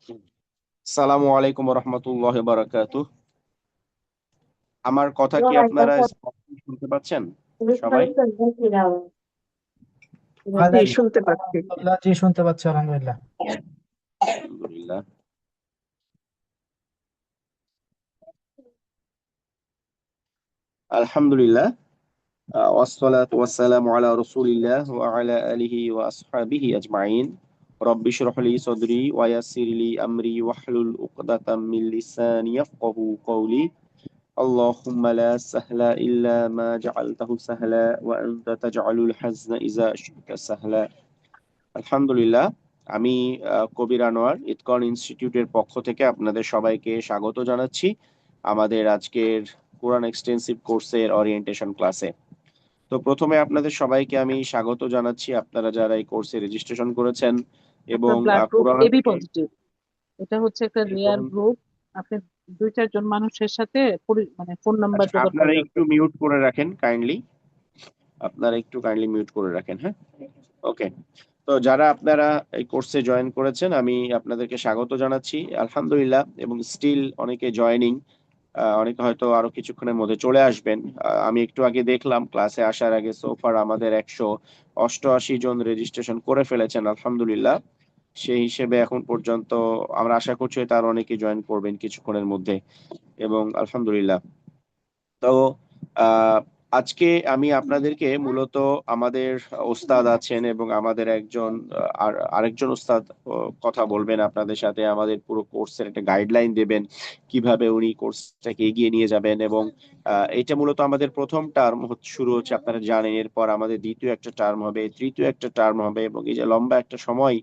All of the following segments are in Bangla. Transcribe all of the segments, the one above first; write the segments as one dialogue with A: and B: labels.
A: আসসালামু আলাইকুম রহমতুল্লাহ বারাকাতুহ। আমার কথা কি আপনারা স্পষ্ট শুনতে পাচ্ছেন সবাই?
B: জি,
C: ওয়ালাইকুম
B: শুনতে
C: আসসালাম
B: পাচ্ছি।
C: রাহমাতুল্লাহ। জি, শুনতে পাচ্ছি আলহামদুলিল্লাহ।
A: আলহামদুলিল্লাহ। আলহামদুলিল্লাহ। ওয়াসসালাতু ওয়াসসালামু আলা রাসূলিল্লাহ ওয়া আলা আলিহি ওয়া আসহাবিহি আজমাইন। রব্বি ইশরাহ লি সাদরি ওয়া ইয়াসসির লি আমরি ওয়াহলুল উকদাতাম মিন লিসানি ইয়াফকাহু কওলি। اللهم لا سهل إلا ما جعلته سهلا وأنت تجعل الحزن إذا شئت سهلا। আলহামদুলিল্লাহ। আমি কবির আনোয়ার ইতকন ইনস্টিটিউটের পক্ষ থেকে আপনাদের সবাইকে স্বাগত জানাচ্ছি আমাদের আজকের কোরআন এক্সটেন্সিভ কোর্সের ওরিয়েন্টেশন ক্লাসে। তো প্রথমে আপনাদের সবাইকে আমি স্বাগত জানাচ্ছি, আপনারা যারা এই কোর্সে রেজিস্ট্রেশন করেছেন এবং
B: আপনার ব্লাড গ্রুপ
A: কোরআন
B: এবি পজিটিভ। এটা হচ্ছে একটা রেয়ার
A: এবং
B: গ্রুপ। আপনি দুই চারজন মানুষের সাথে মানে ফোন নাম্বার
A: আচ্ছা,
B: জোগাড়
A: আপনারা
B: করে
A: একটু
B: রাখবেন।
A: মিউট করে রাখেন কাইন্ডলি। আপনারা একটু কাইন্ডলি মিউট করে রাখেন, হ্যাঁ। ওকে। তো যারা আপনারা এই কোর্সে জয়েন করেছেন আমি আপনাদেরকে স্বাগত জানাচ্ছি আলহামদুলিল্লাহ, এবং স্টিল অনেকে জয়েনিং, অনেকে হয়তো আরো কিছুক্ষণের মধ্যে চলে আসবেন। আমি একটু আগে দেখলাম ক্লাসে আসার আগে সোফার আমাদের 188 জন রেজিস্ট্রেশন করে ফেলেছেন আলহামদুলিল্লাহ। সেই হিসেবে এখন পর্যন্ত আমরা আশা করছি তার অনেকে জয়েন করবেন কিছুক্ষণের মধ্যে, এবং আলহামদুলিল্লাহ। তো আহ, আজকে আমি আপনাদেরকে মূলত আমাদের ওস্তাদ আছেন এবং আমাদের একজন আরেকজন ওস্তাদ কথা বলবেন আপনাদের সাথে, আমাদের পুরো কোর্সের একটা গাইডলাইন দেবেন কিভাবে উনি কোর্সটাকে এগিয়ে নিয়ে যাবেন। এবং এটা মূলত আমাদের প্রথম টার্ম শুরু হচ্ছে, আপনারা জানেন। এরপর আমাদের দ্বিতীয় একটা টার্ম হবে, তৃতীয় একটা টার্ম হবে, এবং এই যে লম্বা একটা সময়,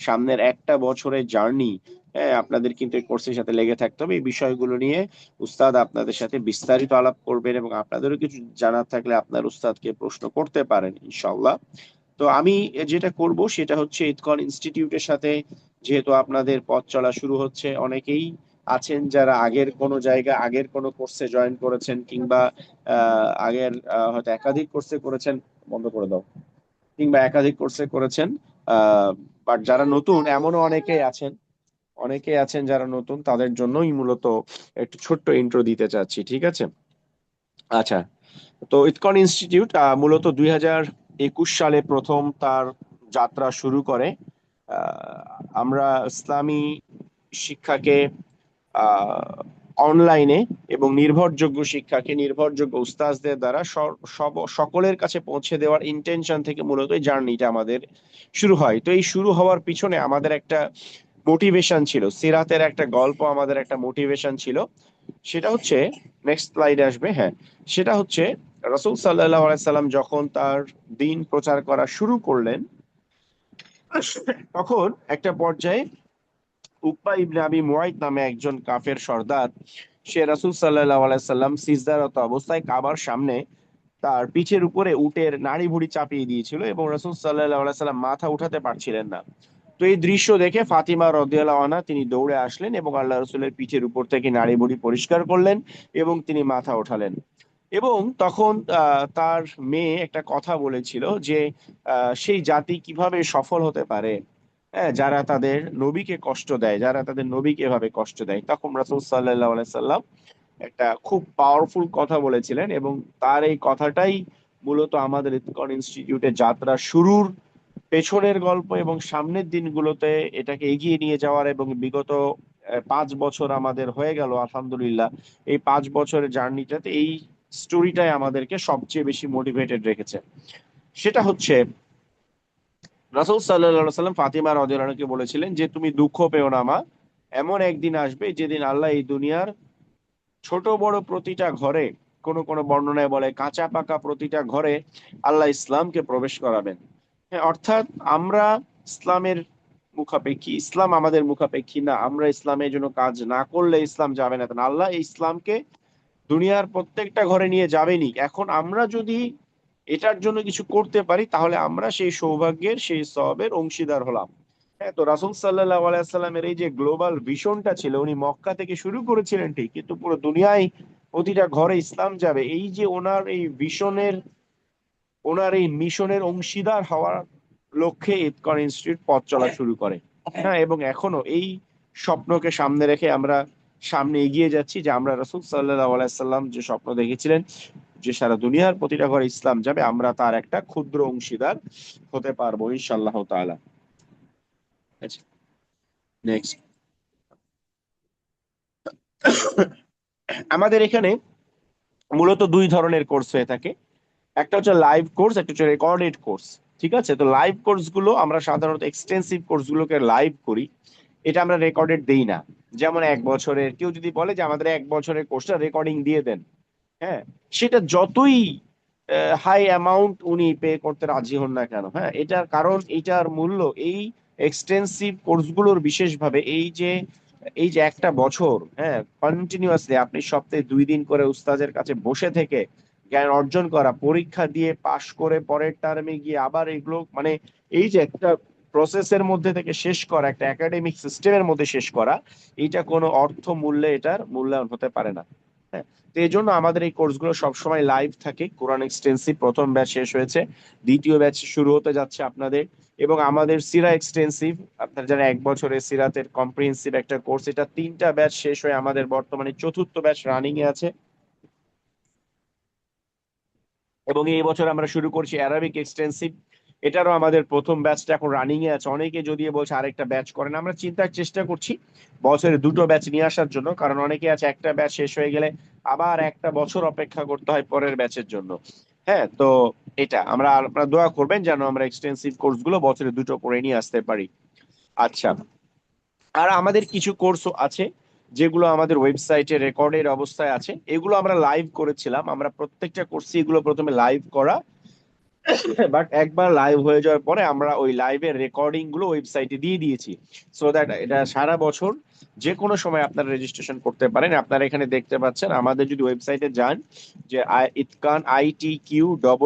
A: সামনের একটা বছরের জার্নি, হ্যাঁ, আপনাদের কিন্তু এই কোর্সের সাথে লেগে থাকতে হবে। এই বিষয়গুলো নিয়ে উস্তাদ আপনাদের সাথে বিস্তারিত আলাপ করবেন, এবং আপনাদেরও কিছু জানার থাকলে আপনার উস্তাদকে প্রশ্ন করতে পারেন ইনশাল্লাহ। তো আমি যেটা করব সেটা হচ্ছে ইতকন ইনস্টিটিউটের সাথে যেহেতু আপনাদের পথ চলা শুরু হচ্ছে, অনেকেই আছেন যারা আগের কোনো কোর্সে জয়েন করেছেন, কিংবা আগের হয়তো একাধিক কোর্সে করেছেন। বন্ধ করে দাও। কিংবা একাধিক কোর্সে করেছেন, বাট যারা নতুন এমনও অনেকেই আছেন যারা নতুন, তাদের জন্যই মূলত একটু ছোট্ট ইন্ট্রো দিতে চাচ্ছি, ঠিক আছে? আচ্ছা। তো ইতকন ইনস্টিটিউট মূলত 2021 সালে প্রথম তার যাত্রা শুরু করে। আহ, আমরা ইসলামী শিক্ষাকে অনলাইনে এবং নির্ভরযোগ্য শিক্ষাকে নির্ভরযোগ্য উস্তাজদের দ্বারা সকলের কাছে পৌঁছে দেওয়ার ইন্টেনশন থেকে মূলত এই জার্নিটা আমাদের শুরু হয়। তো এই শুরু হওয়ার পিছনে আমাদের একটা মোটিভেশন ছিল, সিরাতের একটা গল্প আমাদের একটা মোটিভেশন ছিল। সেটা হচ্ছে, নেক্সট স্লাইডে আসবে, হ্যাঁ। সেটা হচ্ছে রাসূল সাল্লাল্লাহু আলাইহি সাল্লাম যখন তার দ্বীন প্রচার করা শুরু করলেন, তখন একটা পর্যায়ে উকবা ইবনে আবি মুয়াইত নামে একজন কাফের সর্দার, সে রাসূল সাল্লাল্লাহু আলাইহি সাল্লাম সিজদারত অবস্থায় কাবার সামনে তার পিঠের উপরে উটের নাড়ি ভুড়ি চাপিয়ে দিয়েছিল, এবং রাসূল সাল্লাল্লাহু আলাইহি সাল্লাম মাথা উঠাতে পারছিলেন না। তো এই দৃশ্য দেখে ফাতিমা রাদিয়াল্লাহু আনহা তিনি দৌড়ে আসলেন এবং আল্লাহ রসুলের পিঠের উপর থেকে নাড়ি ভুড়ি পরিষ্কার করলেন, এবং তিনি মাথা ওঠালেন। এবং তখন তার মেয়ে একটা কথা বলেছিল যে সেই জাতি কিভাবে সফল হতে পারে, হ্যাঁ, যারা তাদের নবীকে কষ্ট দেয়, যারা তাদের নবীকে এভাবে কষ্ট দেয়। তখন রাসূল সাল্লাল্লাহু আলাইহি সাল্লাম একটা খুব পাওয়ারফুল কথা বলেছিলেন, এবং তার এই কথাটাই মূলত আমাদের ইতকন ইনস্টিটিউটের যাত্রা শুরুর পেছনের গল্প, এবং সামনের দিনগুলোতে এটাকে এগিয়ে নিয়ে যাওয়ার। এবং বিগত 5 বছর আমাদের হয়ে গেল আলহামদুলিল্লাহ। এই 5 বছরের জার্নিটাতে এই স্টোরিটাই আমাদেরকে সবচেয়ে বেশি মোটিভেটেড রেখেছে। সেটা হচ্ছে, রাসূল সাল্লাল্লাহু আলাইহি সাল্লাম ফাতিমা রাদিয়াল্লাহু আনহাকে বলেছিলেন যে তুমি দুঃখ পেও না মা, এমন একদিন আসবে যেদিন আল্লাহ এই দুনিয়ার ছোট বড় প্রতিটা ঘরে, কোন কোন বর্ণনায় বলে কাঁচা পাকা প্রতিটা ঘরে আল্লাহ ইসলামকে প্রবেশ করাবেন। হ্যাঁ, অর্থাৎ আমরা ইসলামের মুখাপেক্ষী, ইসলাম আমাদের মুখাপেক্ষী না। আমরা ইসলামের জন্য কাজ না করলে ইসলাম যাবে না, কারণ আল্লাহ এই ইসলামকে দুনিয়ার প্রত্যেকটা ঘরে নিয়ে যাবেনি। এখন আমরা যদি এটার জন্য কিছু করতে পারি, তাহলে আমরা সেই সৌভাগ্যের, সেই সওয়াবের অংশীদার হলাম। হ্যাঁ, তো রাসূল সাল্লাল্লাহু আলাইহি সাল্লামের এই যে গ্লোবাল ভিশনটা ছিল, উনি মক্কা থেকে শুরু করেছিলেন ঠিক, কিন্তু পুরো দুনিয়ায় প্রতিটা ঘরে ইসলাম যাবে, এই যে ওনার এই ভিশনের, ওনার এই মিশনের অংশীদার হওয়ার লক্ষ্যে ইতকন ইনস্টিটিউট পথ চলা শুরু করে। হ্যাঁ, এবং এখনো এই স্বপ্নকে সামনে রেখে আমরা সামনে এগিয়ে যাচ্ছি, যে আমরা রাসূল সাল্লাল্লাহু আলাইহি সাল্লাম যে স্বপ্ন দেখেছিলেন যে সারা দুনিয়ার প্রতিটা ঘরে ইসলাম যাবে, আমরা তার একটা ক্ষুদ্র অংশীদার হতে পারবো ইনশাআল্লাহ তাআলা। আচ্ছা, নেক্সট। আমাদের এখানে মূলত দুই ধরনের কোর্স হয়ে থাকে, একটা হচ্ছে লাইভ কোর্স, একটা হচ্ছে রেকর্ডেড কোর্স। ঠিক আছে, তো লাইভ কোর্স গুলো আমরা সাধারণত এক্সটেন্সিভ কোর্স গুলোকে লাইভ করি, এটা আমরা রেকর্ডেড দেই না। যেমন 1 বছরের কেউ যদি বলে যে আমাদের 1 বছরের কোর্সটা রেকর্ডিং দিয়ে দেন, হ্যাঁ, সেটা যতই হাই অ্যামাউন্ট উনি পে করতে রাজি হন না কেন, হ্যাঁ, এটার কারণ, এটার মূল্য এই এক্সটেন্সিভ কোর্সগুলোর বিশেষভাবে এই যে একটা বছর, হ্যাঁ, কন্টিনিউয়াসলি আপনি সপ্তাহে 2 দিন করে উস্তাদের কাছে বসে থেকে জ্ঞান অর্জন করা, পরীক্ষা দিয়ে পাশ করে পরের টার্মে গিয়ে আবার এগুলো, মানে এই যে একটা প্রসেসের মধ্যে থেকে শেষ করা, একটা একাডেমিক সিস্টেমের মধ্যে শেষ করা, এটা কোনো অর্থ মূল্যে এটার মূল্যায়ন হতে পারে না। হ্যাঁ, তো এই জন্য আমাদের এই কোর্সগুলো সবসময় লাইভ থাকে। কোরআন এক্সটেন্সিভ প্রথম ব্যাচ শেষ হয়েছে, দ্বিতীয় ব্যাচ শুরু হতে যাচ্ছে আপনাদের। এবং আমাদের সিরা এক্সটেন্সিভ, আপনার যারা 1 বছরের সিরাতের কম্প্রিহেন্সিভ একটা কোর্স, এটা 3টা ব্যাচ শেষ হয়ে আমাদের বর্তমানে চতুর্থ ব্যাচ রানিং এ আছে। এবং এই বছর আমরা শুরু করছি অ্যারাবিক এক্সটেন্সিভ, এটারও আমাদের প্রথম ব্যাচটা এখন রানিং এ আছে। অনেকে যদিও বলছে আরেকটা ব্যাচ করেন, আমরা চিন্তার চেষ্টা করছি বছরে 2টো ব্যাচ নিয়ে আসার জন্য, কারণ অনেকে আছে একটা ব্যাচ শেষ হয়ে গেলে আবার একটা বছর অপেক্ষা করতে হয় পরের ব্যাচের জন্য। হ্যাঁ, তো এটা আমরা, আপনারা দোয়া করবেন যেন আমরা এক্সটেন্সিভ কোর্স গুলো বছরে 2টো করে নিয়ে আসতে পারি। আচ্ছা, আর আমাদের কিছু কোর্স আছে যেগুলো আমাদের ওয়েবসাইটে রেকর্ডের অবস্থায় আছে, এগুলো আমরা লাইভ করেছিলাম। আমরা প্রত্যেকটা কোর্সে এগুলো প্রথমে লাইভ করা, বাট একবার লাইভ হয়ে যাওয়ার পরে আমরা ওই লাইভের রেকর্ডিং গুলো ওয়েবসাইটে দিয়ে দিয়েছি, সো দ্যাট এটা সারা বছর যে কোনো সময় আপনারা রেজিস্ট্রেশন করতে পারেন। আপনারা এখানে দেখতে পাচ্ছেন, আমাদের যদি ওয়েবসাইটে যান, যে itqan.org,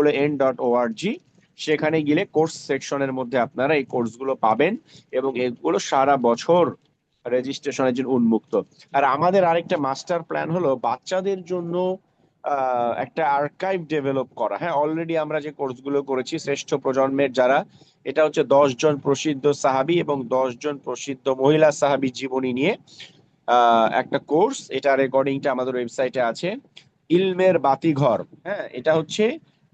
A: সেখানে গেলে কোর্স সেকশনের মধ্যে আপনারা এই কোর্সগুলো পাবেন, এবং এগুলো সারা বছর রেজিস্ট্রেশনের জন্য উন্মুক্ত। আর আমাদের আরেকটা মাস্টার প্ল্যান হলো বাচ্চাদের জন্য একটা আর্কাইভ ডেভেলপ করা। হ্যাঁ, অলরেডি আমরা যে কোর্সগুলো করেছি শ্রেষ্ঠ প্রজন্মের যারা, এটা হচ্ছে 10 জন প্রসিদ্ধ সাহাবী এবং 10 জন প্রসিদ্ধ মহিলা সাহাবী জীবনী নিয়ে একটা কোর্স, এটা রেকর্ডিংটা আমাদের ওয়েবসাইটে আছে। ইলমের বাতিঘর, হ্যাঁ, এটা হচ্ছে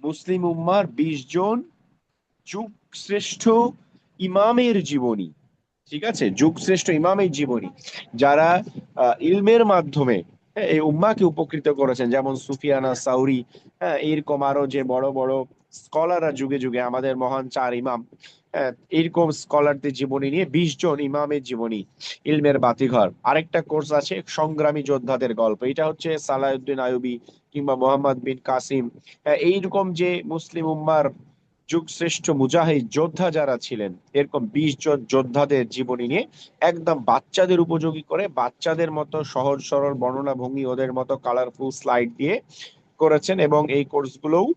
A: মুসলিম উম্মার 20 জন যুগ শ্রেষ্ঠ ইমামের জীবনী। ঠিক আছে, যুগ শ্রেষ্ঠ ইমামের জীবনী, যারা ইলমের মাধ্যমে, হ্যাঁ, এই উম্মাকে উপকৃত করেছেন, যেমন সুফিয়ানা সাউরি, হ্যাঁ, এরকম আরো যে বড় বড় স্কলাররা যুগে যুগে, আমাদের মহান 4 ইমাম, হ্যাঁ, এরকম স্কলারদের জীবনী নিয়ে 20 জন ইমামের জীবনী, ইলমের বাতিঘর। আরেকটা কোর্স আছে সংগ্রামী যোদ্ধাদের গল্প, এটা হচ্ছে সালাউদ্দিন আইয়ুবী কিংবা মোহাম্মদ বিন কাসিম, হ্যাঁ, এইরকম যে মুসলিম উম্মার যুগ শ্রেষ্ঠ মুজাহিদ যোদ্ধা যারা ছিলেন, এরকম 20 জন যোদ্ধাদের জীবনী নিয়ে একদম বাচ্চাদের উপযোগী করে, বাচ্চাদের মতো সহজ সরল বর্ণনা ভঙ্গি, ওদের মতো কালারফুল স্লাইড দিয়ে করেছেন। এবং এই কোর্সগুলোও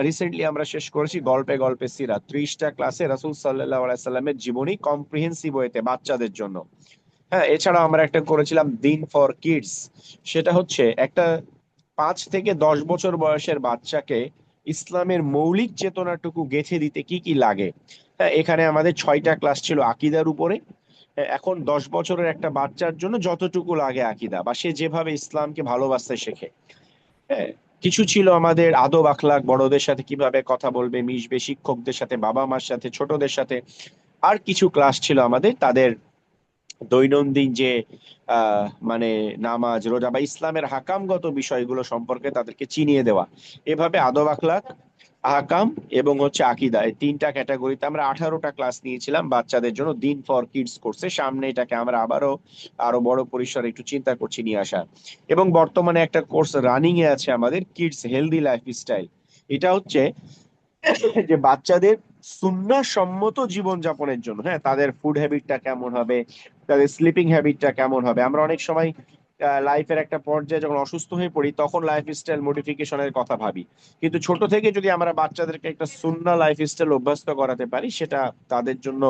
A: রিসেন্টলি আমরা শেষ করেছি গল্পে গল্পে সিরাত, 30টা ক্লাসে রাসূল সাল্লাল্লাহু আলাইহি সাল্লামের জীবনী কম্প্রিহেন্সিভ ওয়েতে বাচ্চাদের জন্য। হ্যাঁ, এছাড়া আমরা একটা করেছিলাম দিন ফর কিডস, সেটা হচ্ছে একটা 5 থেকে 10 বছর বয়সের বাচ্চাকে ইসলামের মৌলিক চেতনাটুকু গেঁথে দিতে কি কি লাগে। হ্যাঁ, এখানে আমাদের 6টা ক্লাস ছিল আকিদার উপরে। হ্যাঁ, এখন 10 বছরের একটা বাচ্চার জন্য যতটুকু লাগে আকিদা, বা সে যেভাবে ইসলামকে ভালোবাসতে শেখে, হ্যাঁ, কিছু ছিল আমাদের আদব আখলাক, বড়দের সাথে কিভাবে কথা বলবে, মিশবে, শিক্ষকদের সাথে, বাবা মার সাথে, ছোটদের সাথে। আর কিছু ক্লাস ছিল আমাদের তাদের দৈনন্দিন যে মানে নামাজ রোজা বা ইসলামের হাকামগত বিষয়গুলো সম্পর্কে তাদেরকে চিনিয়ে দেওয়া। এভাবে আদব আখলাক, আহকাম এবং হচ্ছে আকীদা, এই 3টা ক্যাটাগরিতে আমরা 18টা ক্লাস নিয়েছিলাম বাচ্চাদের জন্য দিন ফর কিডস কোর্সে। সামনে এটাকে আমরা আরো বড় পরিসরে একটু চিন্তা করছি নিয়ে আসা। এবং বর্তমানে একটা কোর্স রানিং এ আছে আমাদের, কিডস হেলদি লাইফস্টাইল। এটা হচ্ছে যে বাচ্চাদের সুন্নাহ সম্মত জীবনযাপনের জন্য, হ্যাঁ, তাদের ফুড হ্যাবিটটা কেমন হবে, তাদের স্লিপিং হ্যাবিটটা কেমন হবে। আমরা অনেক সময় লাইফের একটা পর্যায়ে যখন অসুস্থ হয়ে পড়ি, তখন লাইফস্টাইল মডিফিকেশনের কথা ভাবি, কিন্তু ছোট থেকে যদি আমরা বাচ্চাদেরকে একটা সুন্নাহ লাইফস্টাইল অভ্যস্ত করাতে পারি, সেটা তাদের জন্য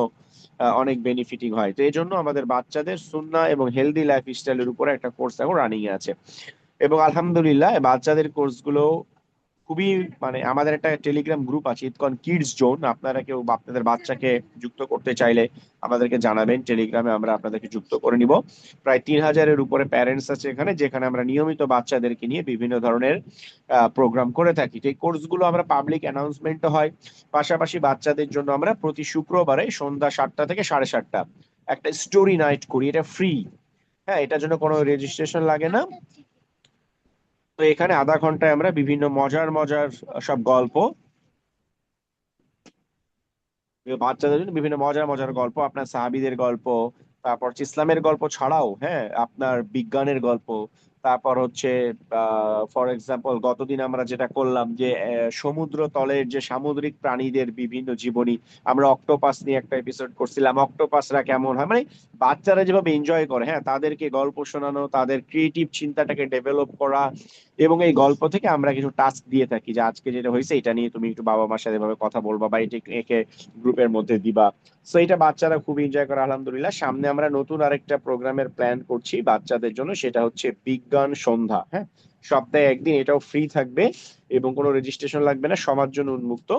A: অনেক বেনিফিটিং হয়। তো এই জন্য আমাদের বাচ্চাদের সুন্নাহ এবং হেলদি লাইফস্টাইলের উপরে একটা কোর্স এখন রানিং এ আছে। এবং আলহামদুলিল্লাহ বাচ্চাদের কোর্সগুলো খুবই মানে আমাদের একটা টেলিগ্রাম গ্রুপ আছে ইতকন কিডস জোন, আপনারা কেউ আপনাদের বাচ্চাকে যুক্ত করতে চাইলে আমাদেরকে জানাবেন, টেলিগ্রামে আমরা আপনাদেরকে যুক্ত করে নিব। প্রায় 3000-এর উপরে প্যারেন্টস আছে এখানে, যেখানে আমরা নিয়মিত বাচ্চাদেরকে নিয়ে বিভিন্ন ধরনের প্রোগ্রাম করে থাকি। তো এই কোর্সগুলো আমরা পাবলিক অ্যানাউন্সমেন্ট হয়, পাশাপাশি বাচ্চাদের জন্য আমরা প্রতি শুক্রবারে সন্ধ্যা 7টা থেকে 7:30 একটা স্টোরি নাইট করি, এটা ফ্রি। হ্যাঁ, এটার জন্য কোনো রেজিস্ট্রেশন লাগে না। তো এখানে আধা ঘন্টায় আমরা বিভিন্ন মজার মজার সব গল্প, বাচ্চাদের জন্য বিভিন্ন মজার মজার গল্প, আপনার সাহাবীদের গল্প, তারপর হচ্ছে ইসলামের গল্প ছাড়াও, হ্যাঁ, আপনার বিজ্ঞানের গল্প, তারপর হচ্ছে ফর এক্সাম্পল গতদিন আমরা যেটা করলাম যে সমুদ্র তলের যে সামুদ্রিক প্রাণীদের বিভিন্ন জীবনী, আমরা অক্টোপাস নিয়ে একটা এপিসোড করছিলাম, অক্টোপাসরা কেমন হয়, মানে বাচ্চারা যেভাবে এনজয় করে, হ্যাঁ, তাদেরকে গল্প শোনানো, তাদের ক্রিয়েটিভ চিন্তাটাকে ডেভেলপ করা। এবং এই গল্প থেকে আমরা কিছু টাস্ক দিয়ে থাকি যে আজকে যেটা হয়েছে এটা নিয়ে তুমি একটু বাবা মার সাথে এভাবে কথা বলবা, বা এটা একটু এঁকে গ্রুপের মধ্যে দিবা। সো এটা বাচ্চারা খুব এনজয় করে আলহামদুলিল্লাহ। সামনে আমরা নতুন আরেকটা প্রোগ্রামের প্ল্যান করছি বাচ্চাদের জন্য, সেটা হচ্ছে বিজ্ঞান সন্ধ্যা। হ্যাঁ, সপ্তাহে একদিন, এটাও ফ্রি থাকবে এবং কোনো রেজিস্ট্রেশন লাগবে না, সবার জন্য উন্মুক্ত।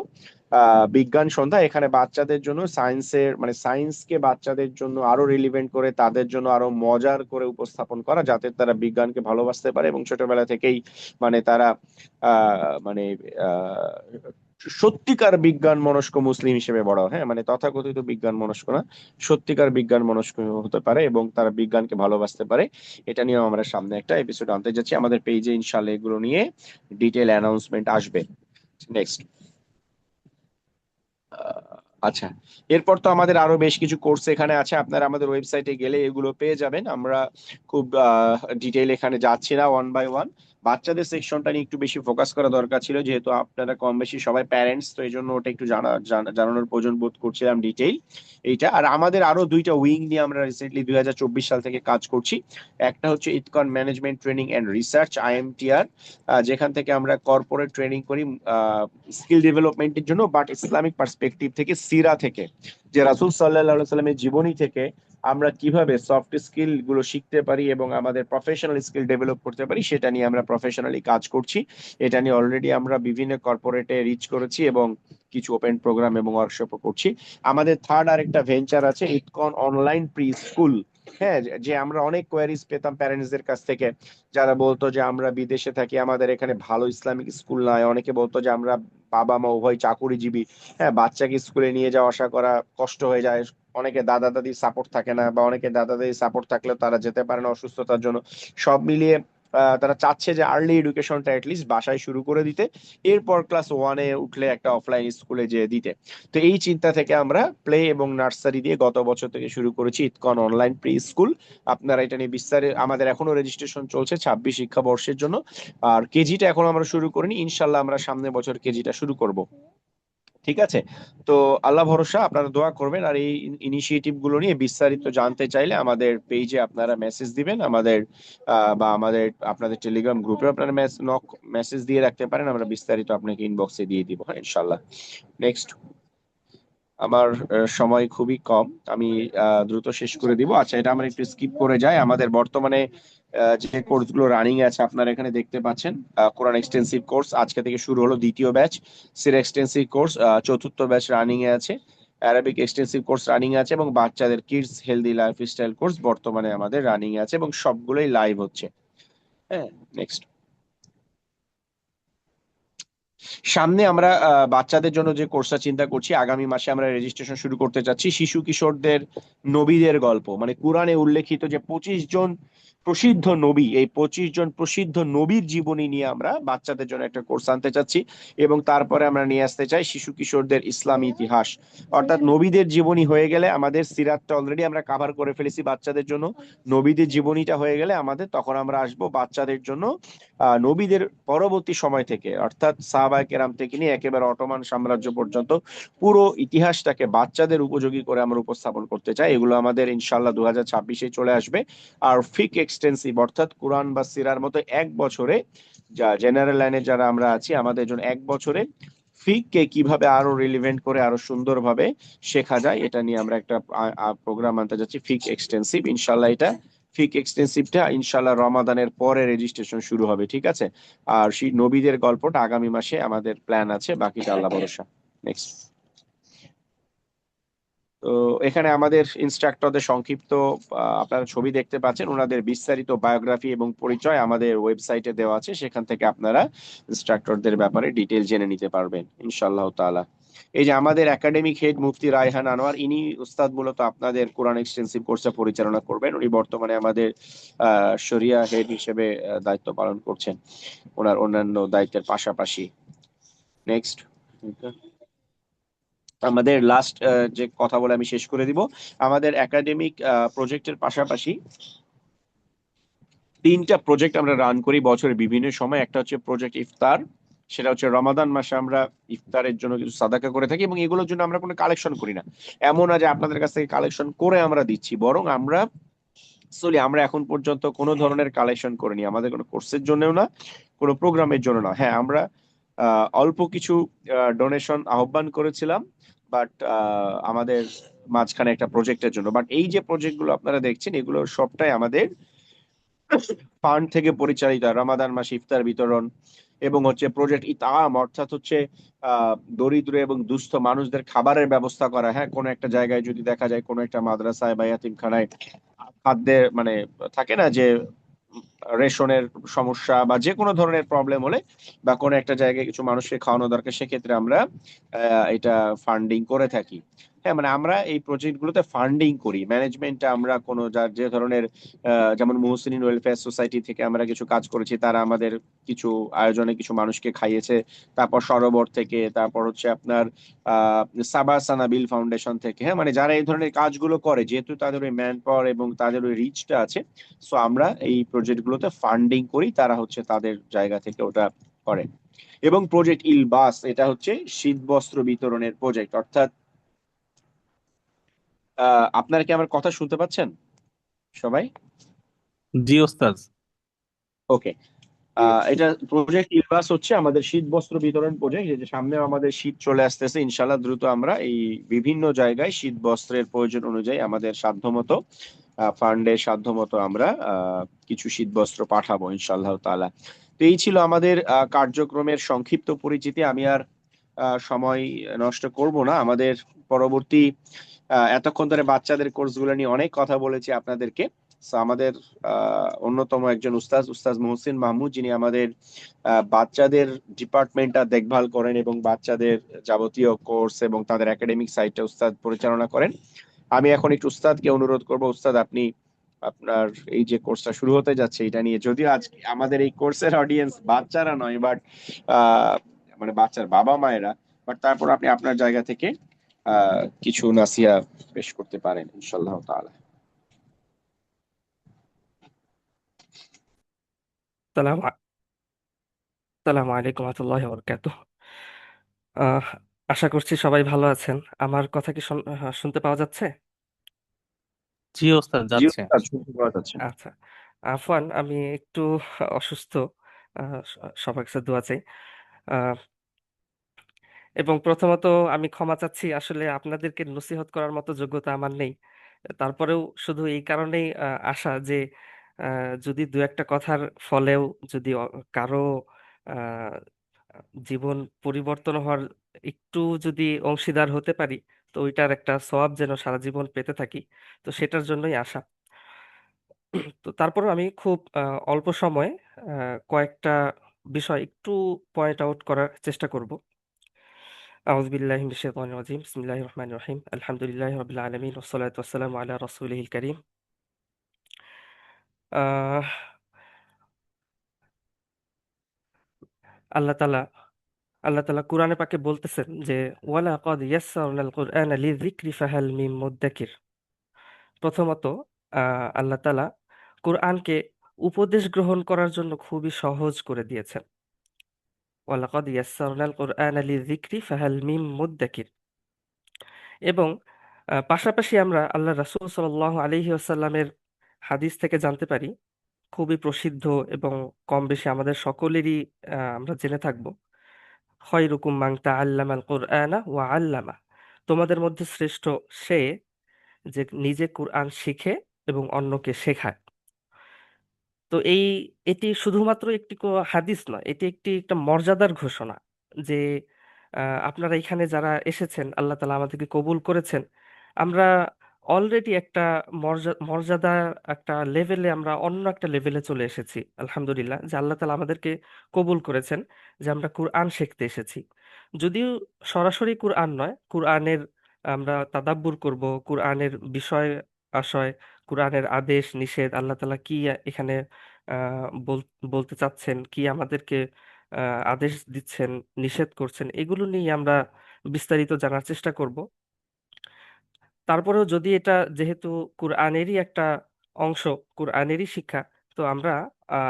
A: বিজ্ঞান সন্ধ্যা, এখানে বাচ্চাদের জন্য সায়েন্সের মানে সায়েন্সকে বাচ্চাদের জন্য আরো রিলিভেন্ট করে, তাদের জন্য আরো মজার করে উপস্থাপন করা, যাতে তারা বিজ্ঞানকে ভালোবাসতে পারে এবং ছোটবেলা থেকেই মানে তারা মানে আহ সত্যিকার বিজ্ঞান মনস্ক মুসলিম হিসেবে বড়, হ্যাঁ, মানে তথাকথিত বিজ্ঞান মনস্ক না, সত্যিকার বিজ্ঞান মনস্ক হতে পারে এবং তারা বিজ্ঞানকে ভালোবাসতে পারে। এটা নিয়েও আমরা সামনে একটা এপিসোড আনতে যাচ্ছি, আমাদের পেজে ইনশাল্লাহ এগুলো নিয়ে ডিটেল অ্যানাউন্সমেন্ট আসবে। নেক্সট, আচ্ছা, এরপর তো আমাদের আরো বেশ কিছু কোর্স এখানে আছে, আপনারা আমাদের ওয়েবসাইটে গেলে এগুলো পেয়ে যাবেন। আমরা খুব ডিটেইল এখানে যাচ্ছি না, ওয়ান বাই ওয়ান। বাচ্চাদের সেকশনটা নিয়ে একটু বেশি ফোকাস করা দরকার ছিল, যেহেতু আপনারা কম বেশি সবাই প্যারেন্টস, তো এই জন্য ওটা একটু জানানোর প্রয়োজন বোধ করছিলাম ডিটেইল এইটা। আর আমাদের আরো দুইটা উইং নিয়ে আমরা রিসেন্টলি 2024 সাল থেকে কাজ করছি। একটা হচ্ছে ইতকন management training and research, IMTR, যেখান থেকে আমরা কর্পোরেট ট্রেনিং করি স্কিল ডেভেলপমেন্টের জন্য, বাট ইসলামিক পার্সপেক্টিভ থেকে, সিরা থেকে, যে রাসূল সাল্লাল্লাহু সাল্লামের জীবনী থেকে আমরা কিভাবে সফট স্কিল গুলো শিখতে পারি এবং আমাদের প্রফেশনাল স্কিল ডেভেলপ করতে পারি, সেটা নিয়ে আমরা প্রফেশনালি কাজ করছি। এটা নিয়ে অলরেডি আমরা বিভিন্ন কর্পোরেটে রিচ করেছি এবং কিছু ওপেন প্রোগ্রাম এবং ওয়ার্কশপও করছি। আমাদের থার্ড আরেকটা ভেঞ্চার আছে, ইতকন অনলাইন প্রি স্কুল। হ্যাঁ, যে আমরা অনেক কোয়ারিজ পেতাম প্যারেন্টসদের কাছ থেকে, যারা বলতো যে আমরা বিদেশে থাকি, আমাদের এখানে ভালো ইসলামিক স্কুল নাই, অনেকে বলতো যে আমরা বাবা মা উভয় চাকুরিজীবী, হ্যাঁ, বাচ্চাকে স্কুলে নিয়ে যাওয়া আসা করা কষ্ট হয়ে যায়, অনেকে দাদা দাদির সাপোর্ট থাকে না, বা অনেকে দাদা দাদির সাপোর্ট থাকলেও তারা যেতে পারে না অসুস্থতার জন্য। সব মিলিয়ে তারা চাচ্ছে যে আর্লি এডুকেশনটা অ্যাটলিস্ট বাসায় শুরু করে দিতে, এরপর ক্লাস 1-এ উঠলে একটা অফলাইন স্কুলে যেয়ে দিতে। তো এই চিন্তা থেকে আমরা প্লে এবং নার্সারি দিয়ে গত বছর থেকে শুরু করেছি ইতকন অনলাইন প্রি স্কুল। আপনারা এটা নিয়ে বিস্তারে, আমাদের এখনো রেজিস্ট্রেশন চলছে 26 শিক্ষাবর্ষের জন্য। আর কেজিটা এখন আমরা শুরু করিনি, ইনশাল্লাহ আমরা সামনের বছর কেজিটা শুরু করব। ঠিক আছে, তো আল্লাহ ভরসা, আপনারা দোয়া করবেন। আর এই ইনিশিয়েটিভ গুলো নিয়ে বিস্তারিত জানতে চাইলে আমাদের পেজে আপনারা মেসেজ দিবেন, আমাদের বা আমাদের আপনাদের টেলিগ্রাম গ্রুপে আপনারা মেসেজ দিয়ে রাখতে পারেন, আমরা বিস্তারিত আপনাকে ইনবক্সে দিয়ে দিব, হ্যাঁ, ইনশাল্লাহ। নেক্সট, আমার সময় খুবই কম, আমি দ্রুত শেষ করে দিব। আচ্ছা, এটা আমরা একটু স্কিপ করে যাই। আমাদের বর্তমানে যে কোর্সগুলো রানিং আছে আপনারা এখানে দেখতে পাচ্ছেন, কোরআন এক্সটেন্সিভ কোর্স আজকে থেকে শুরু হলো, দ্বিতীয় ব্যাচ। সিরা এক্সটেন্সিভ কোর্স চতুর্থ ব্যাচ রানিং এ আছে। অ্যারাবিক এক্সটেন্সিভ কোর্স রানিং আছে, এবং বাচ্চাদের কিডস হেলদি লাইফস্টাইল কোর্স বর্তমানে আমাদের রানিং আছে এবং সবগুলোই লাইভ হচ্ছে। হ্যাঁ, নেক্সট, সামনে আমরা বাচ্চাদের জন্য যে কোর্সটা চিন্তা করছি, আগামী মাসে আমরা রেজিস্ট্রেশন শুরু করতে যাচ্ছি শিশু কিশোরদের নবীদের গল্প, মানে কোরআনে উল্লেখিত যে 25 জন প্রসিদ্ধ নবী, এই 25 জন প্রসিদ্ধ নবীর জীবনী নিয়ে আমরা বাচ্চাদের জন্য একটা কোর্স আনতে চাচ্ছি। এবং তারপরে আমরা নিয়ে আসতে চাই শিশু কিশোরদের ইসলামী ইতিহাস, অর্থাৎ নবীদের জীবনী হয়ে গেলে আমাদের সিরাতটা অলরেডি আমরা কাভার করে ফেলেছি বাচ্চাদের জন্য, নবীদের জীবনীটা হয়ে গেলে আমাদের, তখন আমরা আসবো বাচ্চাদের জন্য নবীদের পরবর্তী সময় থেকে, অর্থাৎ সাহাবায়ে কেরাম থেকে নিয়ে একেবারে অটোমান সাম্রাজ্য পর্যন্ত পুরো ইতিহাসটাকে বাচ্চাদের উপযোগী করে আমরা উপস্থাপন করতে চাই। এগুলো আমাদের ইনশাল্লাহ 2026-এ চলে আসবে। আর ফিক এক্সটেন্সিভ, অর্থাৎ কোরআন বা সিরার মতো এক বছরে, যা জেনারেল লাইনে যারা আমরা আছি, আমাদের জন্য এক বছরে ফিককে কিভাবে আরো রিলিভেন্ট করে আরো সুন্দরভাবে শেখা যায়, এটা নিয়ে আমরা একটা প্রোগ্রাম আনতে যাচ্ছি, ফিক এক্সটেন্সিভ। ইনশাল্লাহ এটা ফিক এক্সটেন্সিভটা ইনশাল্লাহ রমাদানের পরে রেজিস্ট্রেশন শুরু হবে, ঠিক আছে। আর সেই নবীদের গল্পটা আগামী মাসে আমাদের প্ল্যান আছে, বাকিটা আল্লাহ ভরসা। নেক্সট। তো এখানে আমাদের ইনস্ট্রাক্টরদের সংক্ষিপ্ত আপনারা ছবি দেখতে পাচ্ছেন, ওনাদের বিস্তারিত বায়োগ্রাফি এবং পরিচয় আমাদের ওয়েবসাইটে দেওয়া আছে, সেখান থেকে আপনারা ইনস্ট্রাক্টরদের ব্যাপারে ডিটেল জেনে নিতে পারবেন ইনশাআল্লাহ তাআলা। এই যে আমাদের একাডেমিক হেড মুফতি রায়হান আনোয়ার, ইনি উস্তাদ মূলত আপনাদের কোরআন এক্সটেন্সিভ কোর্সটা পরিচালনা করবেন। উনি বর্তমানে আমাদের শরিয়া হেড হিসেবে দায়িত্ব পালন করছেন, ওনার অন্যান্য দায়িত্বের পাশাপাশি। নেক্সট। আমাদের লাস্ট যে কথা বলে আমি শেষ করে দিব, আমাদের একাডেমিক প্রজেক্টের পাশাপাশি 3টা প্রজেক্ট আমরা রান করি বছরের বিভিন্ন সময়। একটা হচ্ছে প্রজেক্ট ইফতার, সেটা হচ্ছে রমাদান মাসে আমরা ইফতারের জন্য কিছু সাদাকা করে থাকি, এবং এগুলোর জন্য আমরা কোনো কালেকশন করি না। এমন না যে আপনাদের কাছ থেকে কালেকশন করে আমরা দিচ্ছি, বরং আমরা আমরা এখন পর্যন্ত কোনো ধরনের কালেকশন করিনি, আমাদের কোনো কোর্সের জন্যও না, কোনো প্রোগ্রামের জন্য না। হ্যাঁ, আমরা অল্প কিছু ডোনেশন আহ্বান করেছিলাম, বাট আমাদের মাঝখানে একটা প্রজেক্টের জন্য। বাট এই যে প্রজেক্টগুলো আপনারা দেখছেন, এগুলো সবটাই আমাদের ফান্ড থেকে পরিচালিত। রমাদান মাসে ইফতার বিতরণ এবং হচ্ছে প্রজেক্ট ইতআম, অর্থাৎ হচ্ছে দরিদ্র এবং দুস্থ মানুষদের খাবারের ব্যবস্থা করা। হ্যাঁ, কোনো একটা জায়গায় যদি দেখা যায় কোনো একটা মাদ্রাসায় বা ইয়াতিমখানায় খাদ্যের মানে থাকে না যে রেশনের সমস্যা বা যে কোনো ধরনের প্রবলেম হলে, বা কোনো একটা জায়গায় কিছু মানুষকে খাওয়ানো দরকার, সেক্ষেত্রে আমরা এটা ফান্ডিং করে থাকি। হ্যাঁ, মানে আমরা এই প্রজেক্টগুলোতে ফান্ডিং করি, ম্যানেজমেন্টটা আমরা কোনো যার যে ধরনের যেমন মুহসিনিন ওয়েলফেয়ার সোসাইটি থেকে আমরা কিছু কাজ করেছি, তারা আমাদের কিছু আয়োজনে কিছু মানুষকে খাইয়েছে। তারপর সরোবর থেকে, তারপর হচ্ছে আপনার সাবার সানাবিল ফাউন্ডেশন থেকে। হ্যাঁ, মানে যারা এই ধরনের কাজগুলো করে, যেহেতু তাদের ওই ম্যান পাওয়ার এবং তাদের ওই রিচটা আছে, সো আমরা এই প্রজেক্টগুলোতে ফান্ডিং করি, তারা হচ্ছে তাদের জায়গা থেকে ওটা করে। এবং প্রজেক্ট ইলবাস, এটা হচ্ছে শীত বস্ত্র বিতরণের প্রজেক্ট। অর্থাৎ আপনারা কি আমার কথা শুনতে পাচ্ছেন সবাই?
D: জি ওস্তাদ।
A: ওকে। এটা প্রজেক্ট ইলবাস হচ্ছে আমাদের শীত বস্ত্র বিতরণ প্রজেক্ট, যে সামনে আমাদের শীত চলে আসতেছে, ইনশাল্লাহ দ্রুত আমরা এই বিভিন্ন জায়গায় শীত বস্ত্রের প্রয়োজন অনুযায়ী আমাদের সাধ্যমতো ফান্ডের সাধ্যমতো আমরা কিছু শীত বস্ত্র পাঠাবো ইনশাল্লাহ তাআলা। তো এই ছিল আমাদের কার্যক্রমের সংক্ষিপ্ত পরিচিতি। আমি আর সময় নষ্ট করব না। আমাদের পরবর্তী এতক্ষণ ধরে বাচ্চাদের কোর্সগুলো নিয়ে অনেক কথা বলেছি আপনাদেরকে। So, আমাদের অন্যতম একজন উস্তাজ মুহসিন মাহমুদ, যিনি আমাদের বাচ্চাদের ডিপার্টমেন্টটা দেখভাল করেন এবং বাচ্চাদের যাবতীয় কোর্স এবং তাদের একাডেমিক সাইটটা উস্তাদ পরিচালনা করেন। আমি এখন একটু উস্তাদকে অনুরোধ করব, উস্তাদ আপনি আপনার এই যে কোর্সটা শুরু হতে যাচ্ছে এটা নিয়ে, যদিও আজকে আমাদের এই কোর্সের অডিয়েন্স বাচ্চারা নয়, বাট মানে বাচ্চার বাবা মায়েরা, বাট তারপর আপনি আপনার জায়গা থেকে কিছু নাসিহা পেশ করতে পারেন ইনশাআল্লাহ তাআলা।
E: সালাম সালামু আলাইকুম রহমতুল্লাহি ওয়া বারাকাতুহু। আহ, আশা করছি সবাই ভালো আছেন। আমার কথা কি শুনতে পাওয়া যাচ্ছে?
D: জি ওস্তাদ,
A: জি
D: যাচ্ছে।
A: উস্তাদ, শুনতে পাওয়া যাচ্ছে।
E: আচ্ছা, আফওয়ান, আমি একটু অসুস্থ। সবার কাছে দোয়া চাই। আহ, এবং প্রথমত আমি ক্ষমা চাচ্ছি, আসলে আপনাদেরকে নসিহত করার মতো যোগ্যতা আমার নেই। তারপরেও শুধু এই কারণেই আশা যে যদি দু একটা কথার ফলেও যদি কারো আহ, জীবন পরিবর্তন হওয়ার একটু যদি অংশীদার হতে পারি, তো ওইটার একটা সওয়াব যেন সারা জীবন পেতে থাকি, তো সেটার জন্যই আশা। তো তারপর আমি খুব অল্প সময়ে কয়েকটা বিষয় একটু পয়েন্ট আউট করার চেষ্টা করব। আউযু বিল্লাহি মিনাশ শাইতানির রাজিম। বিসমিল্লাহির রহমানির রহিম। আলহামদুলিল্লাহি রাব্বিল আলামিন ওয়াসসালাতু ওয়াসসালামু আলা রাসূলিহিল কারীম। আহ আল্লাহ তাআলা আল্লাহ তাআলা কুরআনে পাকে বলতেছেন যে ওয়ালা ক্বাদ ইয়াসসারনাল কুরআনা লিযিকরি ফাহাল মিন মুদ্দাকির। প্রথমত আল্লাহ তাআলা কুরআনকে উপদেশ গ্রহণ করার জন্য খুবই সহজ করে দিয়েছেন। ওয়ালা ক্বাদ ইয়াসসারনাল কুরআনা লিযিকরি ফাহাল মিন মুদ্দাকির। এবং পাশাপাশি আমরা আল্লাহ রাসূল সাল্লাল্লাহু আলাইহি ওয়াসাল্লামের হাদিস থেকে জানতে পারি, খুবই প্রসিদ্ধ এবং কম বেশি আমাদের সকলেরই আমরা জেনে থাকব, খয়রুকুম মান তাআল্লামাল কুরআনা ওয়া আল্লামা। তোমাদের মধ্যে শ্রেষ্ঠ সে যে নিজে কুরআন শিখে এবং অন্যকে শেখায়। তো এটি শুধুমাত্র একটি হাদিস নয়, এটি একটা মর্যাদার ঘোষণা যে আপনারা এখানে যারা এসেছেন, আল্লাহ তাআলা আমাদেরকে কবুল করেছেন। আমরা অলরেডি একটা মর্যাদা, একটা লেভেলে, আমরা অন্য একটা লেভেলে চলে এসেছি আলহামদুলিল্লাহ, যে আল্লাহ তাআলা আমাদেরকে কবুল করেছেন, যে আমরা কুরআন শিখতে এসেছি। যদিও সরাসরি কুরআন নয়, কুরআনের আমরা তাদাব্বুর করব, কুরআনের বিষয় আশয়, কুরআনের আদেশ নিষেধ, আল্লাহ তাআলা কি এখানে বলতে চাচ্ছেন, কি আমাদেরকে আদেশ দিচ্ছেন, নিষেধ করছেন, এগুলো নিয়ে আমরা বিস্তারিত জানার চেষ্টা করব। তারপরেও যদি এটা যেহেতু কুরআনেরই একটা অংশ, কুরআনেরই শিক্ষা, তো আমরা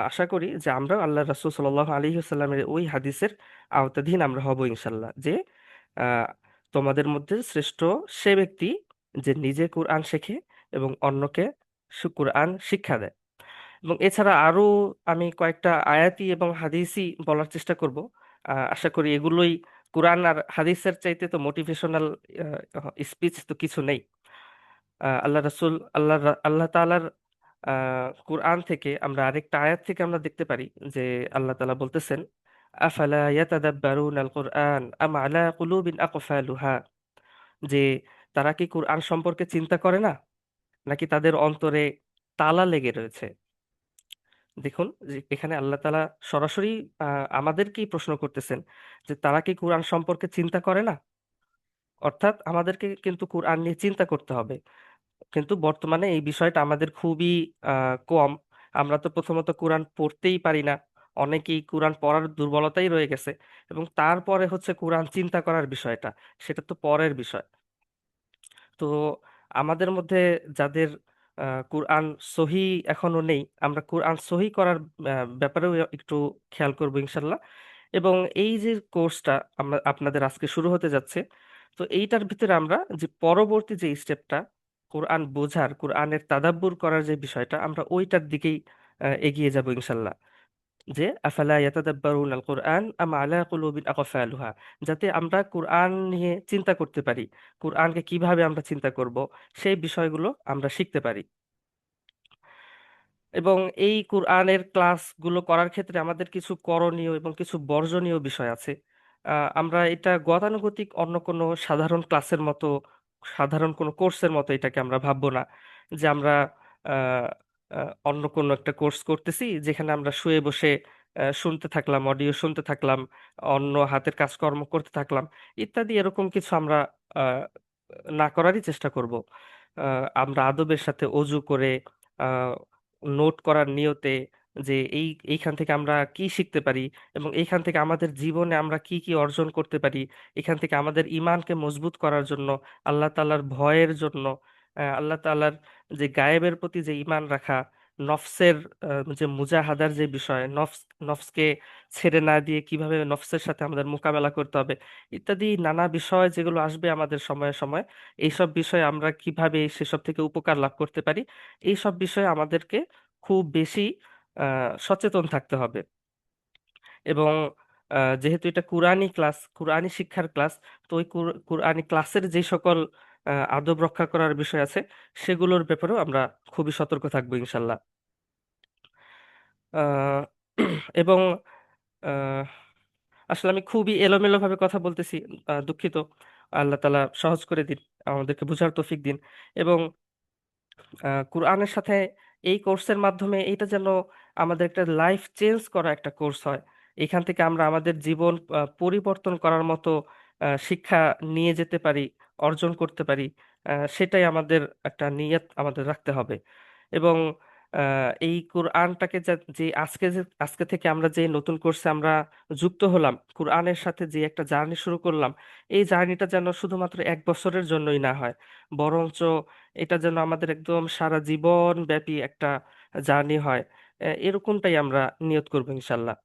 E: আশা করি যে আমরা আল্লাহ রাসূল সাল্লাল্লাহু আলাইহি ওয়াসাল্লামের ওই হাদিসের আওতাধীন আমরা হব ইনশাল্লাহ, যে আহ, তোমাদের মধ্যে শ্রেষ্ঠ সে ব্যক্তি যে নিজে কুরআন শেখে এবং অন্যকে কুরআন শিক্ষা দেয়। এবং এছাড়া আরো আমি কয়েকটা আয়াতি এবং হাদিসই বলার চেষ্টা করব। আশা করি এগুলোই, কোরআন আর হাদিসের চাইতে তো মোটিভেশনাল স্পিচ তো কিছু নেই। আল্লাহ রাসূল, আল্লাহ তাআলার কুরআন থেকে আমরা আরেকটা আয়াত থেকে আমরা দেখতে পারি যে আল্লাহ তাআলা বলতেছেন, আফালা ইয়াতাদাব্বারুনাল কুরআন আম আলা কুলুবিন আকফালুহা, যে তারা কি কুরআন সম্পর্কে চিন্তা করে না, নাকি তাদের অন্তরে তালা লেগে রয়েছে। দেখুন যে এখানে আল্লাহ তাআলা সরাসরি আমাদেরকেই প্রশ্ন করতেছেন যে তারা কি কোরআন সম্পর্কে চিন্তা করে না। অর্থাৎ আমাদেরকে কিন্তু কোরআন নিয়ে চিন্তা করতে হবে। কিন্তু বর্তমানে এই বিষয়টা আমাদের খুবই কম। আমরা তো প্রথমত কোরআন পড়তেই পারি না, অনেকেই কোরআন পড়ার দুর্বলতাই রয়ে গেছে, এবং তারপরে হচ্ছে কোরআন চিন্তা করার বিষয়টা, সেটা তো পরের বিষয়। তো আমাদের মধ্যে যাদের কোরআন সহি এখনো নেই, আমরা কোরআন সহি করার ব্যাপারেও একটু খেয়াল করবো ইনশাল্লাহ। এবং এই যে কোর্সটা আমরা আপনাদের আজকে শুরু হতে যাচ্ছে, তো এইটার ভিতরে আমরা যে পরবর্তী যে স্টেপটা, কোরআন বোঝার, কোরআনের তাদাব্বুর করার যে বিষয়টা, আমরা ওইটার দিকেই এগিয়ে যাব ইনশাল্লাহ। যে আফালা ইয়াতাদাব্বারুন আল কোরআন আম আলা কুলুবিন আকফালুহা, যাতে আমরা কোরআন নিয়ে চিন্তা করতে পারি, কোরআনকে কিভাবে আমরা চিন্তা করব, সেই বিষয়গুলো আমরা শিখতে পারি। এবং এই কোরআনের ক্লাসগুলো করার ক্ষেত্রে আমাদের কিছু করণীয় এবং কিছু বর্জনীয় বিষয় আছে। আমরা এটা গতানুগতিক অন্য কোনো সাধারণ ক্লাসের মতো, সাধারণ কোনো কোর্সের মতো এটাকে আমরা ভাববো না, যে আমরা আহ, অন্য কোনো একটা কোর্স করতেছি যেখানে আমরা শুয়ে বসে শুনতে থাকলাম, অডিও শুনতে থাকলাম, অন্য হাতের কাজকর্ম করতে থাকলাম ইত্যাদি, এরকম কিছু আমরা আহ, না করারই চেষ্টা করব। আমরা আদবের সাথে অজু করে নোট করার নিয়তে, যে এইখান থেকে আমরা কি শিখতে পারি, এবং এইখান থেকে আমাদের জীবনে আমরা কি কি অর্জন করতে পারি, এখান থেকে আমাদের ইমানকে মজবুত করার জন্য, আল্লাহ তাআলার ভয়ের জন্য, আল্লাহ তাআলার যে গায়েবের প্রতি যে ইমান রাখা, নফসের যে মুজাহাদার যে বিষয়, নফসকে ছেড়ে না দিয়ে কিভাবে নফসের সাথে আমাদের মোকাবেলা করতে হবে, ইত্যাদি নানা বিষয় যেগুলো আসবে আমাদের সময়ে সময়ে, এইসব বিষয়ে আমরা কিভাবে সেসব থেকে উপকার লাভ করতে পারি, এইসব বিষয়ে আমাদেরকে খুব বেশি সচেতন থাকতে হবে। এবং যেহেতু এটা কুরআনী ক্লাস, কুরআনী শিক্ষার ক্লাস, তো ওই কুরআনী ক্লাসের যে সকল আদব রক্ষা করার বিষয় আছে, সেগুলোর ব্যাপারেও আমরা খুবই সতর্ক থাকবো ইনশাল্লাহ। আহ, এবং আহ, আসলে আমি খুবই এলোমেলো ভাবে কথা বলতেছি, দুঃখিত। আল্লাহ তাআলা সহজ করে দিন, আমাদেরকে বুঝার তৌফিক দিন। এবং কোরআনের সাথে এই কোর্সের মাধ্যমে এটা যেন আমাদের একটা লাইফ চেঞ্জ করা একটা কোর্স হয়। এখান থেকে আমরা আমাদের জীবন পরিবর্তন করার মতো শিক্ষা নিয়ে যেতে পারি, অর্জন করতে পারি। সেটাই আমাদের একটা নিয়ত আমাদের রাখতে হবে। এবং এই কোরআনটাকে আজকে থেকে আমরা যে নতুন কোর্সে আমরা যুক্ত হলাম, কোরআনের সাথে যে একটা জার্নি শুরু করলাম, এই জার্নিটা যেন শুধুমাত্র 1 বছরের জন্যই না হয়, বরঞ্চ এটা যেন আমাদের একদম সারা জীবন ব্যাপী একটা জার্নি হয়। এরকমটাই আমরা নিয়ত করবো ইনশাল্লাহ।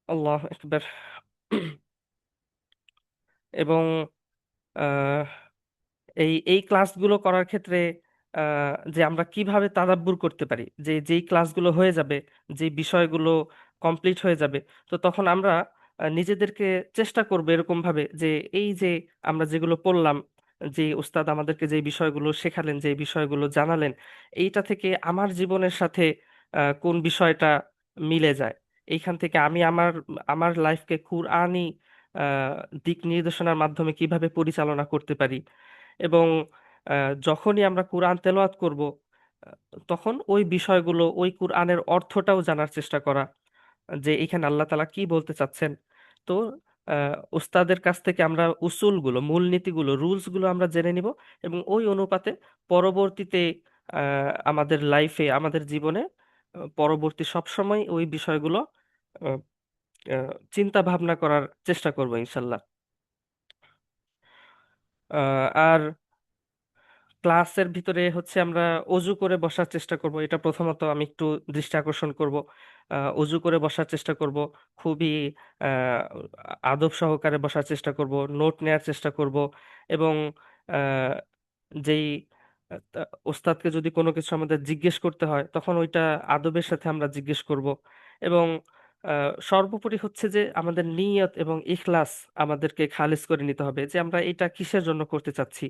E: আল্লাহ একবার। এবং আহ, এই ক্লাসগুলো করার ক্ষেত্রে যে আমরা কিভাবে তাদাব্বুর করতে পারি, যে যেই ক্লাসগুলো হয়ে যাবে, যে বিষয়গুলো কমপ্লিট হয়ে যাবে, তো তখন আমরা নিজেদেরকে চেষ্টা করবো এরকম ভাবে যে এই যে আমরা যেগুলো পড়লাম, যে উস্তাদ আমাদেরকে যে বিষয়গুলো শেখালেন, যে বিষয়গুলো জানালেন, এইটা থেকে আমার জীবনের সাথে কোন বিষয়টা মিলে যায়, এইখান থেকে আমি আমার আমার লাইফকে কুরআনি আহ, দিক নির্দেশনার মাধ্যমে কিভাবে পরিচালনা করতে পারি। এবং যখনই আমরা কুরআন তেলাওয়াত করব, আহ, তখন ওই বিষয়গুলো, ওই কুরআনের অর্থটাও জানার চেষ্টা করা, যে এখানে আল্লাহ তাআলা কি বলতে চাচ্ছেন। তো উস্তাদের কাছ থেকে আমরা উসুলগুলো, মূলনীতিগুলো, রুলসগুলো আমরা জেনে নিব, এবং ওই অনুপাতে পরবর্তীতে আমাদের লাইফে, আমাদের জীবনে পরবর্তী সবসময় ওই বিষয়গুলো আহ, চিন্তা ভাবনা করার চেষ্টা করব ইনশাল্লাহ। আর ক্লাসের ভিতরে হচ্ছে আমরা অজু করে বসার চেষ্টা করব, এটা প্রথমত আমি একটু দৃষ্টি আকর্ষণ করব। অজু করে বসার চেষ্টা করব, খুবই আহ, আদব সহকারে বসার চেষ্টা করব, নোট নেয়ার চেষ্টা করব। এবং আহ, যেই ওস্তাদকে যদি কোনো কিছু আমাদের জিজ্ঞেস করতে হয়, তখন ওইটা আদবের সাথে আমরা জিজ্ঞেস করব। এবং সর্বোপরি হচ্ছে যে আমাদের নিয়ত এবং ইখলাস আমাদেরকে খালিজ করে নিতে হবে, যে আমরা এটা কিসের জন্য করতে চাচ্ছি।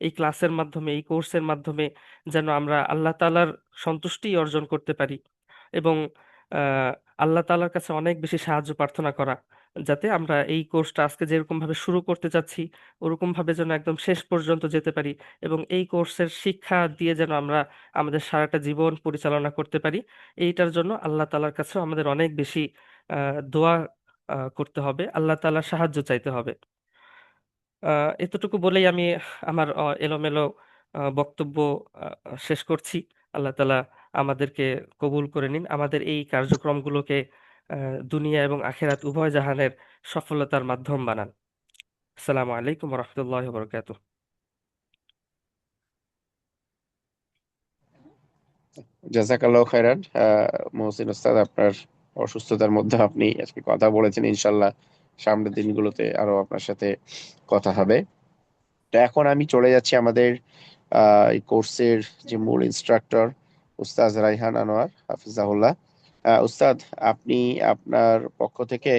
E: এই ক্লাসের মাধ্যমে, এই কোর্সের মাধ্যমে যেন আমরা আল্লাহ তাআলার সন্তুষ্টি অর্জন করতে পারি, এবং আহ, আল্লাহ তাআলার কাছে অনেক বেশি সাহায্য প্রার্থনা করা, যাতে আমরা এই কোর্সটা আজকে যেরকম ভাবে শুরু করতে চাচ্ছি, ওরকম ভাবে যেন একদম শেষ পর্যন্ত যেতে পারি, এবং এই কোর্সের শিক্ষা দিয়ে যেন আমরা আমাদের সারাটা জীবন পরিচালনা করতে পারি। এইটার জন্য আল্লাহ তাআলার কাছেও আমাদের অনেক বেশি দোয়া করতে হবে, আল্লাহ তাআলার সাহায্য চাইতে হবে। এতটুকু বলেই আমি আমার এলোমেলো বক্তব্য শেষ করছি। আল্লাহ তাআলা আমাদেরকে কবুল করে নিন, আমাদের এই কার্যক্রমগুলোকে দুনিয়া এবং আখিরাত উভয় জাহানের সফলতার মাধ্যম বানান। আসসালামু আলাইকুম ওয়া রাহমাতুল্লাহি ওয়া বারাকাতুহু।
A: জাযাকাল্লাহু খাইরান। মহসিন উস্তাদ, আপনার অসুস্থতার মধ্যে আপনি আজকে কথা বলেছেন। ইনশাল্লাহ সামনের দিনগুলোতে আরো আপনার সাথে কথা হবে। তো এখন আমি চলে যাচ্ছি আমাদের এই কোর্সের যে মূল ইনস্ট্রাক্টর, উস্তাদ রাইহান আনোয়ার হাফিজাহুল্লাহ। উস্তাদ, আপনি আপনার পক্ষ থেকে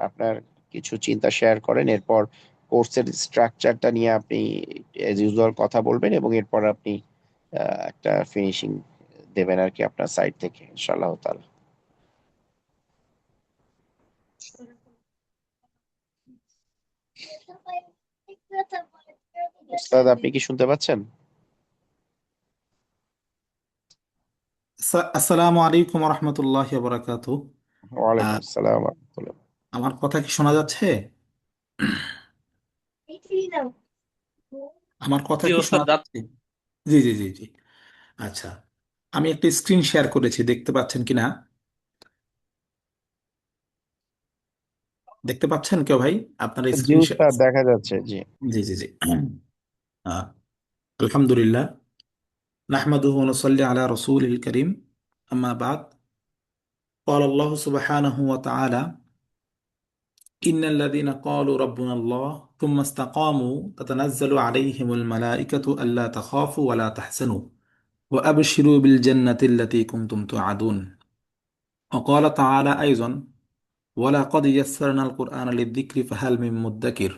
A: আপনার কিছু চিন্তা শেয়ার করেন, এরপর কোর্সের স্ট্রাকচারটা নিয়ে আপনি এজ ইউজুয়াল কথা বলবেন, এবং এরপর আপনি একটা ফিনিশিং দেবেন আর কি আপনার সাইড থেকে, ইনশাআল্লাহ তাআলা। উস্তাদ, আপনি কি শুনতে পাচ্ছেন?
F: আসসালামু আলাইকুম রহমতুল্লাহ বরাকাতু।
A: ওয়ালাইকুম আসসালাম ওয়া রাহমাতুল্লাহ।
F: আমার কথা কি শোনা যাচ্ছে? আমার কথা
D: জি
F: কি
D: ওস্তাদ,
F: শোনা যাচ্ছে? জি জি জি জি। আচ্ছা, আমি একটা স্ক্রিন শেয়ার করেছি, দেখতে পাচ্ছেন কিনা? দেখতে পাচ্ছেন কেউ ভাই? আপনার
A: জি
F: স্ক্রিন শেয়ার?
A: উস্তাদ, দেখা যাচ্ছে, জি।
F: জি জি জি। আহ, আলহামদুলিল্লাহ, নাহমাদুহু ওয়া নুসাল্লি আলা রাসূলিল কারীম, আম্মা বাদ। قال الله سبحانه وتعالى: إن الذين قالوا ربنا الله ثم استقاموا تتنزل عليهم الملائكة ألا تخافوا ولا تحزنوا وأبشروا بالجنة التي كنتم توعدون. وقال تعالى أيضا: ولقد يسرنا القرآن للذكر فهل من مدكر.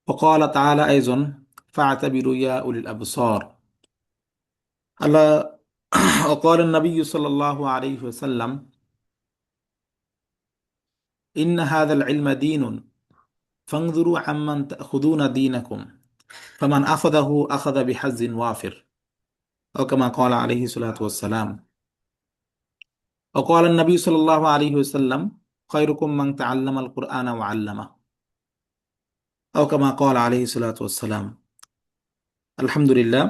F: وقال تعالى أيضا: فاعتبروا يا أولي الأبصار. ألا وقال النبي صلى الله عليه وسلم: إن هذا العلم دين فانظروا عمن تأخذون دينكم فمن أخذه أخذ بحظ وافر، أو كما قال عليه الصلاة والسلام. وقال النبي صلى الله عليه وسلم: خيركم من تعلم القرآن وعلمه، أو كما قال عليه الصلاة والسلام. আলহামদুলিল্লাহ,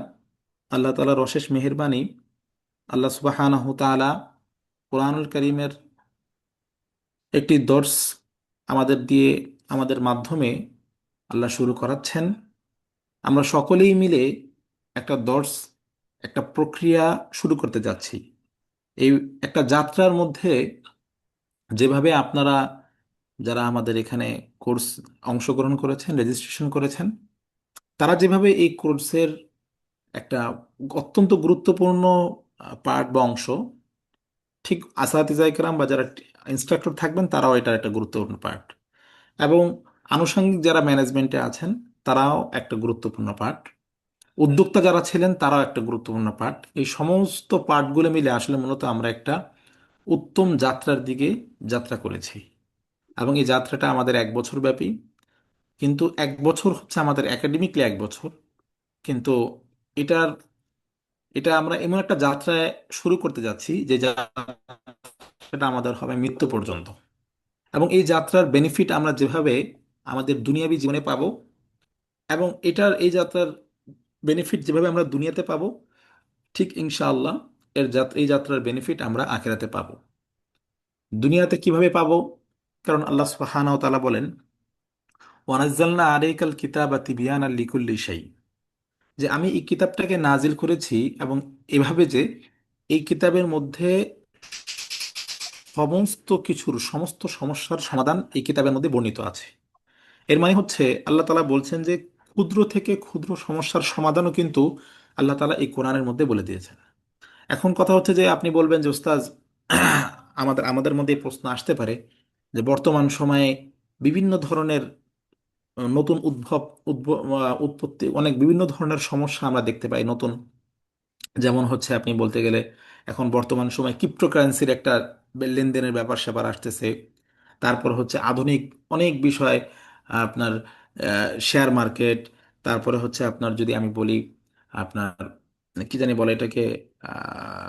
F: আল্লাহ তাআলার অশেষ মেহেরবানি, আল্লাহ সুবহানাহু তাআলা কোরআনুল কারীমের একটি দর্স আমাদের দিয়ে, আমাদের মাধ্যমে আল্লাহ শুরু করাচ্ছেন। আমরা সকলেই মিলে একটা দর্স, একটা প্রক্রিয়া শুরু করতে যাচ্ছি। এই একটা যাত্রার মধ্যে যেভাবে আপনারা যারা আমাদের এখানে কোর্স অংশগ্রহণ করেছেন, রেজিস্ট্রেশন করেছেন, তারা যেভাবে এই কোর্সের একটা অত্যন্ত গুরুত্বপূর্ণ পার্ট বা অংশ, ঠিক আসাতিজা কেরাম বা যারা ইনস্ট্রাক্টর থাকবেন তারাও এটার একটা গুরুত্বপূর্ণ পার্ট, এবং আনুষঙ্গিক যারা ম্যানেজমেন্টে আছেন তারাও একটা গুরুত্বপূর্ণ পার্ট, উদ্যোক্তা যারা ছিলেন তারাও একটা গুরুত্বপূর্ণ পার্ট। এই সমস্ত পার্টগুলো মিলে আসলে মূলত আমরা একটা উত্তম যাত্রার দিকে যাত্রা করেছি। এবং এই যাত্রাটা আমাদের 1 বছর ব্যাপী। কিন্তু 1 বছর হচ্ছে আমাদের একাডেমিকলি 1 বছর, কিন্তু এটার এটা আমরা এমন একটা যাত্রায় শুরু করতে যাচ্ছি যে যাত্রাটা আমাদের হবে মৃত্যু পর্যন্ত। এবং এই যাত্রার বেনিফিট আমরা যেভাবে আমাদের দুনিয়াবী জীবনে পাবো, এবং এই যাত্রার বেনিফিট যেভাবে আমরা দুনিয়াতে পাবো, ঠিক ইনশাআল্লাহ এই যাত্রার বেনিফিট আমরা আখিরাতে পাবো। দুনিয়াতে কিভাবে পাবো? কারণ আল্লাহ সুবহানাহু ওয়া তাআলা বলেন, ওয়ানাজ্জালনা আলাইকাল কিতাবা তিবিয়ানাল লিকুল্লি শাই, যে আমি এই কিতাবটাকে নাজিল করেছি এবং এভাবে যে এই কিতাবের মধ্যে সমস্ত সমস্যার সমাধান এই কিতাবের মধ্যে বর্ণিত আছে। এর মানে হচ্ছে আল্লাহ তাআলা বলছেন যে ক্ষুদ্র থেকে ক্ষুদ্র সমস্যার সমাধানও কিন্তু আল্লাহ তাআলা এই কোরআনের মধ্যে বলে দিয়েছেন। এখন কথা হচ্ছে যে আপনি বলবেন যে ওস্তাজ, আমাদের আমাদের মধ্যে এই প্রশ্ন আসতে পারে যে বর্তমান সময়ে বিভিন্ন ধরনের নতুন উৎপত্তি, অনেক বিভিন্ন ধরনের সমস্যা আমরা দেখতে পাই নতুন। যেমন হচ্ছে আপনি বলতে গেলে এখন বর্তমান সময় ক্রিপ্টোকারেন্সির একটা লেনদেনের ব্যাপার স্যাপার আসতেছে। তারপর হচ্ছে আধুনিক অনেক বিষয়, আপনার শেয়ার মার্কেট, তারপরে হচ্ছে আপনার যদি আমি বলি আপনার কি জানি বলে এটাকে,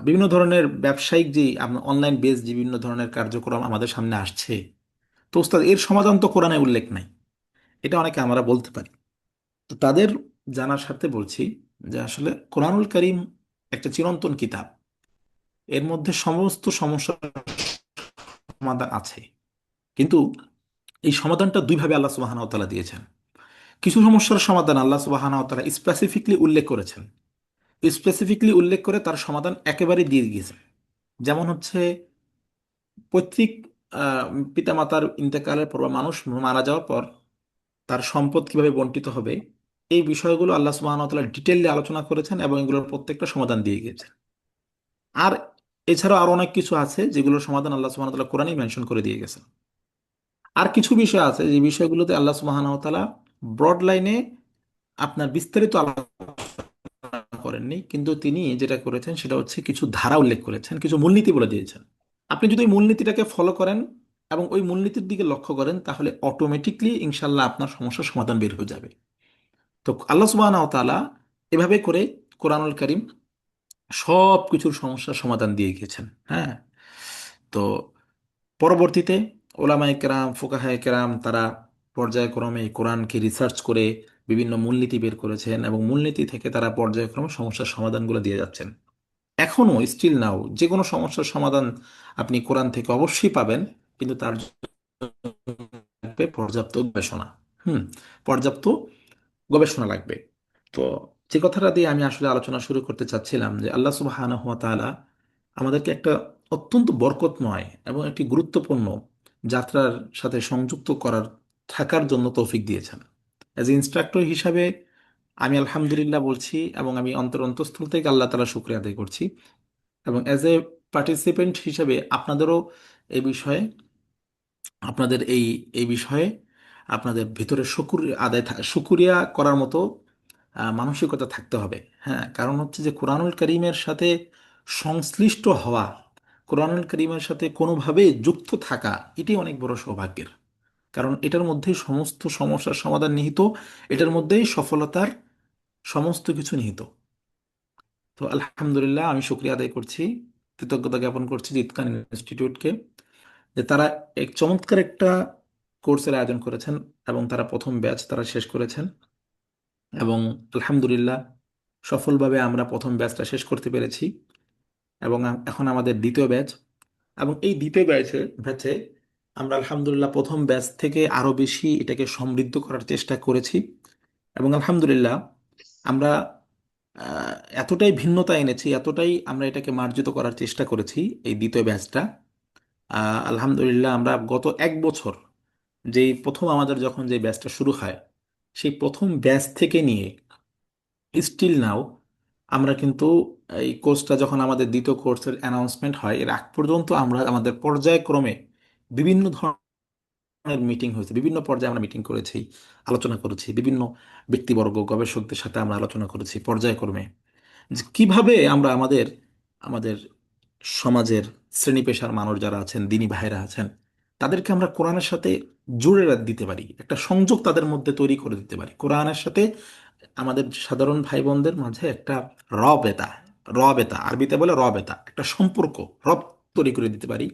F: বিভিন্ন ধরনের ব্যবসায়িক যে আপনার অনলাইন বেস বিভিন্ন ধরনের কার্যক্রম আমাদের সামনে আসছে। তো ওস্তাদ এর সমাধান তো কোরআনে উল্লেখ নাই, এটা অনেকে আমরা বলতে পারি। তো তাদের জানার স্বার্থে বলছি যে আসলে কোরআনুল কারীম একটা চিরন্তন কিতাব, এর মধ্যে সমস্ত সমস্যার সমাধান আছে। কিন্তু এই সমাধানটা দুইভাবে আল্লাহ সুবহানাহু ওয়া তাআলা দিয়েছেন। কিছু সমস্যার সমাধান আল্লাহ সুবহানাহু ওয়া তাআলা স্পেসিফিকলি উল্লেখ করেছেন, স্পেসিফিকলি উল্লেখ করে তার সমাধান একেবারে দিয়ে গিয়েছেন। যেমন হচ্ছে পৈতৃক আহ, পিতামাতার ইন্তেকালের পর বা মানুষ মারা যাওয়ার পর তার সম্পদ কিভাবে বন্টিত হবে, এই বিষয়গুলো আল্লাহ সুবহানাহু ওয়া তাআলা ডিটেইলি আলোচনা করেছেন এবং এগুলোর প্রত্যেকটা সমাধান দিয়ে গিয়েছেন। আর এছাড়াও আরো অনেক কিছু আছে যেগুলোর সমাধান আল্লাহ সুবহানাহু ওয়া তাআলা কোরআনেই মেনশন করে দিয়ে গেছেন। আর কিছু বিষয় আছে যে বিষয়গুলোতে আল্লাহ সুবহানাহু ওয়া তাআলা ব্রড লাইনে আপনার বিস্তারিত আলোচনা করেননি, কিন্তু তিনি যেটা করেছেন সেটা হচ্ছে কিছু ধারা উল্লেখ করেছেন, কিছু মূলনীতি বলে দিয়েছেন। আপনি যদি ওই মূলনীতিটাকে ফলো করেন এবং ওই মূলনীতির দিকে লক্ষ্য করেন, তাহলে অটোমেটিকলি ইনশাল্লাহ আপনার সমস্যার সমাধান বের হয়ে যাবে। তো আল্লাহ সুবহানাহু ওয়া তাআলা এভাবে করে কোরআনুল কারীম সব কিছুর সমস্যার সমাধান দিয়ে গিয়েছেন। হ্যাঁ, তো পরবর্তীতে ওলামায়ে কেরাম, ফুকাহায়ে কেরাম তারা পর্যায়ক্রমে এই কোরআনকে রিসার্চ করে বিভিন্ন মূলনীতি বের করেছেন এবং মূলনীতি থেকে তারা পর্যায়ক্রমে সমস্যার সমাধানগুলো দিয়ে যাচ্ছেন। এখনো স্টিল নাও যে কোনো সমস্যার সমাধান আপনি কোরআন থেকে অবশ্যই পাবেন, কিন্তু তার লাগবে পর্যাপ্ত গবেষণা। হুম, পর্যাপ্ত গবেষণা লাগবে। তো যে কথাটা দিয়ে আমি আসলে আলোচনা শুরু করতে চাচ্ছিলাম যে আল্লাহ সুবহানাহু ওয়া তাআলা আমাদেরকে একটা অত্যন্ত বরকতময় এবং একটি গুরুত্বপূর্ণ যাত্রার সাথে সংযুক্ত থাকার জন্য তৌফিক দিয়েছেন। অ্যাজ এ ইনস্ট্রাক্টর হিসাবে আমি আলহামদুলিল্লাহ বলছি এবং আমি অন্তরস্থল থেকে আল্লাহ তাআলা শুকরিয়া আদায় করছি। এবং অ্যাজ এ পার্টিসিপেন্ট হিসাবে আপনাদেরও এই বিষয়ে আপনাদের এই বিষয়ে আপনাদের ভিতরে শুকরিয়া করার মতো মানসিকতা থাকতে হবে। হ্যাঁ, কারণ হচ্ছে যে কোরআনুল কারীমের সাথে সংশ্লিষ্ট হওয়া, কোরআনুল কারীমের সাথে কোনোভাবে যুক্ত থাকা, এটি অনেক বড় সৌভাগ্যের। কারণ এটার মধ্যেই সমস্ত সমস্যার সমাধান নিহিত, এটার মধ্যেই সফলতার সমস্ত কিছু নিহিত। তো আলহামদুলিল্লাহ আমি শুকরিয়া আদায় করছি, কৃতজ্ঞতা জ্ঞাপন করছি জিতকান ইনস্টিটিউটকে, যে তারা এক চমৎকার একটা কোর্সের আয়োজন করেছেন এবং তারা প্রথম ব্যাচ তারা শেষ করেছেন। এবং আলহামদুলিল্লাহ সফলভাবে আমরা প্রথম ব্যাচটা শেষ করতে পেরেছি এবং এখন আমাদের দ্বিতীয় ব্যাচ। এবং এই দ্বিতীয় ব্যাচে আমরা আলহামদুলিল্লাহ প্রথম ব্যাচ থেকে আরো বেশি এটাকে সমৃদ্ধ করার চেষ্টা করেছি। এবং আলহামদুলিল্লাহ আমরা আহ, এতটাই ভিন্নতা এনেছি, এতটাই আমরা এটাকে মার্জিত করার চেষ্টা করেছি এই দ্বিতীয় ব্যাচটা। আলহামদুলিল্লাহ আমরা গত 1 বছর যেই প্রথম আমাদের যখন যে ব্যাচটা শুরু হয়, সেই প্রথম ব্যাচ থেকে নিয়ে স্টিল নাও আমরা কিন্তু এই কোর্সটা যখন আমাদের দ্বিতীয় কোর্সের অ্যানাউন্সমেন্ট হয় এর আগ পর্যন্ত আমরা আমাদের পর্যায়ক্রমে বিভিন্ন ধরনের মিটিং হয়েছে, বিভিন্ন পর্যায়ে আমরা মিটিং করেছি, আলোচনা করেছি, বিভিন্ন ব্যক্তিবর্গ গবেষকদের সাথে আমরা আলোচনা করেছি পর্যায়ক্রমে, যে কিভাবে আমরা আমাদের আমাদের সমাজের শ্রেণী পেশার মানুষ যারা আছেন, দিনী ভাইরা আছেন, তাদেরকে আমরা কোরআনের সাথে জুড়ে দিতে পারি, একটা সংযোগ তাদের মধ্যে তৈরি করে দিতে পারি। কোরআনের সাথে আমাদের সাধারণ ভাই বোনদের মাঝে একটা রবেতা, রবেতা আরবিতে বলে রবেতা, একটা সম্পর্ক, রব তৈরি করে দিতে পারি।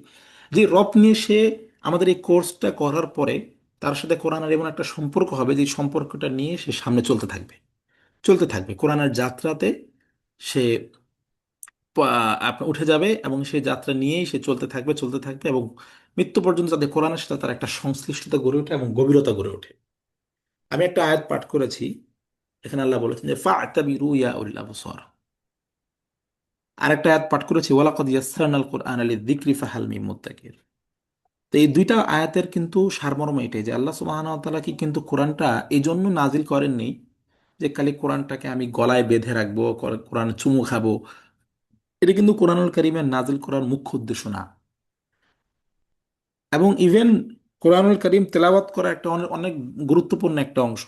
F: যে রব নিয়ে সে আমাদের এই কোর্সটা করার পরে তার সাথে কোরআনের এমন একটা সম্পর্ক হবে যে সম্পর্কটা নিয়ে সে সামনে চলতে থাকবে, চলতে থাকবে কোরআনের যাত্রাতে। সে আপনার উঠে যাবে এবং সেই যাত্রা নিয়েই সে চলতে থাকবে, চলতে থাকবে, এবং মৃত্যু পর্যন্ত যাতে কোরআনের সাথে তার একটা সংশ্লিষ্টতা গড়ে ওঠে এবং গভীরতা গড়ে ওঠে। আমি একটা আয়াত পাঠ করেছি, এখানে আল্লাহ বলেছেন যে ফা'তাবিরু ইয়া উলিল আবসার। আরেকটা আয়াত পাঠ করেছি ওয়ালাকাদ ইয়াসসারনাল কুরআনা লিযিকরি ফাহাল মিন মুদ্দাকির। তো এই দুইটা আয়াতের কিন্তু সারমর্ম এটাই যে আল্লাহ সুবহানাহু ওয়া তাআলা কি কিন্তু কোরআনটা এই জন্য নাজিল করেননি যে খালি কোরআনটাকে আমি গলায় বেঁধে রাখবো, কোরআন চুমু খাবো। এটা কিন্তু কোরআনুল কারীমের নাজিল করার মুখ্য উদ্দেশ্য না। এবং ইভেন কোরআনুল কারীম তেলাওয়াত করা একটা অনেক অনেক গুরুত্বপূর্ণ একটা অংশ,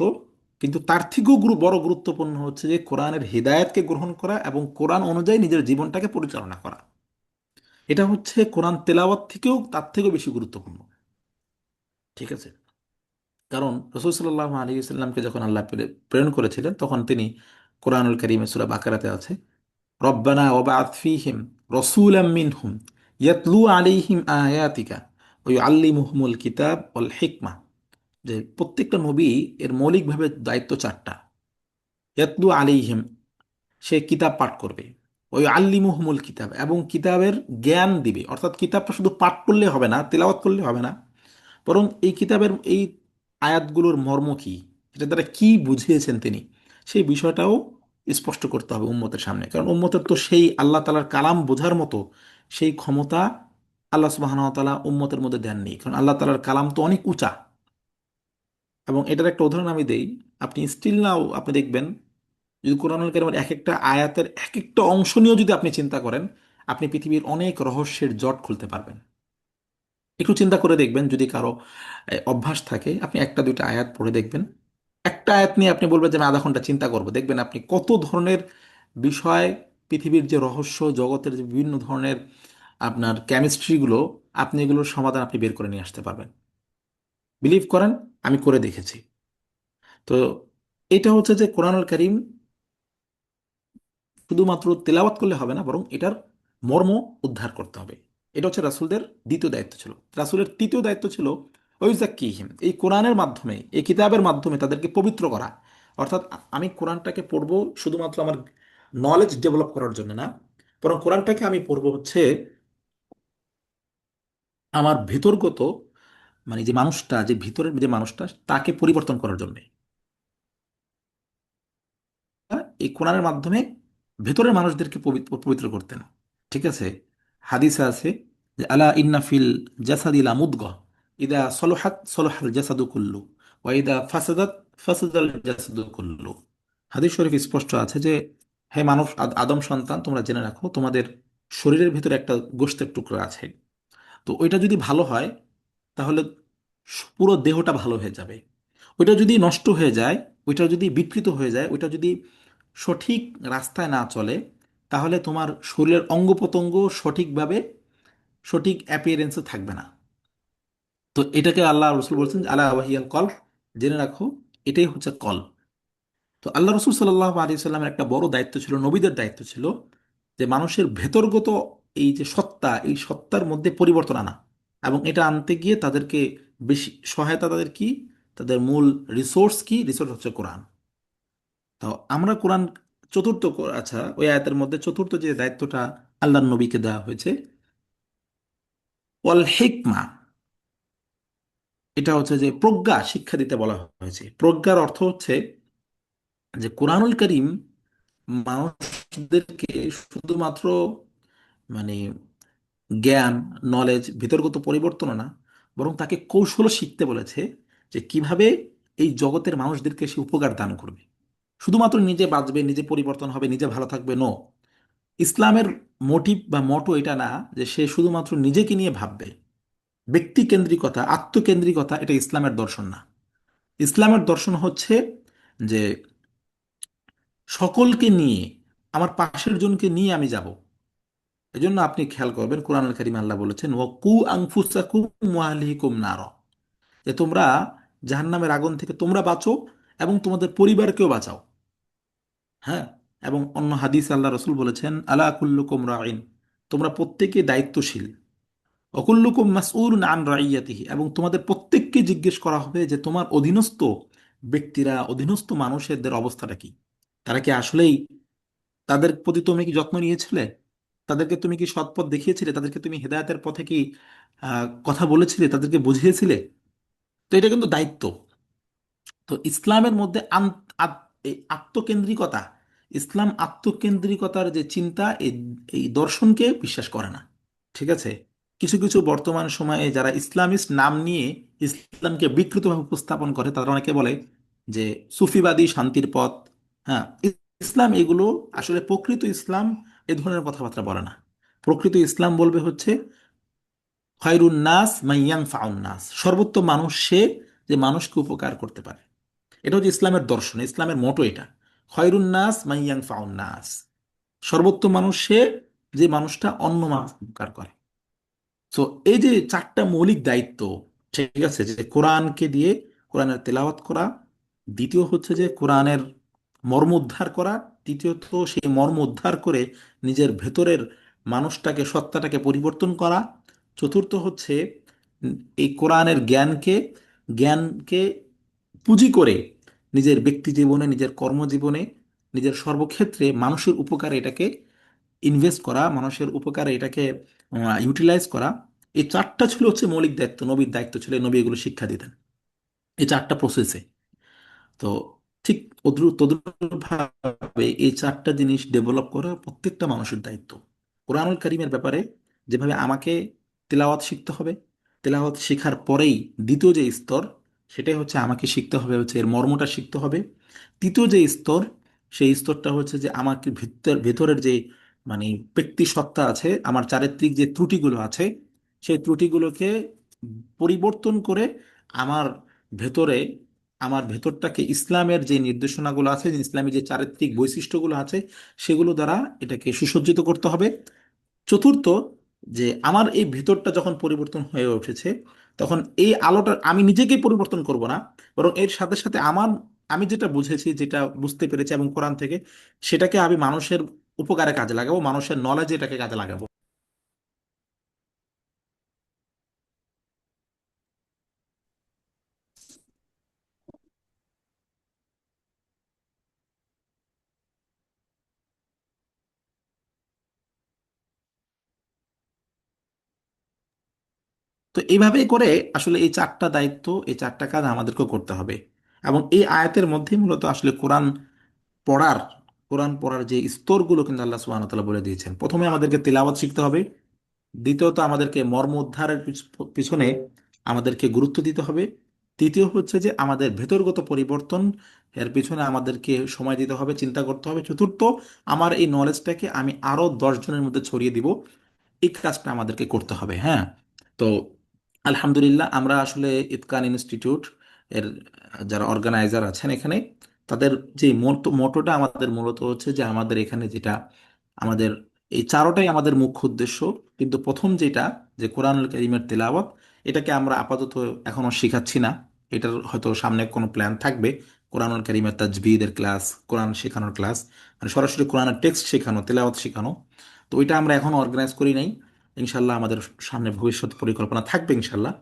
F: কিন্তু তার থেকেও বড় গুরুত্বপূর্ণ হচ্ছে যে কোরআনের হিদায়াতকে গ্রহণ করা এবং কোরআন অনুযায়ী নিজের জীবনটাকে পরিচালনা করা। এটা হচ্ছে কোরআন তেলাওয়াত থেকেও তার থেকেও বেশি গুরুত্বপূর্ণ। ঠিক আছে? কারণ রাসূল সাল্লাল্লাহু আলাইহি ওয়াসাল্লামকে যখন আল্লাহ প্রেরণ করেছিলেন, তখন তিনি কোরআনুল কারীমে সূরা বাকারাতে আছে রব্বানা ওয়াবআথ ফীহিম রাসূলাম মিনহুম ইয়াতলু আলাইহিম আয়াতিকা ওয়া ইউআল্লিমুহুমুল কিতাব ওয়াল হিকমা। যে প্রত্যেকটা নবী এর মৌলিকভাবে দায়িত্ব চারটা। ইয়াতলু আলাইহিম, সে কিতাব পাঠ করবে, ওই আল্লিমুহুমুল কিতাব, এবং কিতাবের জ্ঞান দিবে। অর্থাৎ কিতাবটা শুধু পাঠ করলে হবে না, তেলাওয়াত করলে হবে না, বরং এই কিতাবের এই আয়াতগুলোর মর্ম কি, এটা দ্বারা কি বুঝিয়েছেন তিনি, সেই বিষয়টাও স্পষ্ট করতে হবে উম্মতের সামনে। কারণ উম্মতের তো সেই আল্লাহ তাআলার কালাম বোঝার মতো সেই ক্ষমতা আল্লাহ সুবহানাহু ওয়া তাআলা উম্মতের মধ্যে দেননি, কারণ আল্লাহ তাআলার কালাম তো অনেক উঁচা। এবং এটার একটা উদাহরণ আমি দেই, আপনি স্টিল নাও আপনি দেখবেন যদি কোরআনুল কারীমের এক একটা আয়াতের এক একটা অংশ নিয়েও যদি আপনি চিন্তা করেন, আপনি পৃথিবীর অনেক রহস্যের জট খুলতে পারবেন। একটু চিন্তা করে দেখবেন, যদি কারো অভ্যাস থাকে, আপনি একটা দুইটা আয়াত পড়ে দেখবেন, একটা আয়াত নিয়ে আপনি বলবেন যে আমি আধা ঘন্টা চিন্তা করব, দেখবেন আপনি কত ধরনের বিষয়, পৃথিবীর যে রহস্য, জগতের যে বিভিন্ন ধরনের আপনার কেমিস্ট্রিগুলো, আপনি এগুলোর সমাধান আপনি বের করে নিয়ে আসতে পারবেন। বিলিভ করেন, আমি করে দেখেছি। তো এটা হচ্ছে যে কোরআনুল কারীম শুধুমাত্র তেলাওয়াত করলে হবে না, বরং এটার মর্ম উদ্ধার করতে হবে। এটা হচ্ছে রাসূলদের দ্বিতীয় দায়িত্ব ছিল। রাসূলের তৃতীয় দায়িত্ব ছিল ওয়াইজাক্কিহিম, এই কোরআনের মাধ্যমে, এই কিতাবের মাধ্যমে তাদেরকে পবিত্র করা। অর্থাৎ আমি কোরআনটাকে পড়বো শুধুমাত্র আমার নলেজ ডেভেলপ করার জন্য না, বরং কোরআনটাকে আমি পড়বো হচ্ছে আমার ভেতরগত, মানে যে মানুষটা, যে ভিতরের যে মানুষটা, তাকে পরিবর্তন করার জন্য। এই কোরআনের মাধ্যমে ভেতরের মানুষদেরকে পবিত্র করতেন। ঠিক আছে? হাদিসে আছে যে আলা ইন্না ফিল জাসাদি লা মুদগা ইদা সলহাত সলহাল জাসাদু কুল্লু ওয়া ইদা ফাসাদাত ফাসাদাল জাসাদু কুল্লু। হাদিস শরীফ স্পষ্ট আছে যে হে মানুষ, আদম সন্তান, তোমরা জেনে রাখো তোমাদের শরীরের ভিতরে একটা গোশতের টুকরা আছে। তো ওইটা যদি ভালো হয় তাহলে পুরো দেহটা ভালো হয়ে যাবে। ওইটা যদি নষ্ট হয়ে যায়, ওইটা যদি বিকৃত হয়ে যায়, ওইটা যদি সঠিক রাস্তায় না চলে, তাহলে তোমার শরীরের অঙ্গ প্রত্যঙ্গ সঠিকভাবে সঠিক অ্যাপিয়ারেন্সে থাকবে না। তো এটাকে আল্লাহ রসুল বলছেন আলা ওয়াহিয়াল কল, জেনে রাখো এটাই হচ্ছে কল। তো আল্লাহ রসুল সাল্লাহ আলী সাল্লামের একটা বড় দায়িত্ব ছিল, নবীদের দায়িত্ব ছিল যে মানুষের ভেতরগত এই যে সত্তা, এই সত্তার মধ্যে পরিবর্তন আনা, এবং এটা আনতে গিয়ে তাদেরকে বেশি সহায়তা, তাদের কি, তাদের মূল রিসোর্স কি, রিসোর্স হচ্ছে কোরআন। তো আমরা কোরআন চতুর্থ আচ্ছা, ওই আয়াতের মধ্যে চতুর্থ যে দায়িত্বটা আল্লাহর নবীকে দেওয়া হয়েছে, ওয়াল হিকমা, এটা হচ্ছে যে প্রজ্ঞা শিক্ষা দিতে বলা হয়েছে। প্রজ্ঞার অর্থ হচ্ছে যে কোরআনুল কারীম মানুষদেরকে শুধুমাত্র মানে জ্ঞান, নলেজ, ভিতরগত পরিবর্তন না, বরং তাকে কৌশল শিখতে বলেছে যে কিভাবে এই জগতের মানুষদেরকে সে উপকার দান করবে। শুধুমাত্র নিজে বাঁচবে, নিজে পরিবর্তন হবে, নিজে ভালো থাকবে, নো। ইসলামের মোটিভ বা মটো এটা না যে সে শুধুমাত্র নিজেকে নিয়ে ভাববে, ব্যক্তি কেন্দ্রিকতা, আত্মকেন্দ্রিকতা, এটা ইসলামের দর্শন না। ইসলামের দর্শন হচ্ছে যে সকলকে নিয়ে, আমার পাশের জনকে নিয়ে আমি যাব। এজন্য আপনি খেয়াল করবেন কোরআনুল কারীমে আল্লাহ বলেছেন ওয়াকু আনফুসাকুম ওয়া আহলিকুম নার, যে তোমরা জাহান্নামের আগুন থেকে তোমরা বাঁচো এবং তোমাদের পরিবারকেও বাঁচাও। হ্যাঁ, এবং অন্য হাদিস আল্লাহ রসুল বলেছেন আলা কুল্লুকুম রাইন, তোমরা প্রত্যেকে দায়িত্বশীল, অকুল্লুকুম মাসউলুন আন রাইয়াতিহি, এবং তোমাদের প্রত্যেককে জিজ্ঞেস করা হবে যে তোমার অধীনস্থ ব্যক্তিরা, অধীনস্থ মানুষদের অবস্থাটা কি, তারা কি আসলেই, তাদের প্রতি তুমি কি যত্ন নিয়েছিলে, তাদেরকে তুমি কি সৎ পথ দেখিয়েছিলে, তাদেরকে তুমি হেদায়েতের পথে কি কথা বলেছিলে, তাদেরকে বুঝিয়েছিলে? তো এটা কিন্তু দায়িত্ব। তো ইসলামের মধ্যে এই আত্মকেন্দ্রিকতা, ইসলাম আত্মকেন্দ্রিকতার যে চিন্তা, এই এই দর্শনকে বিশ্বাস করে না। ঠিক আছে, কিছু কিছু বর্তমান সময়ে যারা ইসলামিস্ট নাম নিয়ে ইসলামকে বিকৃতভাবে উপস্থাপন করে, তারা অনেকে বলে যে সুফিবাদী শান্তির পথ। হ্যাঁ, ইসলাম এগুলো আসলে, প্রকৃত ইসলাম এ ধরনের কথাবার্তা বলে না। প্রকৃত ইসলাম বলবে হচ্ছে খয়রুন নাস মাইয়াং ফাউন নাস, সর্বোত্তম মানুষ সে যে মানুষকে উপকার করতে পারে। এটা হচ্ছে ইসলামের দর্শন, ইসলামের মোটো এটা, খয়রুন নাস মাইয়াং ফাউন নাস, সর্বোত্তম মানুষ সে যে মানুষটা অন্য মানুষ উপকার করে। তো এই যে চারটা মৌলিক দায়িত্ব, ঠিক আছে, যে কোরআনকে দিয়ে কোরআনের তেলাওয়াত করা, দ্বিতীয় হচ্ছে যে কোরআনের মর্ম উদ্ধার করা, তৃতীয়ত সেই মর্ম উদ্ধার করে নিজের ভেতরের মানুষটাকে, সত্তাটাকে পরিবর্তন করা, চতুর্থ হচ্ছে এই কোরআনের জ্ঞানকে পুঁজি করে নিজের ব্যক্তি জীবনে, নিজের কর্মজীবনে, নিজের সর্বক্ষেত্রে মানুষের উপকারে এটাকে ইনভেস্ট করা, মানুষের উপকারে এটাকে ইউটিলাইজ করা। এই চারটা ছিল হচ্ছে মৌলিক দায়িত্ব, নবীর দায়িত্ব ছিল, নবী এগুলো শিক্ষা দিতেন এই চারটা প্রসেসে। তো ঠিক তদ্রুপভাবে এই চারটা জিনিস ডেভেলপ করা প্রত্যেকটা মানুষের দায়িত্ব। কোরআনুল কারীমের ব্যাপারে যেভাবে আমাকে তেলাওয়াত শিখতে হবে, তেলাওয়াত শেখার পরেই দ্বিতীয় যে স্তর, সেটাই হচ্ছে আমাকে শিখতে হবে হচ্ছে এর মর্মটা শিখতে হবে। তৃতীয় যে স্তর, সেই স্তরটা হচ্ছে যে আমাকে ভেতরের যে মানে ব্যক্তি সত্তা আছে, আমার চারিত্রিক যে ত্রুটিগুলো আছে, সেই ত্রুটিগুলোকে পরিবর্তন করে আমার ভেতরে, আমার ভেতরটাকে ইসলামের যে নির্দেশনাগুলো আছে, যে ইসলামের যে চারিত্রিক বৈশিষ্ট্যগুলো আছে, সেগুলো দ্বারা এটাকে সুসজ্জিত করতে হবে। চতুর্থ, যে আমার এই ভেতরটা যখন পরিবর্তন হয়ে উঠেছে, তখন এই আলোটা আমি নিজেকেই পরিবর্তন করব না, বরং এর সাথে সাথে আমি যেটা বুঝেছি, যেটা বুঝতে পেরেছি এবং কোরআন থেকে, সেটাকে আমি মানুষের উপকারে কাজে লাগাবো, মানুষের নলেজে এটাকে কাজে লাগাবো। তো এইভাবেই করে আসলে এই চারটা দায়িত্ব, এই চারটা কাজ আমাদেরকে করতে হবে। এবং এই আয়াতের মধ্যে মূলত আসলে পড়ার কোরআন পড়ার যে স্তরগুলো কিন্তু আল্লাহ সুবহানাহু ওয়া তাআলা বলে দিয়েছেন। প্রথমে আমাদেরকে তেলাওয়াত শিখতে হবে, দ্বিতীয়ত আমাদেরকে মর্ম উদ্ধারের পিছনে আমাদেরকে গুরুত্ব দিতে হবে, তৃতীয় হচ্ছে যে আমাদের ভেতরগত পরিবর্তন, এর পিছনে আমাদেরকে সময় দিতে হবে, চিন্তা করতে হবে, চতুর্থ আমার এই নলেজটাকে আমি আরো 10 জনের মধ্যে ছড়িয়ে দিব, এই কাজটা আমাদেরকে করতে হবে। হ্যাঁ, তো আলহামদুলিল্লাহ আমরা আসলে ইতকান ইনস্টিটিউট এর যারা অর্গানাইজার আছেন এখানে, তাদের যে মোটোটা আমাদের মূলত হচ্ছে যে আমাদের এখানে যেটা, আমাদের এই চারোটাই আমাদের মুখ্য উদ্দেশ্য। কিন্তু প্রথম যেটা, যে কোরআনুল কারীমের তেলাওয়াত, এটাকে আমরা আপাতত এখনো শেখাচ্ছি না। এটার হয়তো সামনে কোনো প্ল্যান থাকবে, কোরআনুল কারীমের তাজবিদের ক্লাস, কোরআন শেখানোর ক্লাস, মানে সরাসরি কোরআনের টেক্সট শেখানো, তেলাওয়াত শেখানো। তো ওইটা আমরা এখনো অর্গানাইজ করি নাই। ইনশাল্লাহ আমাদের সামনে ভবিষ্যৎ পরিকল্পনা থাকবে ইনশাল্লাহ।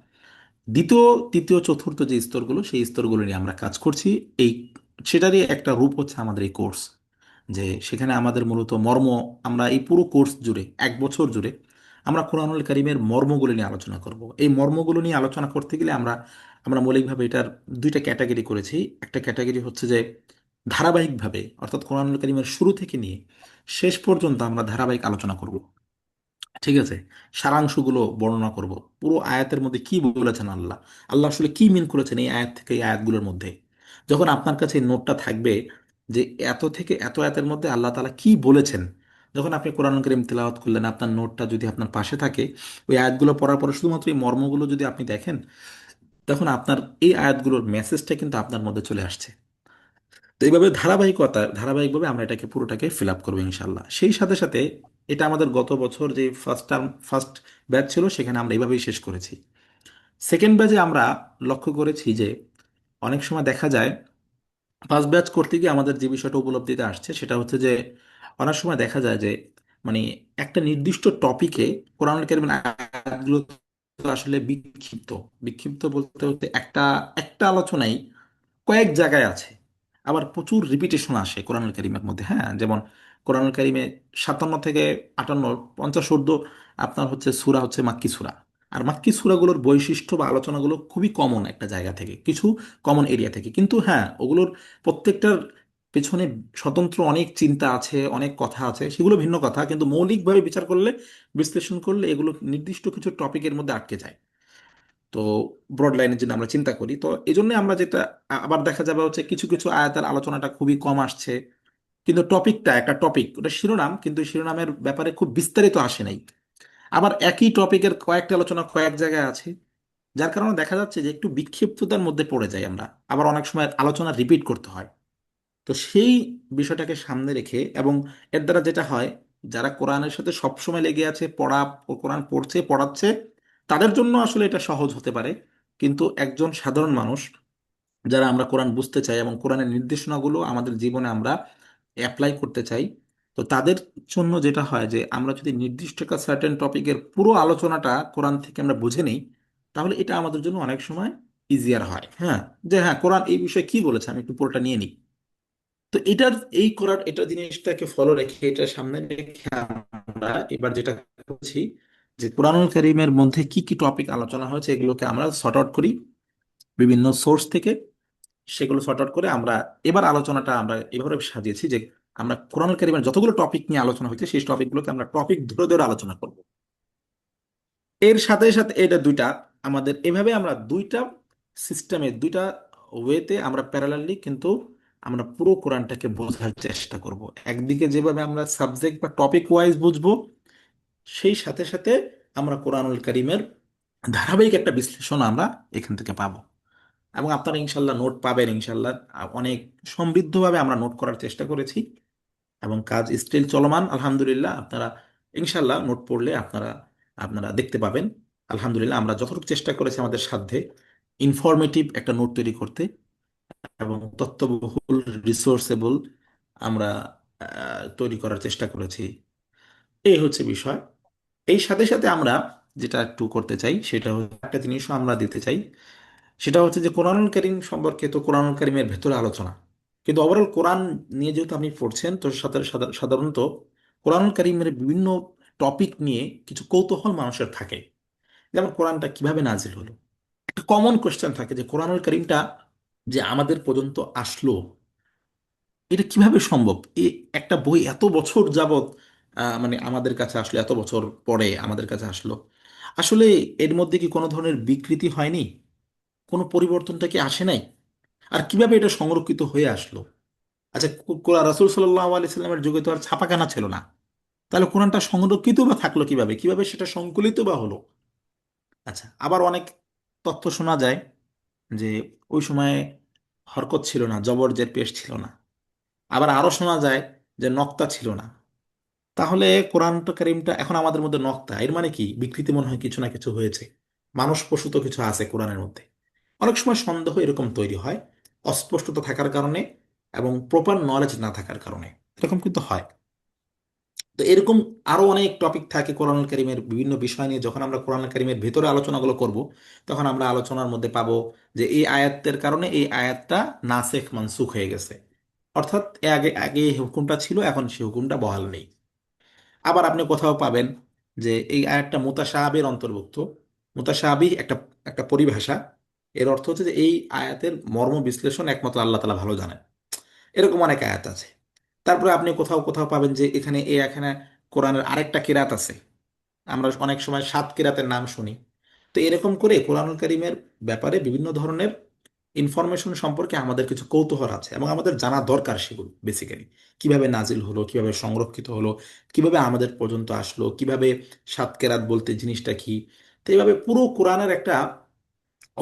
F: দ্বিতীয়, তৃতীয়, চতুর্থ যে স্তরগুলো, সেই স্তরগুলো নিয়ে আমরা কাজ করছি। এই সেটারই একটা রূপ হচ্ছে আমাদের এই কোর্স, যে সেখানে আমাদের মূলত আমরা এই পুরো কোর্স জুড়ে 1 বছর জুড়ে আমরা কোরআনুল কারীমের মর্মগুলো নিয়ে আলোচনা করব। এই মর্মগুলো নিয়ে আলোচনা করতে গেলে আমরা আমরা মৌলিকভাবে এটার দুইটা ক্যাটাগরি করেছি। একটা ক্যাটাগরি হচ্ছে যে ধারাবাহিকভাবে, অর্থাৎ কোরআনুল কারীমের শুরু থেকে নিয়ে শেষ পর্যন্ত আমরা ধারাবাহিক আলোচনা করব। ঠিক আছে, সারাংশগুলো বর্ণনা করব, পুরো আয়াতের মধ্যে কি বলেছেন আল্লাহ, আল্লাহ আসলে কি মিন করেছেন এই আয়াত থেকে, এই আয়াতগুলোর মধ্যে। যখন আপনার কাছে এই নোটটা থাকবে যে এত থেকে এত আয়াতের মধ্যে আল্লাহ তাআলা কি বলেছেন, যখন আপনি কোরআন কারীম তেলাওয়াত করলেন, আপনার নোটটা যদি আপনার পাশে থাকে, ওই আয়াতগুলো পড়ার পরে শুধুমাত্র এই মর্মগুলো যদি আপনি দেখেন, তখন আপনার এই আয়াতগুলোর মেসেজটা কিন্তু আপনার মধ্যে চলে আসছে। তো এইভাবে ধারাবাহিকভাবে আমরা এটাকে পুরোটাকে ফিল আপ করবো ইনশাল্লাহ। সেই সাথে সাথে এটা আমাদের গত বছর যে ফার্স্ট ব্যাচ ছিল, সেখানে আমরা এইভাবেই শেষ করেছি। সেকেন্ড ব্যাচে আমরা লক্ষ্য করেছি যে অনেক সময় দেখা যায় ফার্স্ট ব্যাচ করতে গিয়ে আমাদের যে বিষয়টা উপলব্ধিতে আসছে সেটা হচ্ছে যে অনেক সময় দেখা যায় যে মানে একটা নির্দিষ্ট টপিকে কোরআনুল কারীমের আয়াতগুলো তো আসলে বিক্ষিপ্ত। বিক্ষিপ্ত বলতে হতে একটা একটা আলোচনাই কয়েক জায়গায় আছে, আবার প্রচুর রিপিটেশন আসে কোরআনুল কারীমের মধ্যে। হ্যাঁ, যেমন কোরআনুল কারীমে 57 থেকে 58 50 ঊর্ধ্ব আপনার হচ্ছে সূরা হচ্ছে মাক্কি সূরা। আর মাক্কি সূরাগুলোর বৈশিষ্ট্য বা আলোচনাগুলো খুবই কমন একটা জায়গা থেকে, কিছু কমন এরিয়া থেকে। কিন্তু হ্যাঁ, ওগুলোর প্রত্যেকটার পেছনে স্বতন্ত্র অনেক চিন্তা আছে, অনেক কথা আছে, সেগুলো ভিন্ন কথা, কিন্তু মৌলিকভাবে বিচার করলে, বিশ্লেষণ করলে এগুলো নির্দিষ্ট কিছু টপিকের মধ্যে আটকে যায়। তো ব্রড লাইনের জন্য আমরা চিন্তা করি, তো এই জন্য আমরা যেটা আবার দেখা যাবে হচ্ছে কিছু কিছু আয়াতের আলোচনাটা খুবই কম আসছে, কিন্তু টপিকটা একটা টপিক, ওটা শিরোনাম, কিন্তু শিরোনামের ব্যাপারে খুব বিস্তারিত আসে নাই। আবার একই টপিকের কয়েকটা আলোচনা কয়েক জায়গায় আছে, যার কারণে দেখা যাচ্ছে যে একটু বিক্ষিপ্ততার মধ্যে পড়ে যাই আমরা। আবার অনেক সময় আলোচনা রিপিট করতে হয়। তো সেই বিষয়টাকে সামনে রেখে, এবং এর দ্বারা যেটা হয়, যারা কোরআনের সাথে সবসময় লেগে আছে, কোরআন পড়ছে পড়াচ্ছে, তাদের জন্য আসলে এটা সহজ হতে পারে। কিন্তু একজন সাধারণ মানুষ, যারা আমরা কোরআন বুঝতে চাই এবং কোরআনের নির্দেশনাগুলো আমাদের জীবনে আমরা অ্যাপ্লাই করতে চাই, তো তাদের জন্য যেটা হয় যে আমরা যদি নির্দিষ্ট একটা সার্টেন টপিকের পুরো আলোচনাটা কোরআন থেকে আমরা বুঝে নিই, তাহলে এটা আমাদের জন্য অনেক সময় ইজিয়ার হয়। হ্যাঁ, যে হ্যাঁ, কোরআন এই বিষয়ে কি বলেছে, আমি একটু পুরোটা নিয়ে নিই। তো এটা জিনিসটাকে ফলো রেখে, এটা সামনে রেখে আমরা এবার যেটা করছি, যে কোরআনুল কারীমের মধ্যে কি কি টপিক আলোচনা হয়েছে এগুলোকে আমরা সর্ট আউট করি বিভিন্ন সোর্স থেকে। সেগুলো সর্ট আউট করে আমরা এবার আলোচনাটা আমরা এভাবে সাজিয়েছি যে আমরা কোরআনুল কারীমের যতগুলো টপিক নিয়ে আলোচনা হয়েছে সেই টপিকগুলোকে আমরা টপিক ধরে ধরে আলোচনা করব। এর সাথে সাথে এটা দুইটা আমাদের এভাবে আমরা দুইটা সিস্টেমে, দুইটা ওয়েতে আমরা প্যারালালি কিন্তু আমরা পুরো কোরআনটাকে বোঝার চেষ্টা করব। একদিকে যেভাবে আমরা সাবজেক্ট বা টপিক ওয়াইজ বুঝবো, সেই সাথে সাথে আমরা কোরআনুল কারীমের ধারাবাহিক একটা বিশ্লেষণ আমরা এখান থেকে পাবো। এবং আপনারা ইনশাল্লাহ নোট পাবেন ইনশাল্লাহ। অনেক সমৃদ্ধভাবে আমরা নোট করার চেষ্টা করেছি, এবং কাজ স্টিল চলমান আলহামদুলিল্লাহ। আপনারা ইনশাল্লাহ নোট পড়লে আপনারা আপনারা দেখতে পাবেন। আলহামদুলিল্লাহ, আমরা যতটুকু চেষ্টা করেছি আমাদের সাধ্যে ইনফরমেটিভ একটা নোট তৈরি করতে, এবং তথ্যবহুল, রিসোর্সেবল আমরা তৈরি করার চেষ্টা করেছি। এই হচ্ছে বিষয়। এই সাথে সাথে আমরা যেটা একটু করতে চাই, সেটা হচ্ছে একটা জিনিসও আমরা দিতে চাই। সেটা হচ্ছে যে কোরআনুল কারীম সম্পর্কে তো কোরআনুল কারীমের ভেতরে আলোচনা, কিন্তু ওভারঅল কোরআন নিয়ে যেহেতু আপনি পড়ছেন, তো সাধারণত কোরআনুল কারীমের বিভিন্ন টপিক নিয়ে কিছু কৌতূহল মানুষের থাকে। যেমন কোরআনটা কিভাবে নাজিল হলো, একটা কমন কোশ্চেন থাকে যে কোরআনুল কারীমটা যে আমাদের পর্যন্ত আসলো, এটা কিভাবে সম্ভব? একটা বই এত বছর যাবত মানে আমাদের কাছে আসলো, এত বছর পরে আমাদের কাছে আসলো, আসলে এর মধ্যে কি কোনো ধরনের বিকৃতি হয়নি? কোনো পরিবর্তনটা কি আসে নাই? আর কিভাবে এটা সংরক্ষিত হয়ে আসলো? আচ্ছা, রাসূল সাল্লাল্লাহু আলাইহি সাল্লামের যুগে তো আর ছাপাখানা ছিল না, তাহলে কোরআনটা সংরক্ষিত বা থাকলো কিভাবে, কিভাবে সেটা সংকলিত বা হলো? আচ্ছা, আবার অনেক তথ্য শোনা যায় যে ওই সময়ে হরকত ছিল না, জবর জের পেশ ছিল না। আবার আরো শোনা যায় যে নক্তা ছিল না। তাহলে কোরআন কারীমটা এখন আমাদের মধ্যে নক্তা, এর মানে কি বিকৃতি মনে হয় কিছু না কিছু হয়েছে, মানুষ প্রসূত কিছু আছে কোরআনের মধ্যে। অনেক সময় সন্দেহ এরকম তৈরি হয় অস্পষ্টতা থাকার কারণে এবং প্রপার নলেজ না থাকার কারণে, এরকম কিন্তু হয়। তো এরকম আরো অনেক টপিক থাকে কোরআনুল কারীমের বিভিন্ন বিষয় নিয়ে। যখন আমরা কোরআনুল কারীমের ভেতরে আলোচনাগুলো করব, তখন আমরা আলোচনার মধ্যে পাবো যে এই আয়াতের কারণে এই আয়াতটা নাসেখ মানসুখ হয়ে গেছে, অর্থাৎ আগে আগে এই হুকুমটা ছিল, এখন সেই হুকুমটা বহাল নেই। আবার আপনি কোথাও পাবেন যে এই আয়াতটা মুতাশাবির অন্তর্ভুক্ত। মুতাশাবিহ একটা একটা পরিভাষা, এর অর্থ হচ্ছে যে এই আয়াতের মর্ম বিশ্লেষণ একমাত্র আল্লাহ তাআলা ভালো জানেন। এরকম অনেক আয়াত আছে। তারপরে আপনি কোথাও কোথাও পাবেন যে এখানে কোরআনের আরেকটা কিরাত আছে। আমরা অনেক সময় সাত কিরাতের নাম শুনি। তো এরকম করে কোরআনুল কারীমের ব্যাপারে বিভিন্ন ধরনের ইনফরমেশন সম্পর্কে আমাদের কিছু কৌতূহল আছে এবং আমাদের জানা দরকার সেগুলো বেসিক্যালি। কিভাবে নাজিল হলো, কিভাবে সংরক্ষিত হলো, কিভাবে আমাদের পর্যন্ত আসলো, কিভাবে সাত কেরাত বলতে জিনিসটা কি। তো এইভাবে পুরো কোরআনের একটা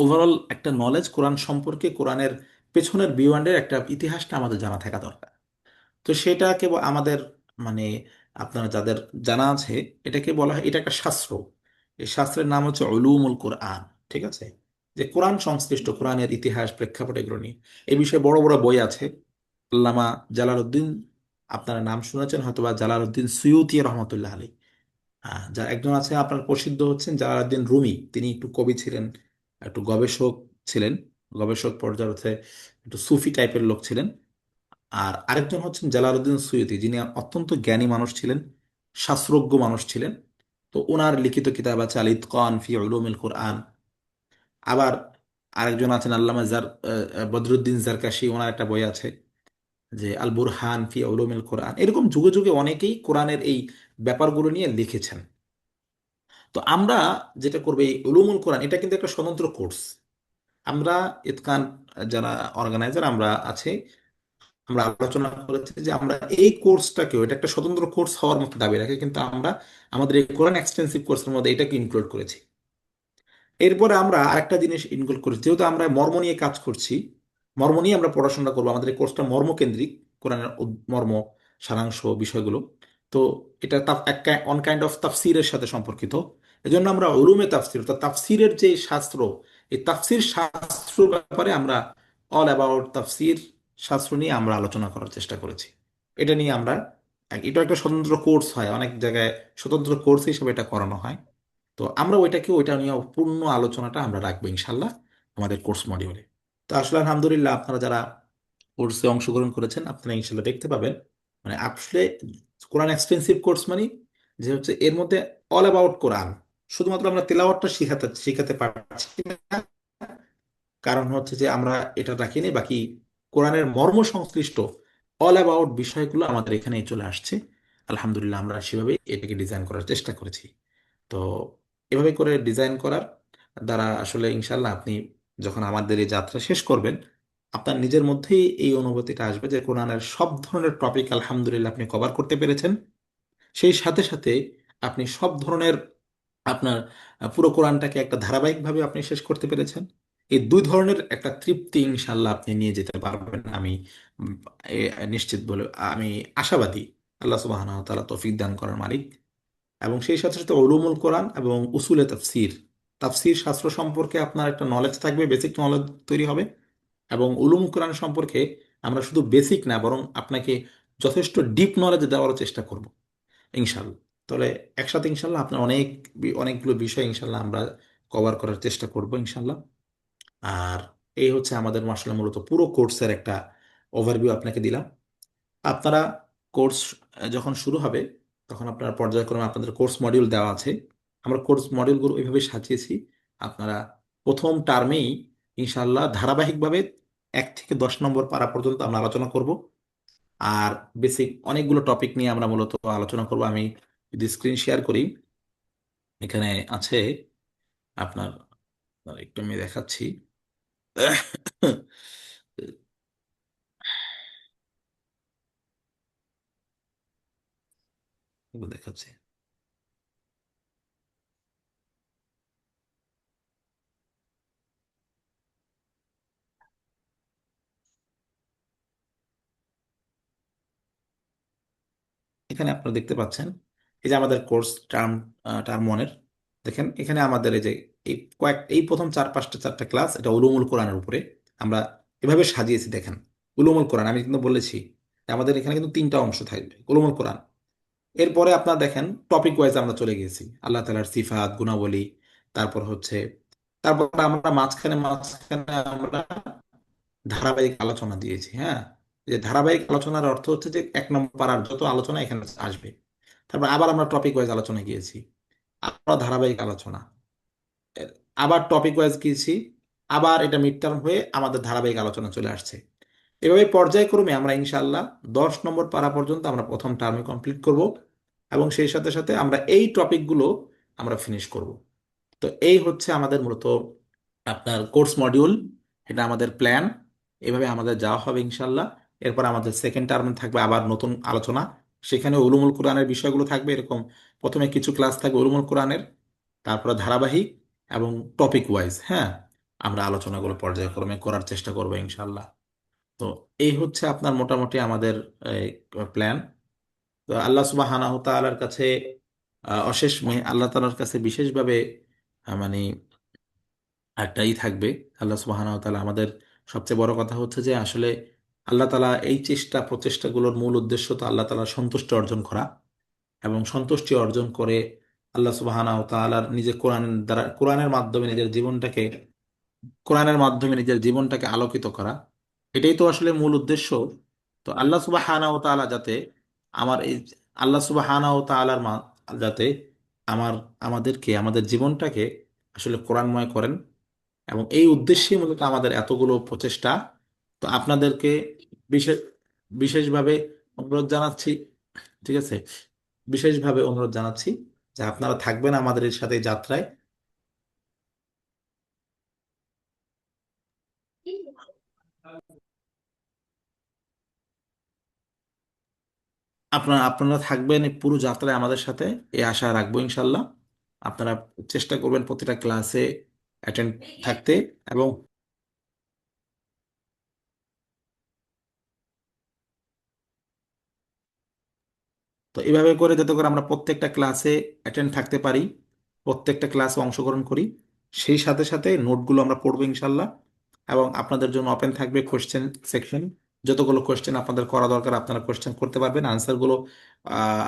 F: ওভারঅল একটা নলেজ কোরআন সম্পর্কে, কোরআনের পেছনের বিয়ন্ডের একটা ইতিহাসটা আমাদের জানা থাকা দরকার। তো সেটা কেবল আমাদের মানে আপনারা যাদের জানা আছে, এটাকে বলা হয়, এটা একটা শাস্ত্র। এই শাস্ত্রের নাম হচ্ছে উলুমুল কোরআন। ঠিক আছে? যে কোরআন সংশ্লিষ্ট কোরআনের ইতিহাস, প্রেক্ষাপট এগুলো নিয়ে এই বিষয়ে বড় বড় বই আছে। আল্লামা জালালউদ্দিন, আপনারা নাম শুনেছেন হয়তোবা, জালালউদ্দিন সুয়ুতী রহমতুল্লাহ আলী। যা একজন আছে আপনার প্রসিদ্ধ হচ্ছেন জালালউদ্দিন রুমি, তিনি একটু কবি ছিলেন, একটু গবেষক ছিলেন, গবেষক পর্যায়ে হচ্ছে একটু সুফি টাইপের লোক ছিলেন। আর আরেকজন হচ্ছেন জালালউদ্দিন সৈয়দী, যিনি অত্যন্ত জ্ঞানী মানুষ ছিলেন, শাস্ত্রজ্ঞ মানুষ ছিলেন। তো ওনার লিখিত কিতাব আছে আল ইতকান ফি উলুমিল কোরআন। আবার আরেকজন আছেন আল্লামা বদরুদ্দিন জারকাশি, ওনার একটা বই আছে যে আল বুরহান ফি উলুমিল কোরআন। এরকম যুগে যুগে অনেকেই কোরআনের এই ব্যাপারগুলো নিয়ে লিখেছেন। তো আমরা যেটা করবো, এই উলুমুল কোরআন এটা কিন্তু একটা স্বতন্ত্র কোর্স। আমরা ইতকান যারা অর্গানাইজার আমরা আছে, আমরা আলোচনা করেছি যে আমরা এই কোর্সটাকেও, এটা একটা স্বতন্ত্র কোর্স হওয়ার মতো দাবি রাখি, কিন্তু আমরা আমাদের এই কোরআন এক্সটেন্সিভ কোর্সের মধ্যে এটাকে ইনক্লুড করেছি। এরপরে আমরা আরেকটা জিনিস ইনক্লুড করেছি, যেহেতু আমরা মর্ম নিয়ে কাজ করছি, মর্ম নিয়ে আমরা পড়াশোনা করবো, আমাদের এই কোর্সটা মর্মকেন্দ্রিক, কোরআনের মর্ম, সারাংশ বিষয়গুলো। তো এটা অন কাইন্ড অফ তাফসিরের সাথে সম্পর্কিত। এজন্য আমরা উলুমে তাফসির, অর্থাৎ তাফসিরের যে শাস্ত্র, এই তাফসির শাস্ত্র ব্যাপারে আমরা অল অ্যাবাউট তাফসির শাস্ত্র নিয়ে আমরা আলোচনা করার চেষ্টা করেছি। এটা নিয়ে আমরা, এটা একটা স্বতন্ত্র কোর্স হয়, অনেক জায়গায় স্বতন্ত্র কোর্স হিসেবে এটা করানো হয়। তো আমরা ওইটা নিয়ে পূর্ণ আলোচনাটা আমরা রাখবো ইনশাল্লাহ আমাদের কোর্স মডিউলে। তো আসলে আলহামদুলিল্লাহ, আপনারা যারা কোর্সে অংশগ্রহণ করেছেন আপনারা ইনশাল্লাহ দেখতে পাবেন, মানে আসলে কোরআন এক্সপেন্সিভ কোর্স মানে যে হচ্ছে এর মধ্যে অল অ্যাবাউট কোরআন। শুধুমাত্র আমরা তেলাওয়াতটা শিখাতে শিখাতে পারছি না, কারণ হচ্ছে যে আমরা এটা রাখিনি, বাকি কোরআনের মর্ম সংশ্লিষ্ট অল অ্যাবাউট বিষয়গুলো আমাদের এখানে চলে আসছে। আলহামদুলিল্লাহ, আমরা সেভাবে এটাকে ডিজাইন করার চেষ্টা করেছি। তো এভাবে করে ডিজাইন করার দ্বারা আসলে ইনশাল্লাহ আপনি যখন আমাদের এই যাত্রা শেষ করবেন, আপনার নিজের মধ্যেই এই অনুভূতিটা আসবে যে কোরআনের সব ধরনের টপিক আলহামদুলিল্লাহ আপনি কভার করতে পেরেছেন। সেই সাথে সাথে আপনি সব ধরনের আপনার পুরো কোরআনটাকে একটা ধারাবাহিকভাবে আপনি শেষ করতে পেরেছেন। এই দুই ধরনের একটা তৃপ্তি ইনশাল্লাহ আপনি নিয়ে যেতে পারবেন, আমি উম, এ, নিশ্চিত বলে আমি আশাবাদী। আল্লাহ সুবহানাহু ওয়া তাআলা তৌফিক দান করার মালিক। এবং সেই সাথে সাথে উলুমুল কোরআন এবং উসুলে তাফসির, তাফসির শাস্ত্র সম্পর্কে আপনার একটা নলেজ থাকবে, বেসিক নলেজ তৈরি হবে। এবং উলুম কোরআন সম্পর্কে আমরা শুধু বেসিক না, বরং আপনাকে যথেষ্ট ডিপ নলেজ দেওয়ার চেষ্টা করব ইনশাল্লাহ। তাহলে একসাথে ইনশাল্লাহ আপনার অনেকগুলো বিষয় ইনশাল্লাহ আমরা কভার করার চেষ্টা করব ইনশাল্লাহ। আর এই হচ্ছে আমাদের আসলে মূলত পুরো কোর্সের একটা ওভারভিউ আপনাকে দিলাম। আপনারা কোর্স যখন শুরু হবে, তখন আপনারা পর্যায়ক্রমে আপনাদের কোর্স মডিউল দেওয়া আছে। আমরা কোর্স মডিউলগুলো ওইভাবে সাজিয়েছি, আপনারা প্রথম টার্মেই ইনশাল্লাহ ধারাবাহিকভাবে 1 থেকে 10 নম্বর পারা পর্যন্ত আমরা আলোচনা করব। আর বেসিক অনেকগুলো টপিক নিয়ে আমরা মূলত আলোচনা করব। আমি যদি স্ক্রিন শেয়ার করি, এখানে আছে আপনার, একটু আমি দেখাচ্ছি। দেখাচ্ছি, এখানে আপনারা দেখতে পাচ্ছেন, এই যে আমাদের কোর্স টার্ম 1-এর, দেখেন এখানে আমাদের এই যে এই প্রথম 4-5টা ক্লাস এটা উলুমুল কোরআনের উপরে আমরা এভাবে সাজিয়েছি। দেখেন উলুমুল কোরআন, আমি কিন্তু বলেছি যে আমাদের এখানে কিন্তু 3টা অংশ থাকবে উলুমুল কোরআন। এরপরে আপনার দেখেন টপিক ওয়াইজ আমরা চলে গেছি, আল্লাহ তাআলার সিফাত গুণাবলী, তারপর হচ্ছে, তারপর আমরা মাঝখানে মাঝখানে আমরা ধারাবাহিক আলোচনা দিয়েছি। হ্যাঁ, যে ধারাবাহিক আলোচনার অর্থ হচ্ছে যে 1 নম্বর পারার যত আলোচনা এখানে আসবে। তারপর আবার আমরা টপিক ওয়াইজ আলোচনা গিয়েছি, আবার ধারাবাহিক আলোচনা, এর- আবার টপিক ওয়াইজ গিয়েছি, আবার এটা মিড টার্ম হয়ে আমাদের ধারাবাহিক আলোচনা চলে আসছে। এভাবে পর্যায়ক্রমে আমরা ইনশাল্লাহ 10 নম্বর পারা পর্যন্ত আমরা প্রথম টার্মে কমপ্লিট করব, এবং সেই সাথে সাথে আমরা এই টপিকগুলো আমরা ফিনিশ করব। তো এই হচ্ছে আমাদের মূলত আপনার কোর্স মডিউল। এটা আমাদের প্ল্যান, এভাবে আমাদের যাওয়া হবে ইনশাল্লাহ। এরপর আমাদের সেকেন্ড টার্মে থাকবে আবার নতুন আলোচনা, সেখানে উলুমুল কোরআনের বিষয়গুলো থাকবে এরকম। প্রথমে কিছু ক্লাস থাকবে উলুমুল কোরআনের, তারপরে ধারাবাহিক এবং টপিক ওয়াইজ, হ্যাঁ, আমরা আলোচনাগুলো পর্যায়ক্রমে করার চেষ্টা করবো ইনশাল্লাহ। তো এই হচ্ছে আপনার মোটামুটি আমাদের প্ল্যান। তো আল্লাহ সুবহানাহু তাআলার কাছে অশেষ আল্লাহ তাআলার কাছে বিশেষভাবে মানে একটাই থাকবে। আল্লাহ সুবহানাহু তাআলা আমাদের সবচেয়ে বড় কথা হচ্ছে যে আসলে আল্লাহ তাআলা এই প্রচেষ্টাগুলোর মূল উদ্দেশ্য তো আল্লাহ তাআলার সন্তুষ্টি অর্জন করা, এবং সন্তুষ্টি অর্জন করে আল্লাহ সুবহানাহু তাআলার নিজের কোরআনের মাধ্যমে নিজের জীবনটাকে আলোকিত করা, এটাই তো আসলে মূল উদ্দেশ্য। তো আল্লাহ সুবহানাহু তাআলা যাতে আমার এই আল্লাহ সুবহানাহু তাআলার যাতে আমার আমাদেরকে আমাদের জীবনটাকে আসলে কোরআনময় করেন, এবং এই উদ্দেশ্যেই মূলত আমাদের এতগুলো প্রচেষ্টা। তো আপনাদেরকে বিশেষ বিশেষভাবে অনুরোধ জানাচ্ছি, ঠিক আছে, বিশেষভাবে অনুরোধ জানাচ্ছি যে আপনারা থাকবেন আমাদের এর সাথে এই যাত্রায়। আপনারা থাকবেন এই পুরো যাত্রায় আমাদের সাথে, এই আশা রাখবো ইনশাল্লাহ। আপনারা চেষ্টা করবেন প্রতিটা ক্লাসে অ্যাটেন্ড থাকতে, এবং তো এইভাবে করে যাতে করে আমরা প্রত্যেকটা ক্লাসে অ্যাটেন্ড থাকতে পারি, প্রত্যেকটা ক্লাসে অংশগ্রহণ করি, সেই সাথে সাথে নোটগুলো আমরা পড়বো ইনশাল্লাহ। এবং আপনাদের জন্য ওপেন থাকবে কোশ্চেন সেকশন, যতগুলো কোশ্চেন আপনাদের করা দরকার আপনারা কোশ্চেন করতে পারবেন, আনসারগুলো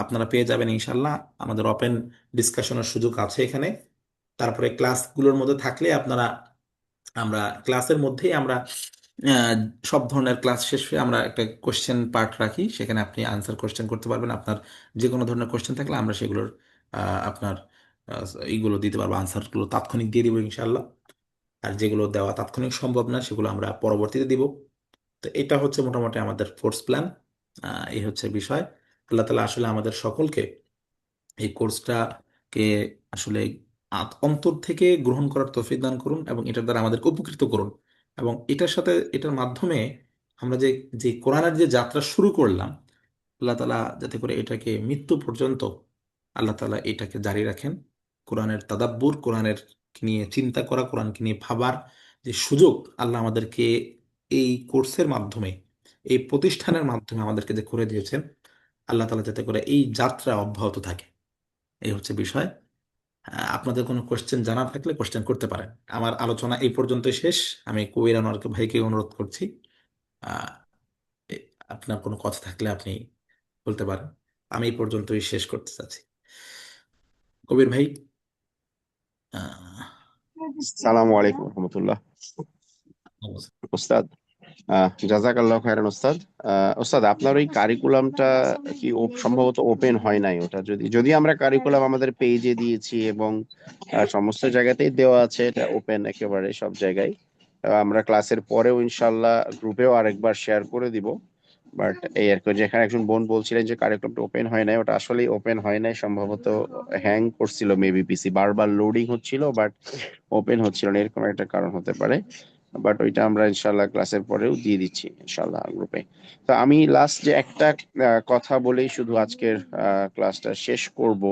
F: আপনারা পেয়ে যাবেন ইনশাল্লাহ। আমাদের ওপেন ডিসকাশনের সুযোগ আছে এখানে। তারপরে ক্লাসগুলোর মধ্যে থাকলে আমরা ক্লাসের মধ্যেই আমরা আহ, সব ধরনের ক্লাস শেষে আমরা একটা কোশ্চেন পার্ট রাখি, সেখানে আপনি আনসার কোশ্চেন করতে পারবেন। আপনার যে কোনো ধরনের কোশ্চেন থাকলে আমরা সেগুলোর আপনার এইগুলো দিতে পারবো, আনসারগুলো তাৎক্ষণিক দিয়ে দিব ইনশাল্লাহ। আর যেগুলো দেওয়া তাৎক্ষণিক সম্ভব না সেগুলো আমরা পরবর্তীতে দিব। তো এটা হচ্ছে মোটামুটি আমাদের কোর্স প্ল্যান, এই হচ্ছে বিষয়। আল্লাহ তালা আসলে আমাদের সকলকে এই কোর্সটাকে আসলে অন্তর থেকে গ্রহণ করার তৌফিক দান করুন, এবং এটার দ্বারা আমাদেরকে উপকৃত করুন। এবং এটার মাধ্যমে আমরা যে যে কোরআনের যে যাত্রা শুরু করলাম, আল্লাহ তালা যাতে করে এটাকে মৃত্যু পর্যন্ত আল্লাহ তালা এটাকে জারি রাখেন। কোরআনের তাদাব্বুর, কোরআনের নিয়ে চিন্তা করা, কোরআনকে নিয়ে ভাবার যে সুযোগ আল্লাহ আমাদেরকে এই কোর্সের মাধ্যমে, এই প্রতিষ্ঠানের মাধ্যমে আমাদেরকে যে করে দিয়েছেন, আল্লাহ তালা যাতে করে এই যাত্রা অব্যাহত থাকে, এই হচ্ছে বিষয়। আপনাদের কোনো কোশ্চেন জানা থাকলে কোশ্চেন করতে পারেন। আমার আলোচনা এই পর্যন্তই শেষ। আমি কবির আনোয়ার ভাইকে অনুরোধ করছি, আহ, এ- আপনার কোনো কথা থাকলে আপনি বলতে পারেন। আমি এই পর্যন্তই শেষ করতে চাচ্ছি। কবির ভাই। আহ,
A: সালামু আলাইকুম রহমতুল্লাহ। ওস্তাদ, জাজাকাল্লাহ খায়রান ওস্তাদ। ওস্তাদ, আপনার ওই কারিকুলামটা কি সম্ভবত ওপেন হয় নাই? ওটা যদি যদি আমরা কারিকুলাম আমাদের পেজে দিয়েছি, এবং সমস্ত জায়গাতেই দেওয়া আছে, এটা ওপেন একেবারে সব জায়গায়। আমরা ক্লাসের পরেও ইনশাল্লাহ গ্রুপেও আরেকবার শেয়ার করে দিব। বাট এই আর কি, যেখানে একজন বোন বলছিলেন যে কারিকুলামটা ওপেন হয় নাই, ওটা আসলেই ওপেন হয় নাই। সম্ভবত হ্যাং করছিল, মেবি পিসি বারবার লোডিং হচ্ছিল, বাট ওপেন হচ্ছিল না, এরকম একটা কারণ হতে পারে। বাট ওইটা আমরা ইনশাল্লাহ ক্লাসের পরেও দিয়ে দিচ্ছি ইনশাল্লাহ গ্রুপে। তো আমি লাস্ট যে একটা কথা বলেই শুধু আজকের ক্লাসটা শেষ করব,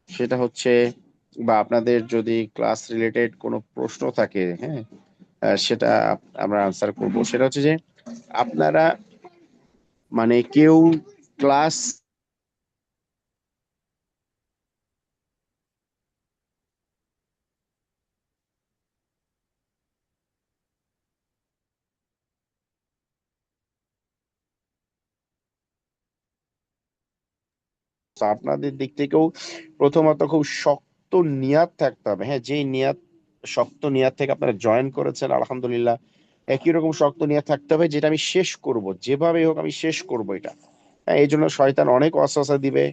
A: সেটা হচ্ছে, বা আপনাদের যদি ক্লাস রিলেটেড কোনো প্রশ্ন থাকে, হ্যাঁ, সেটা আমরা আনসার করব। সেটা হচ্ছে যে আপনারা মানে কেউ ক্লাস আপনাদের দিক থেকেও প্রথমত খুব শক্ত নিয়াত থাকতে হবে। হ্যাঁ, যেই নিয়াত, শক্ত নিয়াত থেকে আপনারা জয়েন করেছেন আলহামদুলিল্লাহ, একই রকম শক্ত নিয়াত থাকতে হবে, যেটা আমি শেষ করব, যেভাবে হোক আমি শেষ করব এটা। হ্যাঁ, এই জন্য শয়তান অনেক ওয়াসওয়াসা দিবে,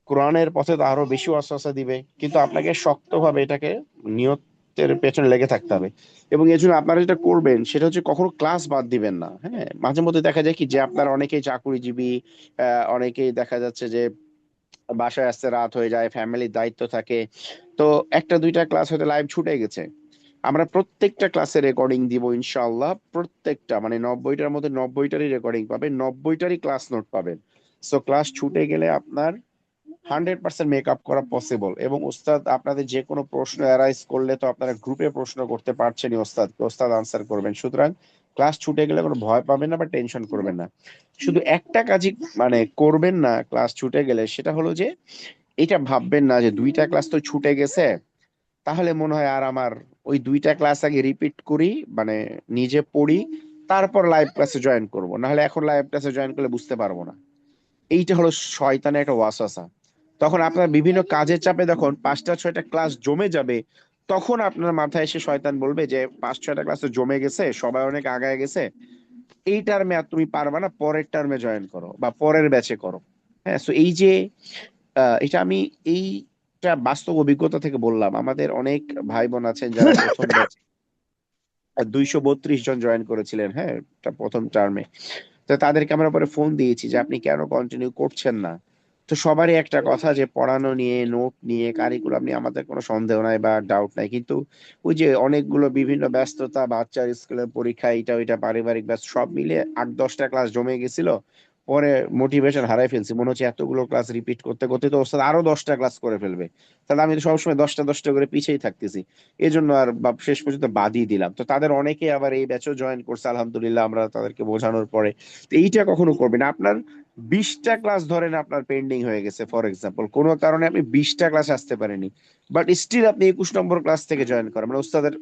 A: কোরআনের পথে তো আরো বেশি ওয়াসওয়াসা দিবে, কিন্তু আপনাকে শক্তভাবে এটাকে নিয়তের পেছনে লেগে থাকতে হবে। এবং এই জন্য আপনারা যেটা করবেন সেটা হচ্ছে কখনো ক্লাস বাদ দিবেন না। হ্যাঁ, মাঝে মধ্যে দেখা যায় কি যে আপনারা অনেকেই চাকুরিজীবী, অনেকেই দেখা যাচ্ছে যে বাসায় আসতে রাত হয়ে যায়, ফ্যামিলির দায়িত্ব থাকে, তো একটা দুইটা ক্লাস হয়তো লাইভ ছুটে গেছে। আমরা প্রত্যেকটা ক্লাসে রেকর্ডিং দিব ইনশাআল্লাহ, প্রত্যেকটা মানে 90টার মধ্যে 90টারই রেকর্ডিং পাবেন, 90টারই ক্লাস নোট পাবেন। সো ক্লাস ছুটে গেলে আপনার 100% মেকআপ করা পসিবল। এবং ওস্তাদ আপনাদের যে কোনো প্রশ্ন অ্যারাইজ করলে তো আপনারা গ্রুপে প্রশ্ন করতে পারছেনই, ওস্তাদকে, ওস্তাদ আনসার করবেন। সুতরাং ক্লাস ছুটে গেলে কোনো ভয় পাবেন না বা টেনশন করবেন না। শুধু একটা কাজই মানে করবেন না ক্লাস ছুটে গেলে, সেটা হলো যে এটা ভাববেন না যে 2টা ক্লাস তো ছুটে গেছে, তাহলে মনে হয় আর আমার ওই 2টা ক্লাস আগে রিপিট করি, মানে নিজে পড়ি, তারপর লাইভ ক্লাসে জয়েন করব, নাহলে এখন লাইভ ক্লাসে জয়েন করলে বুঝতে পারবো না। এইটা হলো শয়তানের একটা ওয়াসওয়াসা। তখন আপনার বিভিন্ন কাজের চাপে যখন 5টা 6টা ক্লাস জমে যাবে, তখন আপনার মাথায় এসে শয়তান বলবে যে 5-6টা ক্লাস তো জমে গেছে, সবাই অনেক আগায় গেছে, এই টার্মে আর তুমি পারবা না, পরের টার্মে জয়েন করো বা পরের ব্যাচে করো। হ্যাঁ, সো এই যে এটা আমি এইটা বাস্তব অভিজ্ঞতা থেকে বললাম। আমাদের অনেক ভাই বোন আছেন যারা প্রথম ব্যাচে 232 জন জয়েন করেছিলেন, হ্যাঁ, এটা প্রথম টার্মে। তো তাদেরকে আমরা পরে ফোন দিয়েছি যে আপনি কেন কন্টিনিউ করছেন না। তো সবারই একটা কথা যে পড়ানো নিয়ে, নোট নিয়ে, কারিকুলাম নিয়ে আমাদের কোনো সন্দেহ নাই বা ডাউট নাই, কিন্তু ওই যে অনেকগুলো বিভিন্ন ব্যস্ততা, বাচ্চার স্কুলের পরীক্ষা, এটা ওইটা, পারিবারিক ব্যস্ত, সব মিলে 8-10টা ক্লাস জমে গেছিল। পরে মোটিভেশন হারাই ফেলছি, মনে হচ্ছে এতগুলো ক্লাস রিপিট করতে করতে তো ওস্তাদ আরো 10টা ক্লাস করে ফেলবে, তাহলে আমি তো সবসময় 10টা করে পিছিয়েই থাকতেছি। এই জন্য আর শেষ পর্যন্ত বাদই দিলাম। তো তাদের অনেকে আবার এই ব্যাচও জয়েন করছে আলহামদুলিল্লাহ, আমরা তাদেরকে বোঝানোর পরে। তো এইটা কখনো করবেন না। আপনার 20টা ক্লাস ধরেন আপনার পেন্ডিং হয়ে গেছে, ফর এক্সাম্পল, কোনো কারণে আপনি 20টা ক্লাস আসতে পারেনি, বাট স্টিল আপনি 21 নম্বর ক্লাস থেকে জয়েন করেন, মানে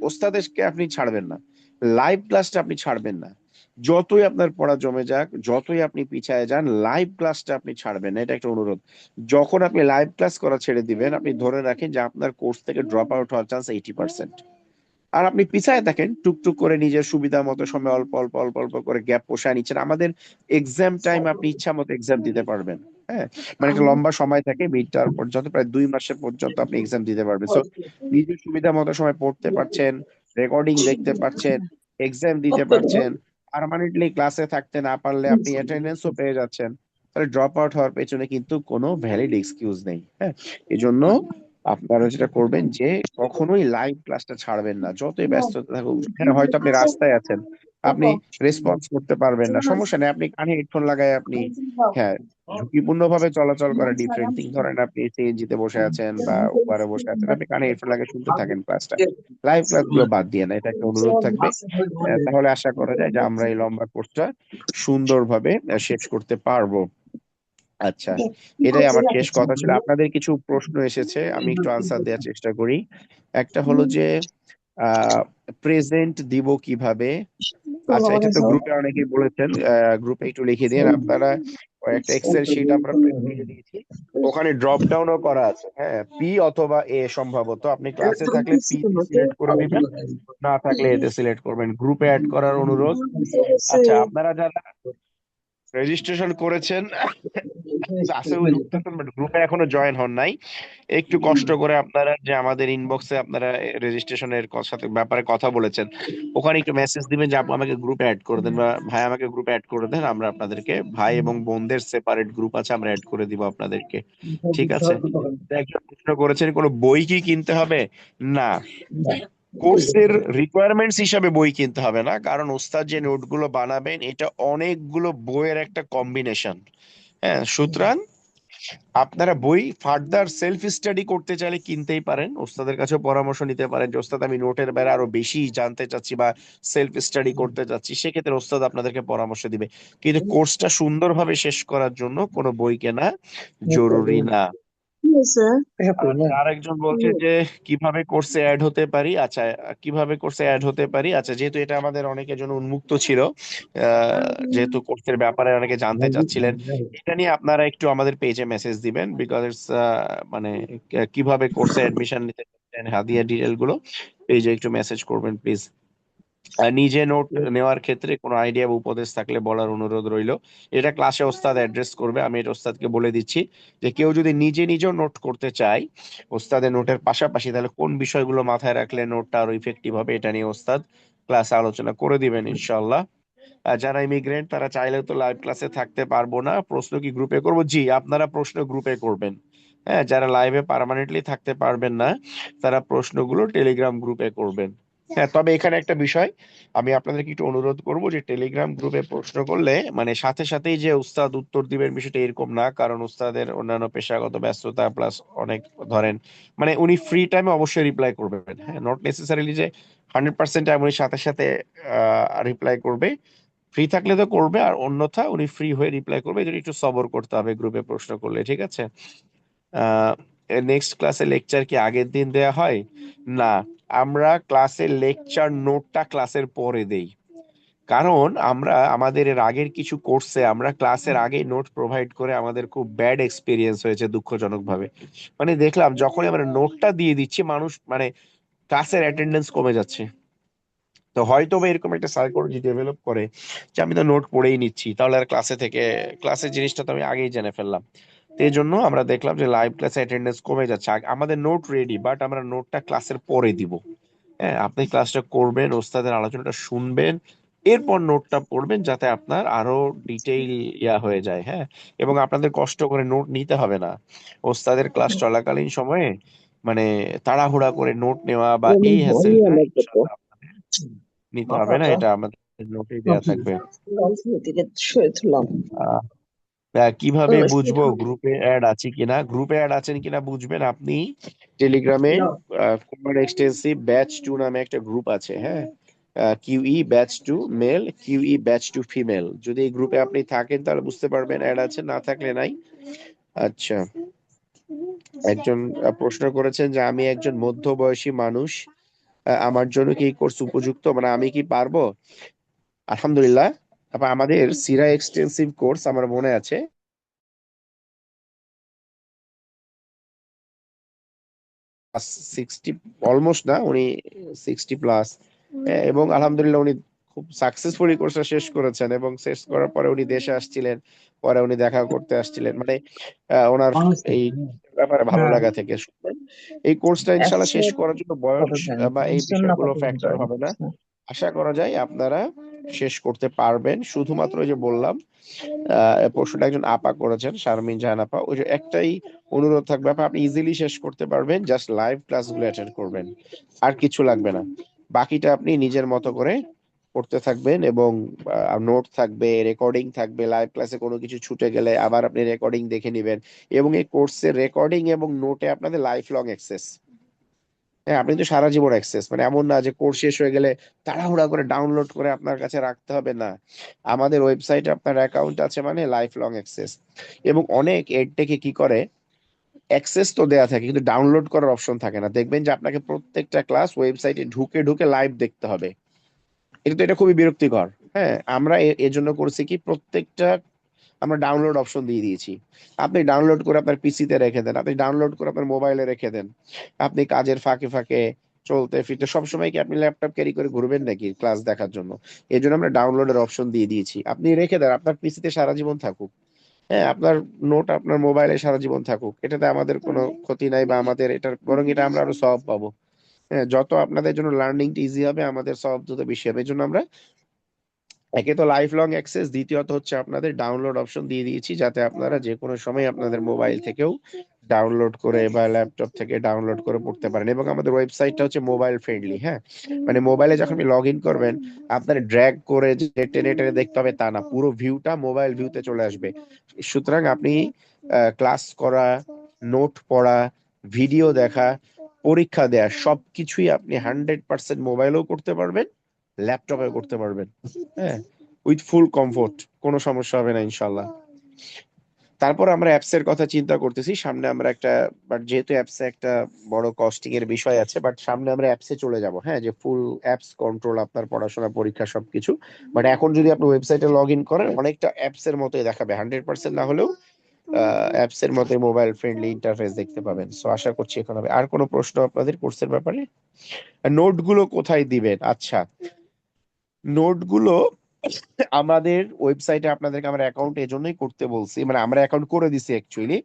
A: ওস্তাদেরকে আপনি ছাড়বেন না, লাইভ ক্লাসটা আপনি ছাড়বেন না। যতই আপনার পড়া জমে যাক, যতই আপনি পিছায় যান, লাইভ ক্লাসটা আপনি ছাড়বেন না, এটা একটা অনুরোধ। যখন আপনি লাইভ ক্লাস করা ছেড়ে দিবেন, আপনি ধরে রাখেন যে আপনার কোর্স থেকে ড্রপ আউট হওয়ার চান্স 80%। আর আপনি পিছায় থাকেন, টুকটুক করে নিজের সুবিধা মতো সময় অল্প অল্প অল্প অল্প করে গ্যাপ পোষায় নিচ্ছেন। আমাদের এক্সাম টাইম আপনি ইচ্ছা মতো এক্সাম দিতে পারবেন। হ্যাঁ, মানে একটা লম্বা সময় থাকে, মিড টার্ম পর্যন্ত, প্রায় 2 মাসের পর্যন্ত আপনি এক্সাম দিতে পারবেন। সো নিজের সুবিধা মতো সময় পড়তে পারছেন, রেকর্ডিং দেখতে পারছেন, এক্সাম দিতে পারছেন। পার্মানেন্টলি ক্লাসে থাকতে না পারলে আপনি অ্যাটেন্ডেন্সও পেয়ে যাচ্ছেন। তাহলে ড্রপ আউট হওয়ার পেছনে কিন্তু কোনো ভ্যালিড এক্সকিউজ নেই। হ্যাঁ, এই জন্য আপনারা যেটা করবেন যে কখনোই লাইভ ক্লাসটা ছাড়বেন না, যতই ব্যস্ততা থাকুক। হ্যাঁ, হয়তো আপনি রাস্তায় আছেন, আপনি রেসপন্স করতে পারবেন না, সমস্যা নেই, আপনি কানে হেডফোন লাগায় আপনি, হ্যাঁ, ঝুঁকিপূর্ণ ভাবে চলাচল করা ডিফারেন্ট থিং। ধরেন আপনি সিএনজি তে বসে আছেন বা উবারে বসে আছেন, আপনি কানে হেডফোন লাগিয়ে শুনতে থাকেন ক্লাসটা, লাইভ ক্লাস গুলো বাদ দিয়ে না, এটা একটা অনুরোধ থাকবে। তাহলে আশা করা যায় যে আমরা এই লম্বা কোর্সটা সুন্দরভাবে শেষ করতে পারবো। আচ্ছা, এটাই আমার শেষ কথা ছিল। আপনাদের কিছু প্রশ্ন এসেছে, আমি একটু আনসার দেওয়ার চেষ্টা করি। একটা হলো যে প্রেজেন্ট দিব কিভাবে। আচ্ছা, এটা তো গ্রুপে অনেকেই বলেছেন, গ্রুপে একটু লিখে দিন আপনারা। একটা এক্সেল শিট আমরা দিয়ে দিয়েছি, ওখানে ড্রপ ডাউনও করা আছে। হ্যাঁ, পি অথবা এ সম্ভবত, আপনি ক্লাসে থাকলে পি তে সিলেক্ট করে দিবেন, না থাকলে এতে সিলেক্ট করবেন। গ্রুপে অ্যাড করার অনুরোধ। আচ্ছা, আপনারা যারা রেজিস্ট্রেশন করেছেন ক্লাসেও ঢুকতেছেন বাট গ্রুপে এখনো জয়েন হন নাই, একটু কষ্ট করে আপনারা যে আমাদের ইনবক্সে আপনারা রেজিস্ট্রেশনের সাথে ব্যাপারে কথা বলেছেন, ওখানে একটু মেসেজ দিবেন যে আপু আমাকে গ্রুপে অ্যাড করে দেন বা ভাই আমাকে গ্রুপে অ্যাড করে দেন, আমরা আপনাদেরকে, ভাই এবং বোনদের সেপারেট গ্রুপ আছে, আমরা অ্যাড করে দিব আপনাদেরকে। ঠিক আছে। তো একজন প্রশ্ন করেছেন কোনো বই কি কিনতে হবে? না, কোর্সের রিকোয়ারমেন্টস হিসাবে বই কিনতে হবে না, কারণ ওস্তাদ যে নোটগুলো বানাবেন এটা অনেকগুলো বইয়ের একটা কম্বিনেশন। হ্যাঁ, সুতরাং আপনারা বই ফার্দার সেলফ স্টাডি করতে চাইলে কিনতেই পারেন, ওস্তাদের কাছেও পরামর্শ নিতে পারেন যে ওস্তাদ আমি নোটের বাইরে আরো বেশি জানতে চাচ্ছি বা সেলফ স্টাডি করতে চাচ্ছি, সেক্ষেত্রে ওস্তাদ আপনাদেরকে পরামর্শ দিবে। কিন্তু কোর্সটা সুন্দরভাবে শেষ করার জন্য কোনো বই কেনা জরুরি না। আরেকজন বলছে যে কিভাবে কোর্সে অ্যাড হতে পারি। আচ্ছা, কিভাবে কোর্সে অ্যাড হতে পারি, আচ্ছা, যেহেতু এটা আমাদের অনেকের জন্য উন্মুক্ত ছিল, যেহেতু কোর্সের ব্যাপারে অনেকে জানতে চাচ্ছিলেন, এটা নিয়ে আপনারা একটু আমাদের পেজে মেসেজ দিবেন, বিকজ ইটস মানে কিভাবে কোর্সে অ্যাডমিশন নিতে চাচ্ছেন, হাদিয়া ডিটেল গুলো পেজে একটু মেসেজ করবেন প্লিজ। নিজে নোট নেওয়ার ক্ষেত্রে কোনো আইডিয়া বা উপদেশ থাকলে বলার অনুরোধ রইল। এটা ক্লাসে ওস্তাদ অ্যাড্রেস করবে, আমি এটা ওস্তাদকে বলে দিচ্ছি যে কেউ যদি নিজে নিজেও নোট করতে চায় ওস্তাদের নোটের পাশাপাশি, তাহলে কোন বিষয়গুলো মাথায় রাখলে নোটটা আরো ইফেক্টিভ হবে, এটা নিয়ে ওস্তাদ ক্লাসে আলোচনা করে দিবেন ইনশাল্লাহ। যারা ইমিগ্রেন্ট তারা চাইলেও তো লাইভ ক্লাসে থাকতে পারবো না, প্রশ্ন কি গ্রুপে করব? জি, আপনারা প্রশ্ন গ্রুপে করবেন। হ্যাঁ, যারা লাইভে পার্মানেন্টলি থাকতে পারবেন না তারা প্রশ্নগুলো টেলিগ্রাম গ্রুপে করবেন। হ্যাঁ, তবে এখানে একটা বিষয় আমি আপনাদেরকে একটু অনুরোধ করব যে টেলিগ্রাম গ্রুপে প্রশ্ন করলে মানে সাথে সাথেই যে উস্তাদ উত্তর দিবেন বিষয়টা এরকম না, কারণ উস্তাদের অন্যান্য পেশাগত ব্যস্ততা প্লাস অনেক ধরেন মানে উনি ফ্রি টাইমে অবশ্যই রিপ্লাই করবেন, হ্যাঁ, নট নেসেসারিলি যে 100% টাইম উনি সাথে সাথে রিপ্লাই করবে। ফ্রি থাকলে তো করবে, আর অন্যথা উনি ফ্রি হয়ে রিপ্লাই করবে, এই জন্য একটু সবর করতে হবে গ্রুপে প্রশ্ন করলে, ঠিক আছে? নেক্সট ক্লাসে লেকচার কি আগের দিন দেয়া হয়? না, আমরা ক্লাসের লেকচার নোটটা ক্লাসের পরে দেই, কারণ আমরা আমাদের এর আগের কিছু কোর্সে আমরা ক্লাসের আগে নোট প্রোভাইড করে আমাদের খুব ব্যাড এক্সপিরিয়েন্স হয়েছে দুঃখজনক ভাবে। মানে দেখলাম যখনই আমরা নোটটা দিয়ে দিচ্ছি মানুষ মানে ক্লাসের অ্যাটেন্ডেন্স কমে যাচ্ছে। তো হয়তো বা এরকম একটা সাইকোলজি ডেভেলপ করে যে আমি তো নোট পড়েই নিচ্ছি, তাহলে আর ক্লাসের জিনিসটা তো আমি আগেই জেনে ফেললাম। তো এই জন্য আমরা দেখলাম যে লাইভ ক্লাসে অ্যাটেন্ডেন্স কমে যাচ্ছে। আমাদের নোট রেডি, বাট আমরা নোটটা ক্লাসের পরে দিব। হ্যাঁ, আপনি ক্লাসটা করবেন, ওস্তাদের আলোচনাটা শুনবেন, এরপর নোটটা পড়বেন যাতে আপনার আরো ডিটেইল হয়ে যায়। হ্যাঁ, এবং আপনাদের কষ্ট করে নোট নিতে হবে না ওস্তাদের ক্লাস চলাকালীন সময়ে, মানে তাড়াহুড়া করে নোট নেওয়া বা এই হ্যাসেলটা ইনশাআল্লাহ আপনাদের নিতে হবে না, এটা আমাদের নোটেই দেওয়া থাকবে। আহ, কিভাবে বুঝবো গ্রুপে অ্যাড আছে কিনা? গ্রুপে অ্যাড আছেন কিনা বুঝবেন আপনি টেলিগ্রামে কুমার এক্সটেন্সিভ ব্যাচ 2 নামে একটা গ্রুপ আছে, হ্যাঁ, কিউই ব্যাচ 2 মেল, কিউই ব্যাচ 2 ফিমেল। যদি এই গ্রুপে আপনি থাকেন তাহলে বুঝতে পারবেন অ্যাড আছে, না থাকলে নাই। আচ্ছা, একজন প্রশ্ন করেছেন যে আমি একজন মধ্যবয়সী মানুষ, আমার জন্য কি এই কোর্স উপযুক্ত, মানে আমি কি পারবো? আলহামদুলিল্লাহ, তারপর আমাদের সিরা এক্সটেন্সিভ কোর্স আমার মনে আছে 60, অলমোস্ট না, উনি 60+, এবং আলহামদুলিল্লাহ উনি খুব সাকসেসফুলি কোর্সটা শেষ করেছেন, এবং শেষ করার পরে উনি দেশে আসছিলেন, পরে উনি দেখা করতে আসছিলেন, মানে ওনার এই ব্যাপারে ভালো লাগা থেকে শুনবেন। এই কোর্সটা ইনশাল্লাহ শেষ করার জন্য বয়স বা এই বিষয়গুলো ফ্যাক্টর হবে না, আশা করা যায় আপনারা শেষ করতে পারবেন। শুধুমাত্র ওই যে বললাম প্রশ্নটা একজন আপা করেছেন, শারমিন জাহান আপা, ওই যে একটাই অনুরোধ থাকবে, আপনি ইজিলি শেষ করতে পারবেন, জাস্ট লাইভ ক্লাসগুলো অ্যাটেন্ড করবেন, আর কিছু লাগবে না। বাকিটা আপনি নিজের মতো করে করতে থাকবেন, এবং নোট থাকবে, রেকর্ডিং থাকবে, লাইভ ক্লাসে কোনো কিছু ছুটে গেলে আবার আপনি রেকর্ডিং দেখে নেবেন, এবং এই কোর্সের রেকর্ডিং এবং নোটে আপনাদের লাইফ লং অ্যাক্সেস। হ্যাঁ, আপনি তো সারা জীবন অ্যাক্সেস, মানে এমন না যে কোর্স শেষ হয়ে গেলে তাড়াহুড়া করে ডাউনলোড করে আপনার কাছে রাখতে হবে, না, আমাদের ওয়েবসাইটে আপনার অ্যাকাউন্ট আছে মানে লাইফ লং অ্যাক্সেস। এবং অনেক এডটেকে কি করে, অ্যাক্সেস তো দেয়া থাকে কিন্তু ডাউনলোড করার অপশন থাকে না, দেখবেন যে আপনাকে প্রত্যেকটা ক্লাস ওয়েবসাইটে ঢুকে ঢুকে লাইভ দেখতে হবে। এটা খুবই বিরক্তিকর। হ্যাঁ, আমরা এজন্য করছি কি, প্রত্যেকটা আমরা ডাউনলোড অপশন দিয়ে দিয়েছি। আপনি ডাউনলোড করে আপনার পিসিতে রেখে দেন, আপনি ডাউনলোড করে আপনার মোবাইলে রেখে দেন, আপনি কাজের ফাঁকে ফাঁকে চলতে ফিরতে সবসময় কি আপনি ল্যাপটপ ক্যারি করে ঘুরবেন নাকি ক্লাস দেখার জন্য? এই জন্য আমরা ডাউনলোডের অপশন দিয়ে দিয়েছি, আপনি রেখে দেন, আপনার পিসিতে সারা জীবন থাকুক। হ্যাঁ, আপনার নোট আপনার মোবাইলে সারা জীবন থাকুক, এটাতে আমাদের কোনো ক্ষতি নাই, বা আমাদের এটার বরং এটা আমরা আরো সহজ পাবো। হ্যাঁ, যত আপনাদের জন্য লার্নিংটা ইজি হবে আমাদের সব তত বেশি হবে। এই জন্য আমরা একে তো লাইফ লং অ্যাক্সেস, দ্বিতীয়ত হচ্ছে আপনাদের ডাউনলোড অপশন দিয়ে দিয়েছি, যাতে আপনারা যে কোনো সময় আপনাদের মোবাইল থেকেও ডাউনলোড করে বা ল্যাপটপ থেকে ডাউনলোড করে পড়তে পারেন। এবং আমাদের ওয়েবসাইটটা হচ্ছে মোবাইল ফ্রেন্ডলি। হ্যাঁ, মানে মোবাইলে যখন আপনি লগ ইন করবেন, আপনার ড্র্যাগ করে যে টেনে টেনে দেখতে হবে তা না, পুরো ভিউটা মোবাইল ভিউতে চলে আসবে। সুতরাং আপনি ক্লাস করা, নোট পড়া, ভিডিও দেখা, পরীক্ষা দেয়া সবকিছুই আপনি 100% মোবাইলেও করতে পারবেন, ল্যাপটপে করতে পারবেন। হ্যাঁ, উইথ ফুল কমফোর্ট, কোনো সমস্যা হবে না ইনশাল্লাহ। তারপর আমরা অ্যাপস এর কথা চিন্তা করতেছি, সামনে আমরা একটা, বাট যেহেতু অ্যাপসে একটা বড় কস্টিং এর বিষয় আছে, বাট সামনে আমরা অ্যাপসে চলে যাব। হ্যাঁ, যে ফুল অ্যাপস কন্ট্রোল আপনার পড়াশোনা পরীক্ষা সবকিছু। বাট এখন যদি আপনি ওয়েবসাইটে লগ ইন করেন, অনেকটা অ্যাপস এর মতোই দেখাবে, 100% না হলেও অ্যাপস এর মতোই মোবাইল ফ্রেন্ডলি ইন্টারফেস দেখতে পাবেন। সো আশা করছি এখন হবে। আর কোনো প্রশ্ন আপনাদের কোর্সের ব্যাপারে? নোট গুলো কোথায় দিবেন? আচ্ছা, নোটগুলো আমাদের ওয়েবসাইটে আপনাদেরকে আমার অ্যাকাউন্ট এজন্যই করতে বলছি, মানে আমরা অ্যাকাউন্ট করে দিছি অ্যাকচুয়ালি,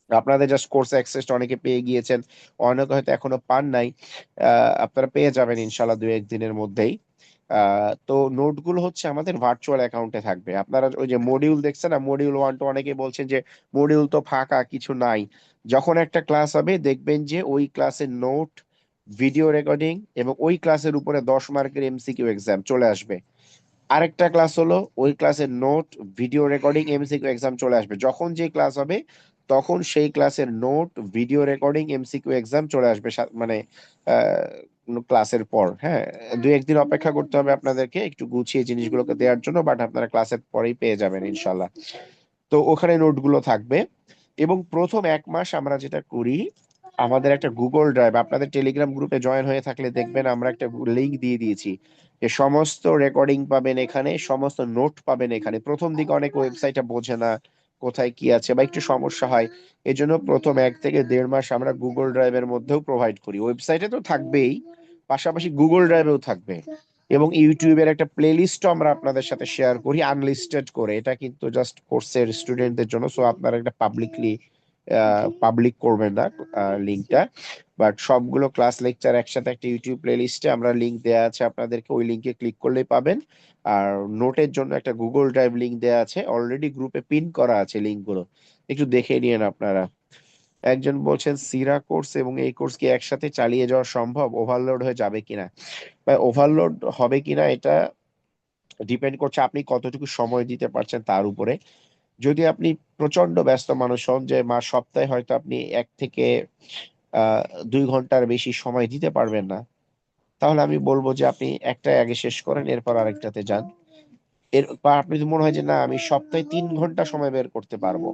A: আপনাদের জাস্ট কোর্স অ্যাক্সেসটা অনেকে পেয়ে গিয়েছেন, অনেকে হয়তো এখনো পান নাই, আপনারা পেয়ে যাবেন ইনশাল্লাহ 2-1 দিনের মধ্যেই। তো নোটগুলো হচ্ছে আমাদের ভার্চুয়াল অ্যাকাউন্টে থাকবে। আপনারা ওই যে মডিউল দেখছেন না, মডিউল 1 অনেকে বলছেন যে মডিউল তো ফাঁকা, কিছু নাই। যখন একটা ক্লাস হবে দেখবেন যে ওই ক্লাসের নোট, ভিডিও রেকর্ডিং এবং ওই ক্লাসের উপরে 10 মার্কের এমসিকিউ এক্সাম চলে আসবে। আরেকটা ক্লাস হলো ওই ক্লাসের note, video recording, MCQ exam চলে আসবে। যখন যে ক্লাস হবে তখন সেই ক্লাসের note, video recording, MCQ exam চলে আসবে মানে ক্লাসের পর। হ্যাঁ, 2-1 দিন অপেক্ষা করতে হবে আপনাদেরকে একটু গুছিয়ে জিনিসগুলোকে দেওয়ার জন্য, বাট আপনারা ক্লাসের পরেই পেয়ে যাবেন ইনশাল্লাহ। তো ওখানে নোটগুলো থাকবে। এবং প্রথম 1 মাস আমরা যেটা করি, আমাদের একটা গুগল ড্রাইভ, আপনাদের টেলিগ্রাম গ্রুপে জয়েন হয়ে থাকলে দেখবেন আমরা একটা লিংক দিয়ে দিয়েছি, যে সমস্ত রেকর্ডিং পাবেন এখানে, সমস্ত নোট পাবেন এখানে। প্রথম দিকে অনেক ওয়েবসাইটটা বোঝে না কোথায় কি আছে বা একটু সমস্যা হয়, এই জন্য প্রথম 1 থেকে 1.5 মাস আমরা গুগল ড্রাইভের মধ্যেও প্রোভাইড করি। ওয়েবসাইটে তো থাকবেই, পাশাপাশি গুগল ড্রাইভেও থাকবে। এবং ইউটিউবের একটা প্লে লিস্টও আমরা আপনাদের সাথে শেয়ার করি আনলিস্টেড করে। এটা কিন্তু জাস্ট কোর্সের স্টুডেন্টদের জন্য, সো আপনারা একটা পাবলিক করবেন না লিঙ্কটা, বাট সবগুলো ক্লাস লেকচার একসাথে একটা ইউটিউব প্লে লিস্টে আমরা লিঙ্ক দেওয়া আছে আপনাদেরকে, ওই লিঙ্কে ক্লিক করলেই পাবেন। আর নোটের জন্য একটা গুগল ড্রাইভ লিঙ্ক দেওয়া আছে, অলরেডি গ্রুপে পিন করা আছে লিঙ্কগুলো, একটু দেখে নিন আপনারা। একজন বলছেন সিরা কোর্স এবং এই কোর্স কি একসাথে চালিয়ে যাওয়া সম্ভব, ওভারলোড হয়ে যাবে কিনা? বা ওভারলোড হবে কিনা এটা ডিপেন্ড করছে আপনি কতটুকু সময় দিতে পারছেন তার উপরে। যদি আপনি প্রচন্ড ব্যস্ত মানুষ হন, যে সপ্তাহে হয়তো আপনি 1 থেকে 2 ঘন্টার বেশি সময় দিতে পারবেন না, তাহলে আমি বলবো যে আপনি একটা আগে শেষ করেন, এরপর আরেকটাতে যান। বা আপনি যদি মনে হয় যে না আমি সপ্তাহে 3 ঘন্টা সময় বের করতে পারবো,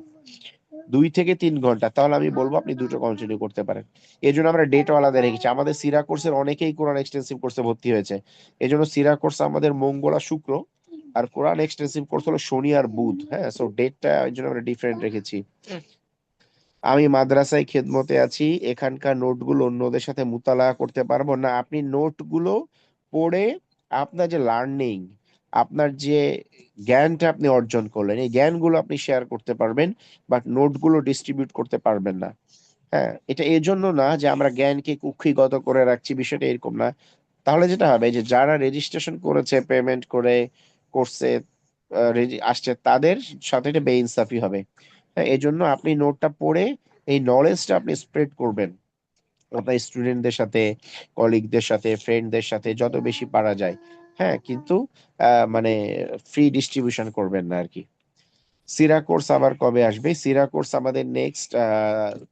A: 2 থেকে 3 ঘন্টা, তাহলে আমি বলবো আপনি দুটো কন্টিনিউ করতে পারেন। এই জন্য আমরা ডেটও আলাদা রেখেছি। আমাদের সিরা কোর্সের অনেকেই কোরআন এক্সটেন্সিভ কোর্সে ভর্তি হয়েছে, এই জন্য সিরা কোর্স আমাদের মঙ্গল আর শুক্র, আর কোরআন এক্সটেন্সিভ কোর্স হলো শনি আর বুধ। হ্যাঁ, সো ডেটটা এই জন্য আমরা ডিফারেন্ট রেখেছি। আমি মাদ্রাসায় খেদমতে আছি, এখানকার নোটগুলো অন্যদের সাথে মুতালা করতে পারবো না? আপনি নোটগুলো পড়ে আপনার যে লার্নিং, আপনার যে জ্ঞানটা আপনি অর্জন করলেন, এই জ্ঞানগুলো আপনি শেয়ার করতে পারবেন, বাট নোটগুলো ডিস্ট্রিবিউট করতে পারবেন না। হ্যাঁ, এটা এই জন্য না যে আমরা জ্ঞানকে কুক্ষিগত করে রাখছি, বিষয়টা এরকম না। তাহলে যেটা হবে যে যারা রেজিস্ট্রেশন করেছে পেমেন্ট করে কোর্সে আসছে, তাদের সাথে এটা বেইনসাফি হবে। হ্যাঁ, এই জন্য আপনি নোটটা পড়ে এই নলেজটা আপনি স্প্রেড করবেন আপনার স্টুডেন্টদের সাথে, কলিগদের সাথে, ফ্রেন্ডদের সাথে যত বেশি পারা যায়। হ্যাঁ, কিন্তু মানে ফ্রি ডিস্ট্রিবিউশন করবেন না আর কি। সিরা কোর্স আবার কবে আসবে? সিরা কোর্স আমাদের নেক্সট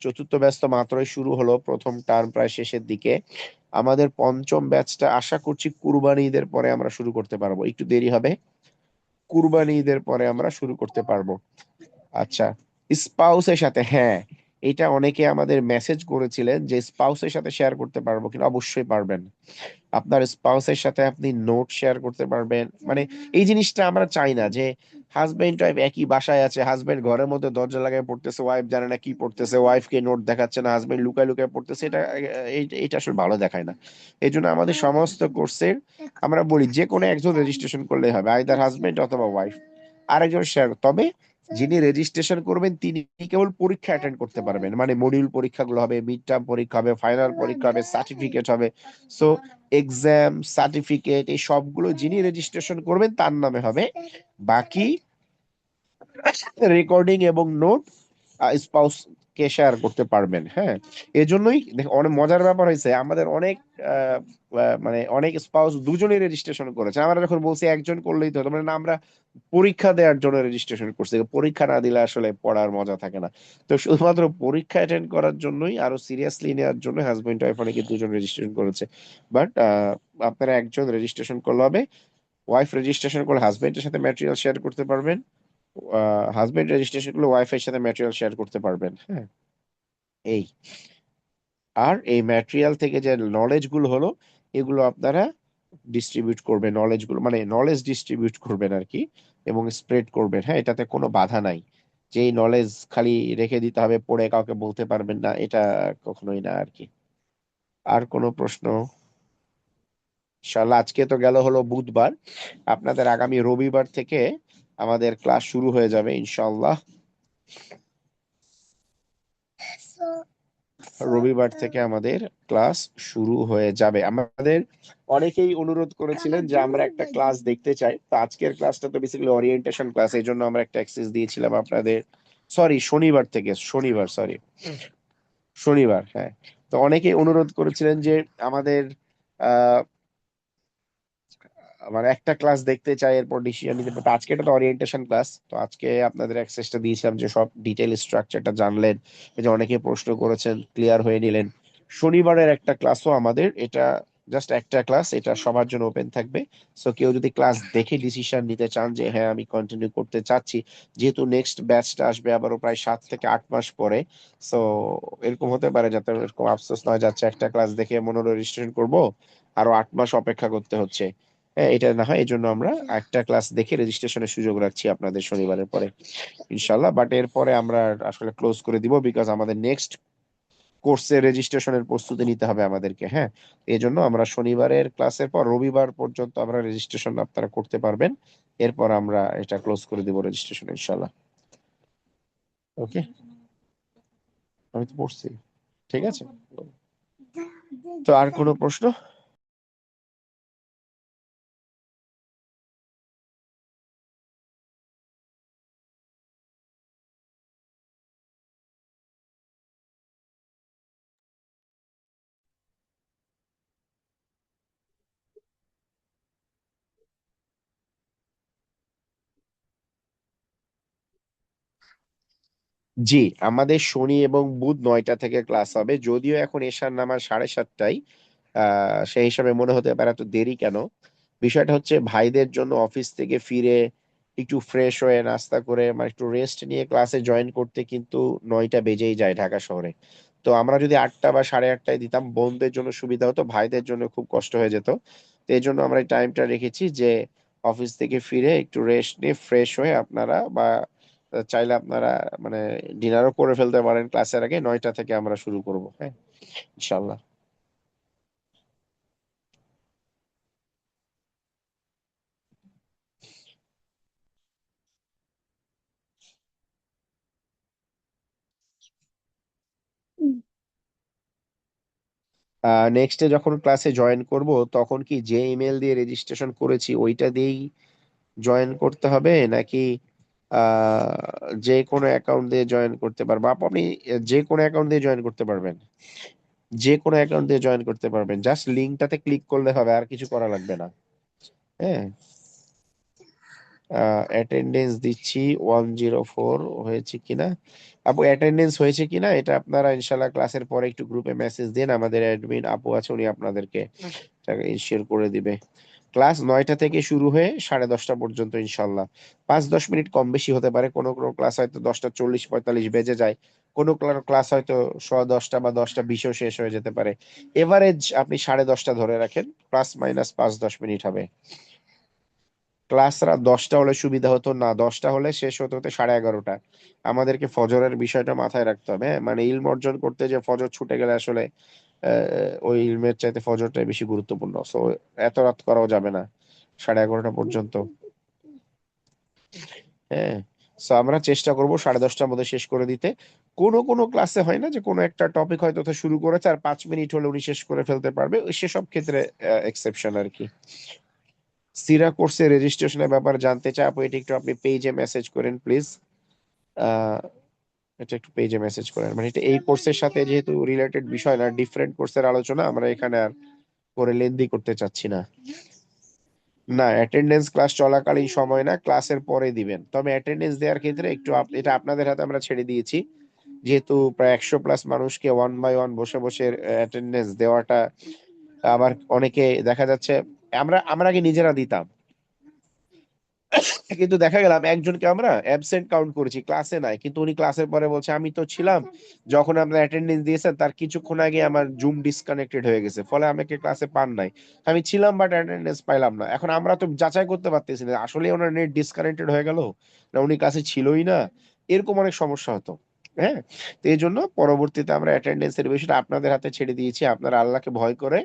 A: চতুর্থ ব্যাচ তো মাত্রই শুরু হলো, প্রথম টার্ম প্রায় শেষের দিকে। আমাদের পঞ্চম ব্যাচটা আশা করছি কুরবানি ঈদের পরে আমরা শুরু করতে পারবো, একটু দেরি হবে, কুরবানি ঈদের পরে আমরা শুরু করতে পারবো। আচ্ছা, স্পাউসের সাথে, হ্যাঁ এটা অনেকে আমাদের মেসেজ করেছিলেন যে স্পাউসের সাথে শেয়ার করতে পারবো কিনা। অবশ্যই পারবেন, আপনার স্পাউসের সাথে আপনি নোট শেয়ার করতে পারবেন। মানে এই জিনিসটা আমরা চাই না যে হাজবেন্ড ওয়াইফ একই বাসায় আছে, হাজবেন্ড ঘরের মধ্যে দরজা লাগায় পড়তেছে, ওয়াইফ জানে না কি পড়তেছে, ওয়াইফকে নোট দেখাচ্ছে না, হাজবেন্ড লুকায় লুকায় পড়তেছে, এটা আসলে ভালো দেখায় না। এই জন্য আমাদের সমস্ত কোর্সের আমরা বলি যে কোনো একজন রেজিস্ট্রেশন করলেই হবে, আইদার হাজবেন্ড অথবা ওয়াইফ, আরেকজন শেয়ার। তবে যিনি রেজিস্ট্রেশন করবেন তিনি কেবল পরীক্ষা অ্যাটেন্ড করতে পারবেন, মানে মডিউল পরীক্ষাগুলো হবে, মিড টার্ম পরীক্ষা হবে, ফাইনাল পরীক্ষা হবে, সার্টিফিকেট হবে। সো এক্সাম, সার্টিফিকেট, এই সবগুলো যিনি রেজিস্ট্রেশন করবেন তার নামে হবে। বাকি রেকর্ডিং এবং নোট স্পাউস কে শেয়ার করতে পারবেন। হ্যাঁ, এজন্যই অনেক মজার ব্যাপার হয়েছে, আমাদের অনেক মানে অনেক স্পাউস দুজনেই রেজিস্ট্রেশন করেছে। আমরা যখন বলছি একজন করলেই তো হতো, মানে না, আমরা পরীক্ষা দেওয়ার জন্য রেজিস্ট্রেশন করছি, পরীক্ষা না দিলে আসলে পড়ার মজা থাকে না। তো শুধুমাত্র পরীক্ষা অ্যাটেন্ড করার জন্যই, আরো সিরিয়াসলি নেওয়ার জন্য হাজবেন্ড ওয়াইফ অনেকে দুজন রেজিস্ট্রেশন করেছে। বাট আপনারা একজন রেজিস্ট্রেশন করলে হবে। ওয়াইফ রেজিস্ট্রেশন করলে হাজবেন্ডের সাথে ম্যাটেরিয়াল শেয়ার করতে পারবেন, হাজবেন্ড রেজিস্ট্রেশন করলে ওয়াইফের সাথে ম্যাটেরিয়াল শেয়ার করতে পারবেন। হ্যাঁ, এই আর এই ম্যাটেরিয়াল থেকে যে নলেজ গুলো হলো, এগুলো আপনারা ডিস্ট্রিবিউট করবেন, নলেজ গুলো মানে নলেজ ডিস্ট্রিবিউট করবেন আর কি, এবং স্প্রেড করবেন। হ্যাঁ, এটাতে কোনো বাধা নাই যে এই নলেজ খালি রেখে দিতে হবে, পড়ে কাউকে বলতে পারবেন না, এটা কখনোই না আর কি। আর কোনো প্রশ্ন? ইনশাআল্লাহ আজকে তো গেল হলো বুধবার, আপনাদের আগামী রবিবার থেকে আমাদের ক্লাস শুরু হয়ে যাবে ইনশাআল্লাহ। রবিবার থেকে আমাদের ক্লাস শুরু হয়ে যাবে। আমাদের অনেকেই অনুরোধ করেছিলেন যে আমরা একটা ক্লাস দেখতে চাই, তো আজকের ক্লাসটা তো বেসিক্যালি ওরিয়েন্টেশন ক্লাস, এই জন্য আমরা একটা অ্যাক্সেস দিয়েছিলাম আপনাদের। সরি, শনিবার থেকে, শনিবার, সরি, শনিবার, হ্যাঁ তো অনেকে অনুরোধ করেছিলেন যে আমাদের আহ মানে একটা ক্লাস দেখতে চাই এরপর ডিসিশন নিতে, বাট আজকে এটা তো ওরিয়েন্টেশন ক্লাস, তো আজকে আপনাদের অ্যাক্সেসটা দিয়েছিলাম যে সব ডিটেইল স্ট্রাকচারটা জানলেন, এই যে অনেকে প্রশ্ন করেছেন ক্লিয়ার হয়ে নিলেন। শনিবারের একটা ক্লাসও আমাদের এটা জাস্ট একটা ক্লাস, এটা সবার জন্য ওপেন থাকবে। সো কেউ যদি ক্লাস দেখে ডিসিশন নিতে চান যে হ্যাঁ আমি কন্টিনিউ করতে চাচ্ছি, যেহেতু নেক্সট ব্যাচটা আসবে আবারও প্রায় 7 থেকে 8 মাস পরে, সো এরকম হতে পারে যাতে এরকম আফসোস নয় যাচ্ছে একটা ক্লাস দেখে মনে হলো রেজিস্ট্রেশন করবো, আরো 8 মাস অপেক্ষা করতে হচ্ছে। হ্যাঁ, এটা না হয়, এই জন্য আমরা একটা ক্লাস দেখে রেজিস্ট্রেশনের সুযোগ রাখছি আপনাদের শনিবারের পরে ইনশাল্লাহ। বাট এরপরে আমরা আসলে ক্লোজ করে দিব, বিকজ আমাদের নেক্সট কোর্সের রেজিস্ট্রেশনের প্রস্তুতি নিতে হবে আমাদেরকে। হ্যাঁ, এই জন্য আমরা শনিবারের ক্লাসের পর রবিবার পর্যন্ত আমরা রেজিস্ট্রেশন আপনারা করতে পারবেন, এরপর আমরা এটা ক্লোজ করে দিব রেজিস্ট্রেশন ইনশাল্লাহ। ওকে, আমি তো পড়ছি, ঠিক আছে। তো আর কোনো প্রশ্ন? জি, আমাদের শনি এবং বুধ 9টা থেকে ক্লাস হবে, যদিও এখন এশার নামাজ 7:30টায়। সেই হিসাবে মনে হতে পারে এত দেরি কেন। বিষয়টা হচ্ছে ভাইদের জন্য অফিস থেকে ফিরে একটু ফ্রেশ হয়ে নাস্তা করে মানে একটু রেস্ট নিয়ে ক্লাসে জয়েন করতে কিন্তু 9টা বেজেই যায় ঢাকা শহরে। তো আমরা যদি 8টা বা 8:30টায় দিতাম বোনদের জন্য সুবিধা হতো, ভাইদের জন্য খুব কষ্ট হয়ে যেত। তো এই জন্য আমরা এই টাইমটা রেখেছি যে অফিস থেকে ফিরে একটু রেস্ট নিয়ে ফ্রেশ হয়ে আপনারা বা চাইলে আপনারা মানে ডিনারও করে ফেলতে পারেন ক্লাসের আগে। 9টা থেকে আমরা শুরু করব, হ্যাঁ ইনশাল্লাহ। নেক্সটে যখন ক্লাসে জয়েন করব তখন কি যে ইমেল দিয়ে রেজিস্ট্রেশন করেছি ওইটা দিয়েই জয়েন করতে হবে, নাকি যে কোনো অ্যাকাউন্ট দিয়ে জয়েন করতে পারবো? আপনি যে কোনো অ্যাকাউন্ট দিয়ে জয়েন করতে পারবেন, যে কোনো অ্যাকাউন্ট দিয়ে জয়েন করতে পারবেন, জাস্ট লিঙ্কটাতে ক্লিক করলে হবে, আর কিছু করা লাগবে না। হ্যাঁ, অ্যাটেন্ডেন্স দিচ্ছি 104 হয়েছে কিনা। আপু অ্যাটেন্ডেন্স হয়েছে কিনা এটা আপনারা ইনশাল্লাহ ক্লাসের পরে একটু গ্রুপে মেসেজ দিন, আমাদের অ্যাডমিন আপু আছে উনি আপনাদেরকে ইনশিওর করে দিবে। ক্লাস 9টা থেকে শুরু হয়ে 10:30 পর্যন্ত ইনশাল্লাহ। 5-10 মিনিট কম বেশি হতে পারে, কোনো কোনো ক্লাস হয়তো 10:40-45 বেজে যায়, কোনো ক্লাস হয়তো 10:15 বা 10:20ও শেষ হয়ে যেতে পারে। এভারেজ আপনি 10:30 ধরে রাখেন, প্লাস মাইনাস 5-10 মিনিট হবে। ক্লাসরা 10টা হলে সুবিধা হতো না, 10টা হলে শেষ হতে হতে 11:30। আমাদেরকে ফজরের বিষয়টা মাথায় রাখতে হবে। হ্যাঁ, মানে ইলম অর্জন করতে যে ফজর ছুটে গেলে আসলে ওই ইলমের চাইতে ফজরটাই বেশি গুরুত্বপূর্ণ। সো এত রাত করাও যাবে না, 11:30 পর্যন্ত। হ্যাঁ, সো আমরা চেষ্টা করব 10:30টার মধ্যে শেষ করে দিতে। কোনো কোনো ক্লাসে হয় না যে কোনো একটা টপিক হয়তো তো শুরু করেছে আর 5 মিনিট হলে উনি শেষ করে ফেলতে পারবে, ওই সেসব ক্ষেত্রে এক্সেপশন আর কি। সিরা কোর্সের রেজিস্ট্রেশনের ব্যাপারে জানতে চাই আপু, এটা একটু আপনি পেজে মেসেজ করেন প্লিজ। আহ এটা একটু পেজে মেসেজ করেন, মানে এটা এই কোর্সের সাথে যেহেতু রিলেটেড বিষয় না, ডিফারেন্ট কোর্সের আলোচনা আমরা এখানে আর করে লেন্দি করতে চাচ্ছি না। না, অ্যাটেন্ডেন্স ক্লাস চলাকালীন সময় না, ক্লাসের পরে দিবেন। তবে অ্যাটেন্ডেন্স দেওয়ার ক্ষেত্রে একটু এটা আপনাদের হাতে আমরা ছেড়ে দিয়েছি, যেহেতু প্রায় 100+ মানুষকে 1 বাই 1 বসে বসে অ্যাটেন্ডেন্স দেওয়াটা, আবার অনেকে দেখা যাচ্ছে আমরা আমরা আগে নিজেরা দিতাম, কিন্তু দেখা গেলাম একজনকে আমরা অ্যাবসেন্ট কাউন্ট করেছি, ক্লাসে নাই, কিন্তু উনি ক্লাসের পরে বলছে আমি তো ছিলাম যখন আপনার অ্যাটেন্ডেন্স দিয়েছেন, তার কিছুক্ষণ আগে আমার জুম ডিসকানেক্টেড হয়ে গেছে, ফলে আমাকে ক্লাসে পান নাই। আমি ছিলাম বাট অ্যাটেন্ডেন্স পাইলাম না। এখন আমরা তো যাচাই করতে পারতেছি না আসলে ওনার নেট ডিসকানেক্টেড হয়ে গেল না উনি ক্লাসে ছিলই না, এরকম অনেক সমস্যা হতো। হ্যাঁ, তো এই জন্য পরবর্তীতে আমরা অ্যাটেন্ডেন্সের বিষয়টা আপনাদের হাতে ছেড়ে দিয়েছি। আপনারা আল্লাহকে ভয় করে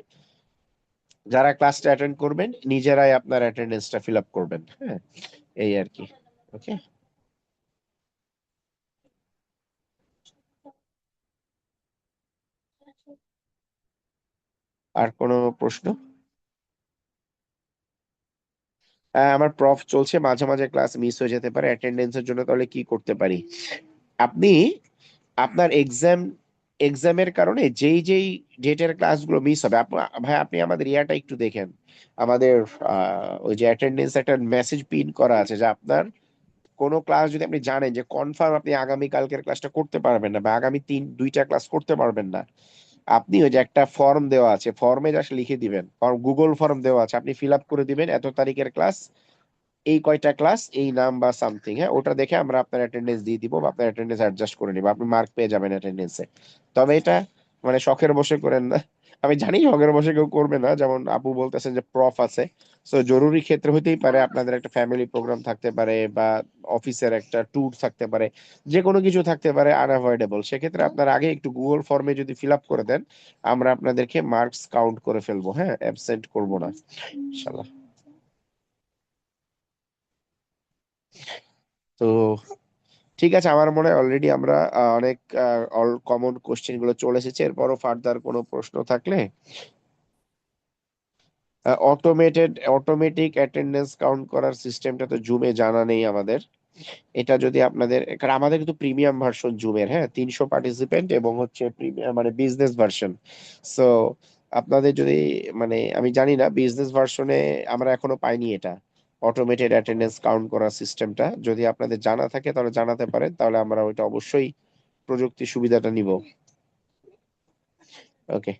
A: যারা ক্লাসটা অ্যাটেন্ড করবেন নিজেরাই আপনার অ্যাটেন্ডেন্সটা ফিল আপ করবেন। হ্যাঁ, এই আর কি। ওকে, আর কোনো প্রশ্ন? আমার প্রফ চলছে, মাঝে মাঝে ক্লাস মিস হয়ে যেতে পারে, অ্যাটেন্ডেন্সের জন্য তাহলে কি করতে পারি? আপনি আপনার এক্সাম এক্সামের কারণে যেই যেই ডেটের ক্লাসগুলো মিস হবে, ভাই আপনি আমাদের ইয়াটা একটু দেখেন, আমাদের ওই যে অ্যাটেন্ডেন্স একটা মেসেজ পিন করা আছে, যে আপনার কোনো ক্লাস যদি আপনি জানেন যে কনফার্ম আপনি আগামী কালকের ক্লাসটা করতে পারবেন না বা আগামী দুইটা ক্লাস করতে পারবেন না, আপনি ওই যে একটা ফর্ম দেওয়া আছে, ফর্মে জাস্ট লিখে দিবেন, গুগল ফর্ম দেওয়া আছে, আপনি ফিল আপ করে দিবেন এত তারিখের ক্লাস, এই কয়টা ক্লাস, এই নাম বা সামথিং, হ্যাঁ, ওটা দেখে আমরা আপনার অ্যাটেন্ডেন্স দিয়ে দিব বা আপনার অ্যাটেন্ডেন্স অ্যাডজাস্ট করে নিব, আপনি মার্ক পেয়ে যাবেন অ্যাটেন্ডেন্সে। তবে এটা মানে শখের বসে করেন না, আমি জানি শখের বসে কেউ করবে না, যেমন আপু বলতেছেন যে প্রফ আছে, তো জরুরি ক্ষেত্রে হতেই পারে, আপনাদের একটা ফ্যামিলি প্রোগ্রাম থাকতে পারে বা অফিসের একটা ট্যুর থাকতে পারে, যে কোনো কিছু থাকতে পারে আনঅ্যাভয়েডেবল, সেক্ষেত্রে আপনারা আগে একটু গুগল ফর্মে যদি ফিল আপ করে দেন, আমরা আপনাদেরকে মার্কস কাউন্ট করে ফেলবো, হ্যাঁ, অ্যাবসেন্ট করবো না ইনশাল্লাহ। তো ঠিক আছে, আমার মনে হয় অলরেডি আমরা অনেক অল কমন কোশ্চেন গুলো চলে এসেছে, এরপরও ফার্দার কোনো প্রশ্ন থাকলে, অটোমেটিক অ্যাটেন্ডেন্স কাউন্ট করার সিস্টেমটা তো জুমে জানা নেই আমাদের, এটা যদি আপনাদের, কারণ আমাদের কিন্তু প্রিমিয়াম ভার্সন জুমের, হ্যাঁ, 300 পার্টিসিপেন্ট এবং হচ্ছে মানে বিজনেস ভার্সন, সো আপনাদের যদি মানে আমি জানি না বিজনেস ভার্সনে আমরা এখনো পাইনি এটা, অটোমেটেড অ্যাটেন্ডেন্স কাউন্ট করার সিস্টেমটা, যদি আপনাদের জানা থাকে তাহলে জানাতে পারেন, তাহলে আমরা ওইটা অবশ্যই প্রযুক্তি সুবিধাটা নিব। ওকে,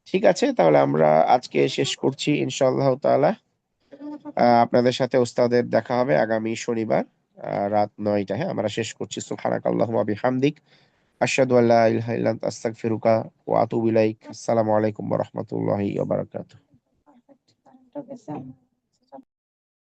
A: ঠিক আছে, তাহলে আমরা আজকে শেষ করছি ইনশাআল্লাহ তাআলা। আপনাদের সাথে ওস্তাদের দেখা হবে আগামী শনিবার রাত 9টায়, হ্যাঁ, আমরা শেষ করছি। সুবহানাকাল্লাহুম্মা বিহামদিক, আশহাদু আল্লা ইলাহা ইল্লা আনতা আস্তাগফিরুকা ওয়া আতুবু ইলাইক। আসসালামু আলাইকুম ওয়া রাহমাতুল্লাহি ওয়া বারাকাতুহু।